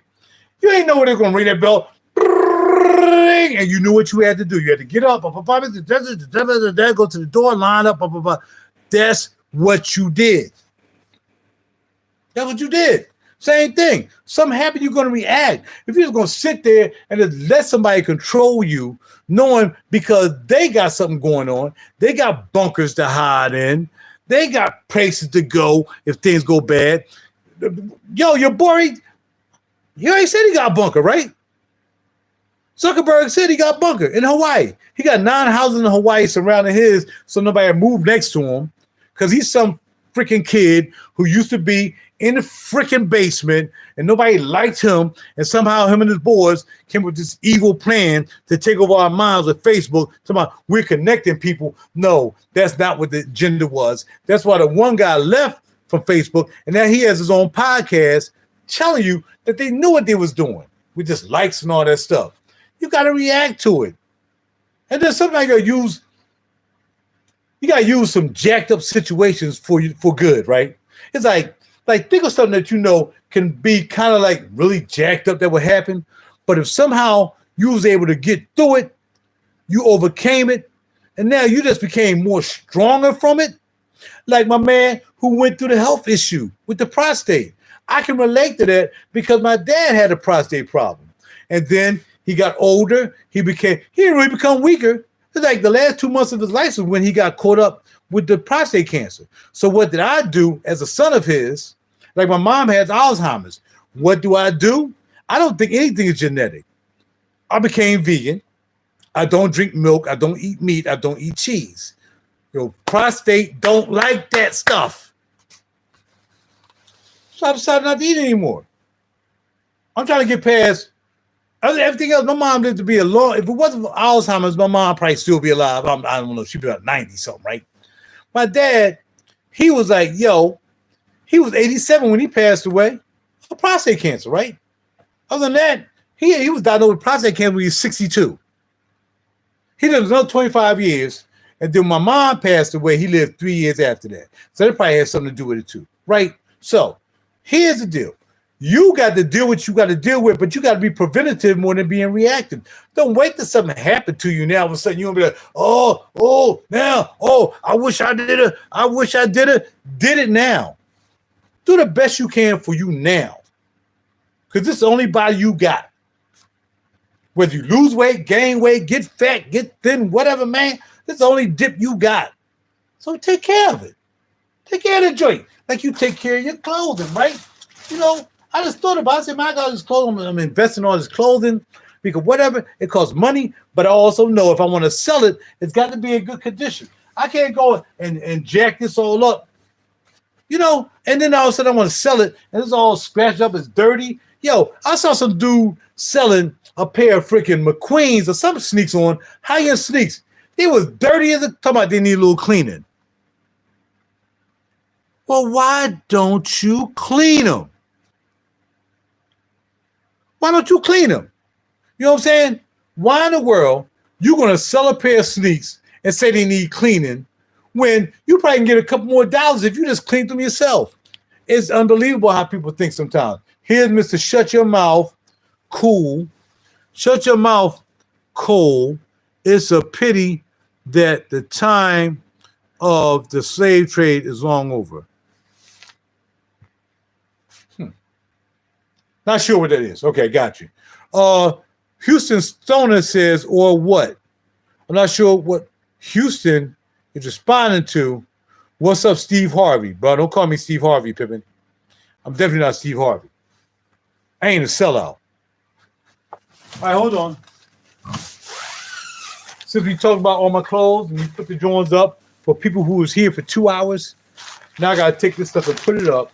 You ain't know when they're gonna ring that bell, and you knew what you had to do. You had to get up, go to the door, line up, That's what you did. That's what you did. Same thing. Something happened, you're going to react. If you're just going to sit there and just let somebody control you, knowing because they got something going on, they got bunkers to hide in, they got places to go if things go bad. Yo, your boy, he already said he got a bunker, right? Zuckerberg said he got a bunker in Hawaii. He got 9 houses in Hawaii surrounding his, so nobody moved next to him because he's some freaking kid who used to be in the freaking basement and nobody liked him, and somehow him and his boys came with this evil plan to take over our minds with Facebook. Somehow we're connecting people. No, that's not what the agenda was. That's why the one guy left from Facebook, and now he has his own podcast telling you that they knew what they was doing with just likes and all that stuff. You got to react to it. And then sometimes you got to use some jacked up situations for good, right? It's like think of something that can be kind of like really jacked up that would happen. But if somehow you was able to get through it, you overcame it, and now you just became more stronger from it. Like my man who went through the health issue with the prostate. I can relate to that because my dad had a prostate problem. And then he got older. He didn't really become weaker. It's like the last 2 months of his life was when he got caught up with the prostate cancer. So what did I do as a son of his? Like my mom has Alzheimer's. What do? I don't think anything is genetic. I became vegan. I don't drink milk. I don't eat meat. I don't eat cheese. Your prostate don't like that stuff. So I decided not to eat anymore. I'm trying to get past everything else. My mom lived to be a long. If it wasn't for Alzheimer's, my mom probably still be alive. I don't know. She'd be about 90 something, right? My dad, he was like, he was 87 when he passed away of prostate cancer, right? Other than that, he was diagnosed with prostate cancer when he was 62. He lived another 25 years, and then my mom passed away. He lived 3 years after that. So that probably has something to do with it too, right? So here's the deal. You got to deal with what you got to deal with, but you got to be preventative more than being reactive. Don't wait till something happened to you. Now all of a sudden you're going to be like, I wish I did it. I wish I did it. Did it now. Do the best you can for you now. Because this is the only body you got. Whether you lose weight, gain weight, get fat, get thin, whatever, man, this is the only dip you got. So take care of it. Take care of the joint. Like you take care of your clothing, right? I just thought about it. I said, man, I got this clothing. I'm investing in all this clothing because whatever, it costs money. But I also know if I want to sell it, it's got to be in good condition. I can't go and jack this all up, and then all of a sudden I want to sell it and it's all scratched up, it's dirty. I saw some dude selling a pair of freaking McQueens or some sneaks on, high-end sneaks. They was dirty as a, talking about they need a little cleaning. Well, why don't you clean them? Why don't you clean them? You know what I'm saying? Why in the world you going to sell a pair of sneaks and say they need cleaning when you probably can get a couple more dollars if you just clean them yourself? It's unbelievable how people think sometimes. Here's Mr. Shut Your Mouth, Cool. Shut your mouth, Cole. It's a pity that the time of the slave trade is long over. Not sure what that is. Okay, got you. Houston Stoner says, or what? I'm not sure what Houston is responding to. What's up, Steve Harvey? Bro, don't call me Steve Harvey, Pippin. I'm definitely not Steve Harvey. I ain't a sellout. All right, hold on. Since we talked about all my clothes and we put the joints up for people who was here for 2 hours, now I got to take this stuff and put it up.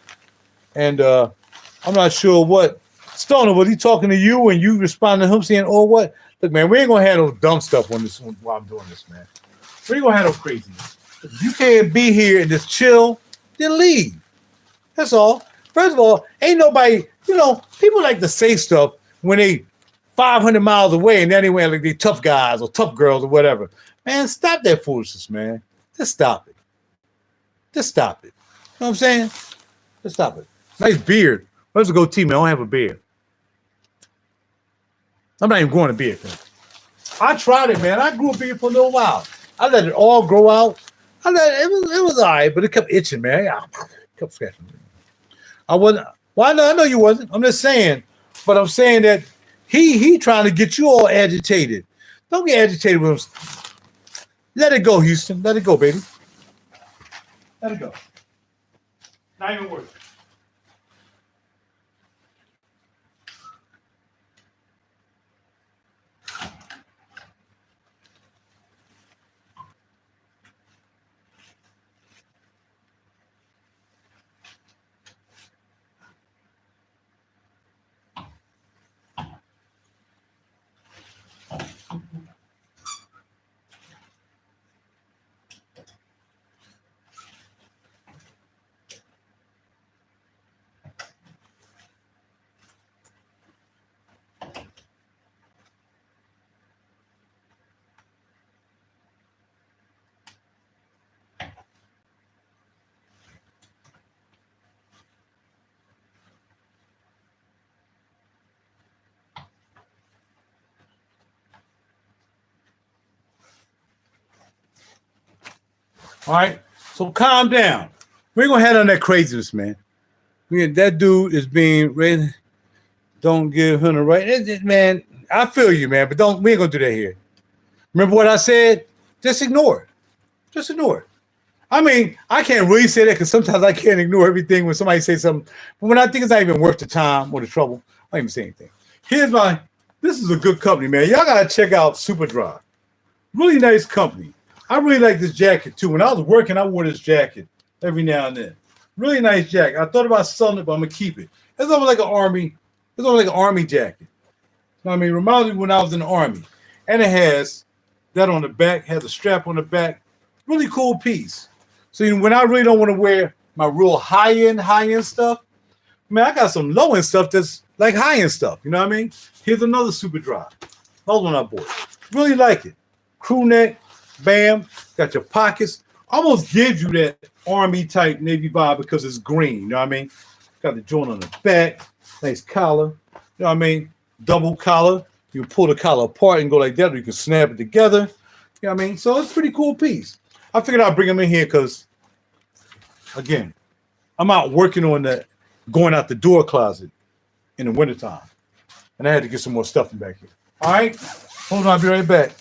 And I'm not sure what. Stoner, was he talking to you and you responding to him saying, or what? Look, man, we ain't going to have no dumb stuff on this while I'm doing this, man. We ain't going to have no craziness. If you can't be here and just chill, then leave. That's all. First of all, ain't nobody, people like to say stuff when they 500 miles away and anywhere like they tough guys or tough girls or whatever. Man, stop that foolishness, man. Just stop it. Just stop it. You know what I'm saying? Just stop it. Nice beard. Where's a goatee, man? I don't have a beard. I'm not even going to beard thing. I tried it, man. I grew a beard for a little while. I let it all grow out. It was all right, but it kept itching, man. I kept scratching. I wasn't. Well, I know you wasn't. I'm just saying. But I'm saying that he trying to get you all agitated. Don't get agitated with him. Let it go, Houston. Let it go, baby. Let it go. Not even worth it. All right, so calm down. We ain't gonna have on that craziness, man. That dude is being ready. Don't give him the right, man. I feel you, man, but we ain't gonna do that here. Remember what I said? Just ignore it. Just ignore it. I mean, I can't really say that because sometimes I can't ignore everything when somebody says something. But when I think it's not even worth the time or the trouble, I don't even say anything. This is a good company, man. Y'all got to check out Superdry. Really nice company. I really like this jacket too. When I was working, I wore this jacket every now and then. Really nice jacket. I thought about selling it, but I'm going to keep it. It's almost like an army jacket. You know what I mean? Reminds me when I was in the army. And it has that on the back, has a strap on the back. Really cool piece. So when I really don't want to wear my real high-end stuff, man, I got some low-end stuff that's like high-end stuff. You know what I mean? Here's another Superdry. Another one I bought. Really like it. Crew neck, bam, got your pockets. Almost gives you that army-type Navy vibe because it's green. You know what I mean? Got the joint on the back. Nice collar. You know what I mean? Double collar. You can pull the collar apart and go like that, or you can snap it together. You know what I mean? So it's a pretty cool piece. I figured I'd bring them in here because, again, I'm out working on the going out the door closet in the wintertime. And I had to get some more stuff in back here. All right? Hold on, I'll be right back.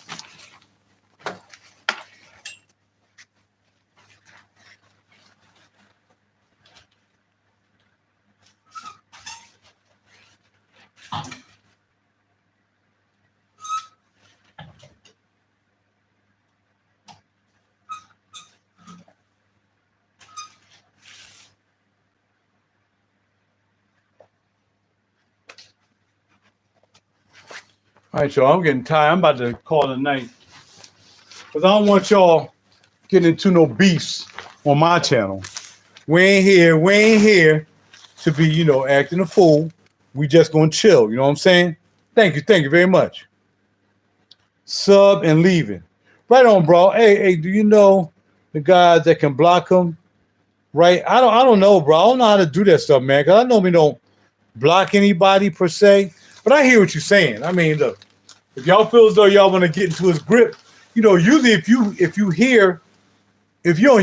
All right, y'all, I'm getting tired. I'm about to call it a night. Because I don't want y'all getting into no beefs on my channel. We ain't here to be, acting a fool. We just gonna chill, you know what I'm saying? Thank you very much. Sub and leaving. Right on, bro. Hey, do you know the guys that can block them? Right? I don't know, bro. I don't know how to do that stuff, man. Because I know we don't block anybody per se. But I hear what you're saying. I mean, look, if y'all feel as though y'all want to get into his grip, usually if you're on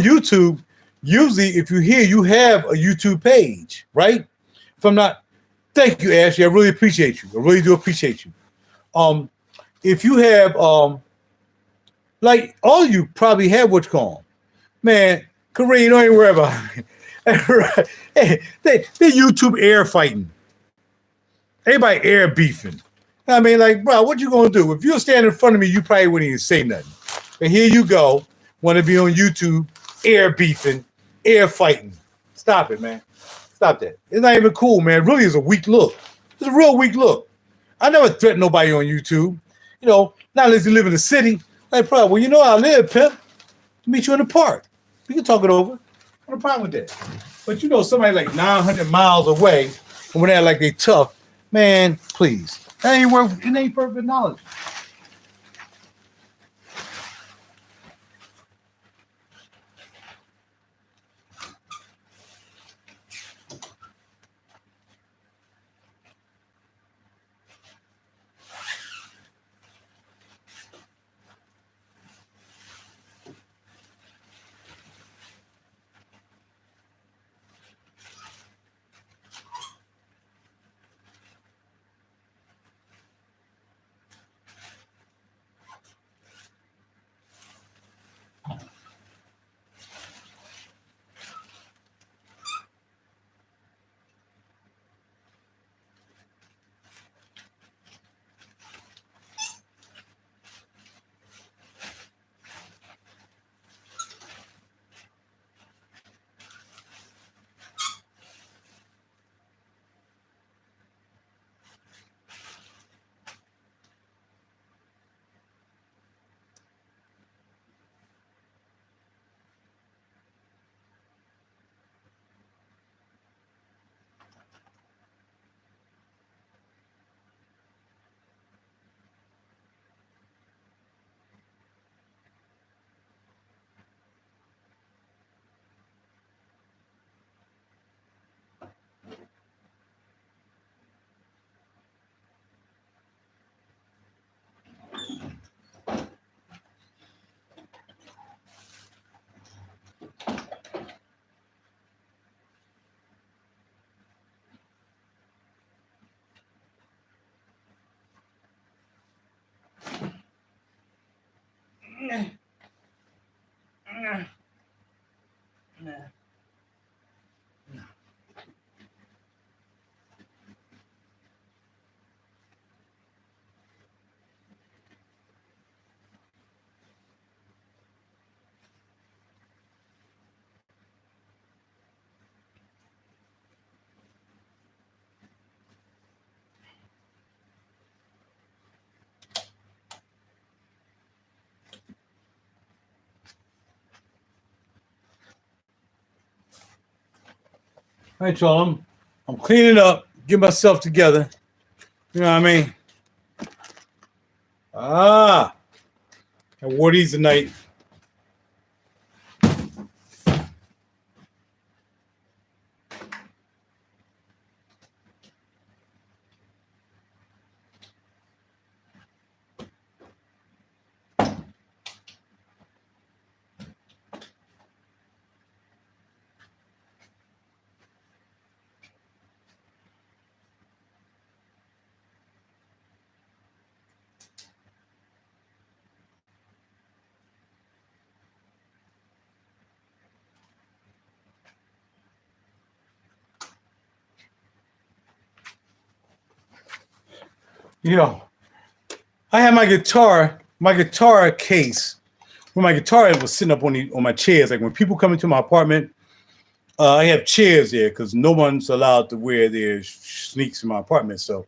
YouTube, usually if you hear you have a YouTube page, right? If I'm not, thank you, Ashley. I really appreciate you. I really do appreciate you. If you have like all of you probably have what's called, man, Kareem, don't even worry about it. Hey, they YouTube air fighting. Everybody air beefing. I mean, like, bro, what you gonna do? If you'll stand in front of me, you probably wouldn't even say nothing. But here you go, want to be on YouTube, air beefing, air fighting. Stop it, man. Stop that. It's not even cool, man. It really is a weak look. It's a real weak look. I never threaten nobody on YouTube. Not unless you live in the city. Like, bro, well, you know how I live, pimp. Meet you in the park. We can talk it over. No problem with that. But somebody like 900 miles away, and when they're like they tough, man, please. That ain't worth, it ain't perfect knowledge. All right, y'all. I'm cleaning up, get myself together. You know what I mean? I wore these tonight. You know, I had my guitar case where my guitar was sitting up on my chairs. Like when people come into my apartment, I have chairs there because no one's allowed to wear their sneaks in my apartment. So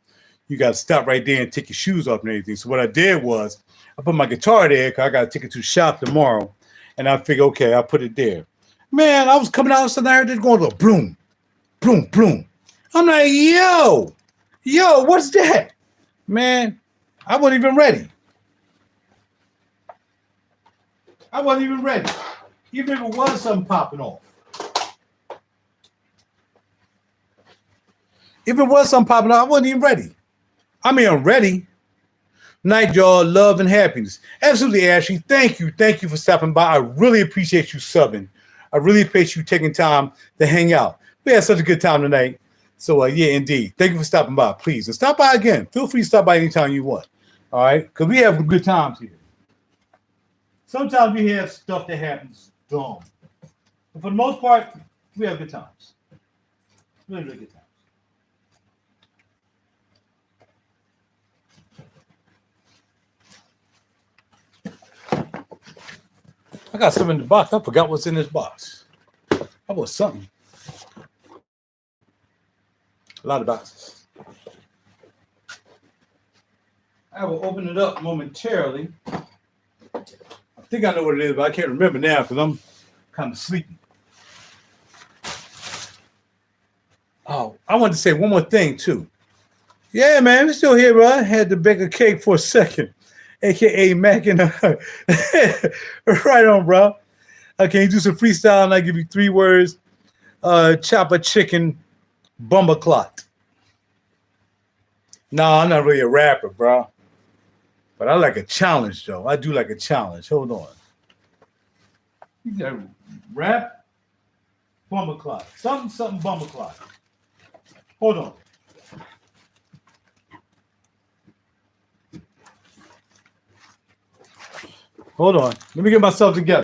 you got to stop right there and take your shoes off and everything. So what I did was I put my guitar there because I got to take it to the shop tomorrow. And I figured, okay, I'll put it there. Man, I was coming out and I heard it going to boom, boom, boom. I'm like, yo, what's that? Man, I wasn't even ready. Even if it was something popping off. I wasn't even ready. I mean, I'm ready. Night, y'all. Love and happiness. Absolutely, Ashley. Thank you. Thank you for stopping by. I really appreciate you subbing. I really appreciate you taking time to hang out. We had such a good time tonight. So, yeah, indeed. Thank you for stopping by, please. And stop by again. Feel free to stop by anytime you want. All right? Because we have good times here. Sometimes we have stuff that happens dumb. But for the most part, we have good times. Really, really good times. I got something in the box. I forgot what's in this box. How about something? A lot of boxes. I will open it up momentarily. I think I know what it is, but I can't remember now because I'm kind of sleepy. Oh, I wanted to say one more thing too. Yeah, man, we're still here, bro. I had to bake a cake for a second, aka Mac and right on, bro. Can you do some freestyle and I give you 3 words? Chopper chicken. Bumper clot. No, I'm not really a rapper, bro. But I like a challenge, though. I do like a challenge. Hold on. You got rap, bumper clot. Something bumper clot. Hold on. Hold on. Let me get myself together.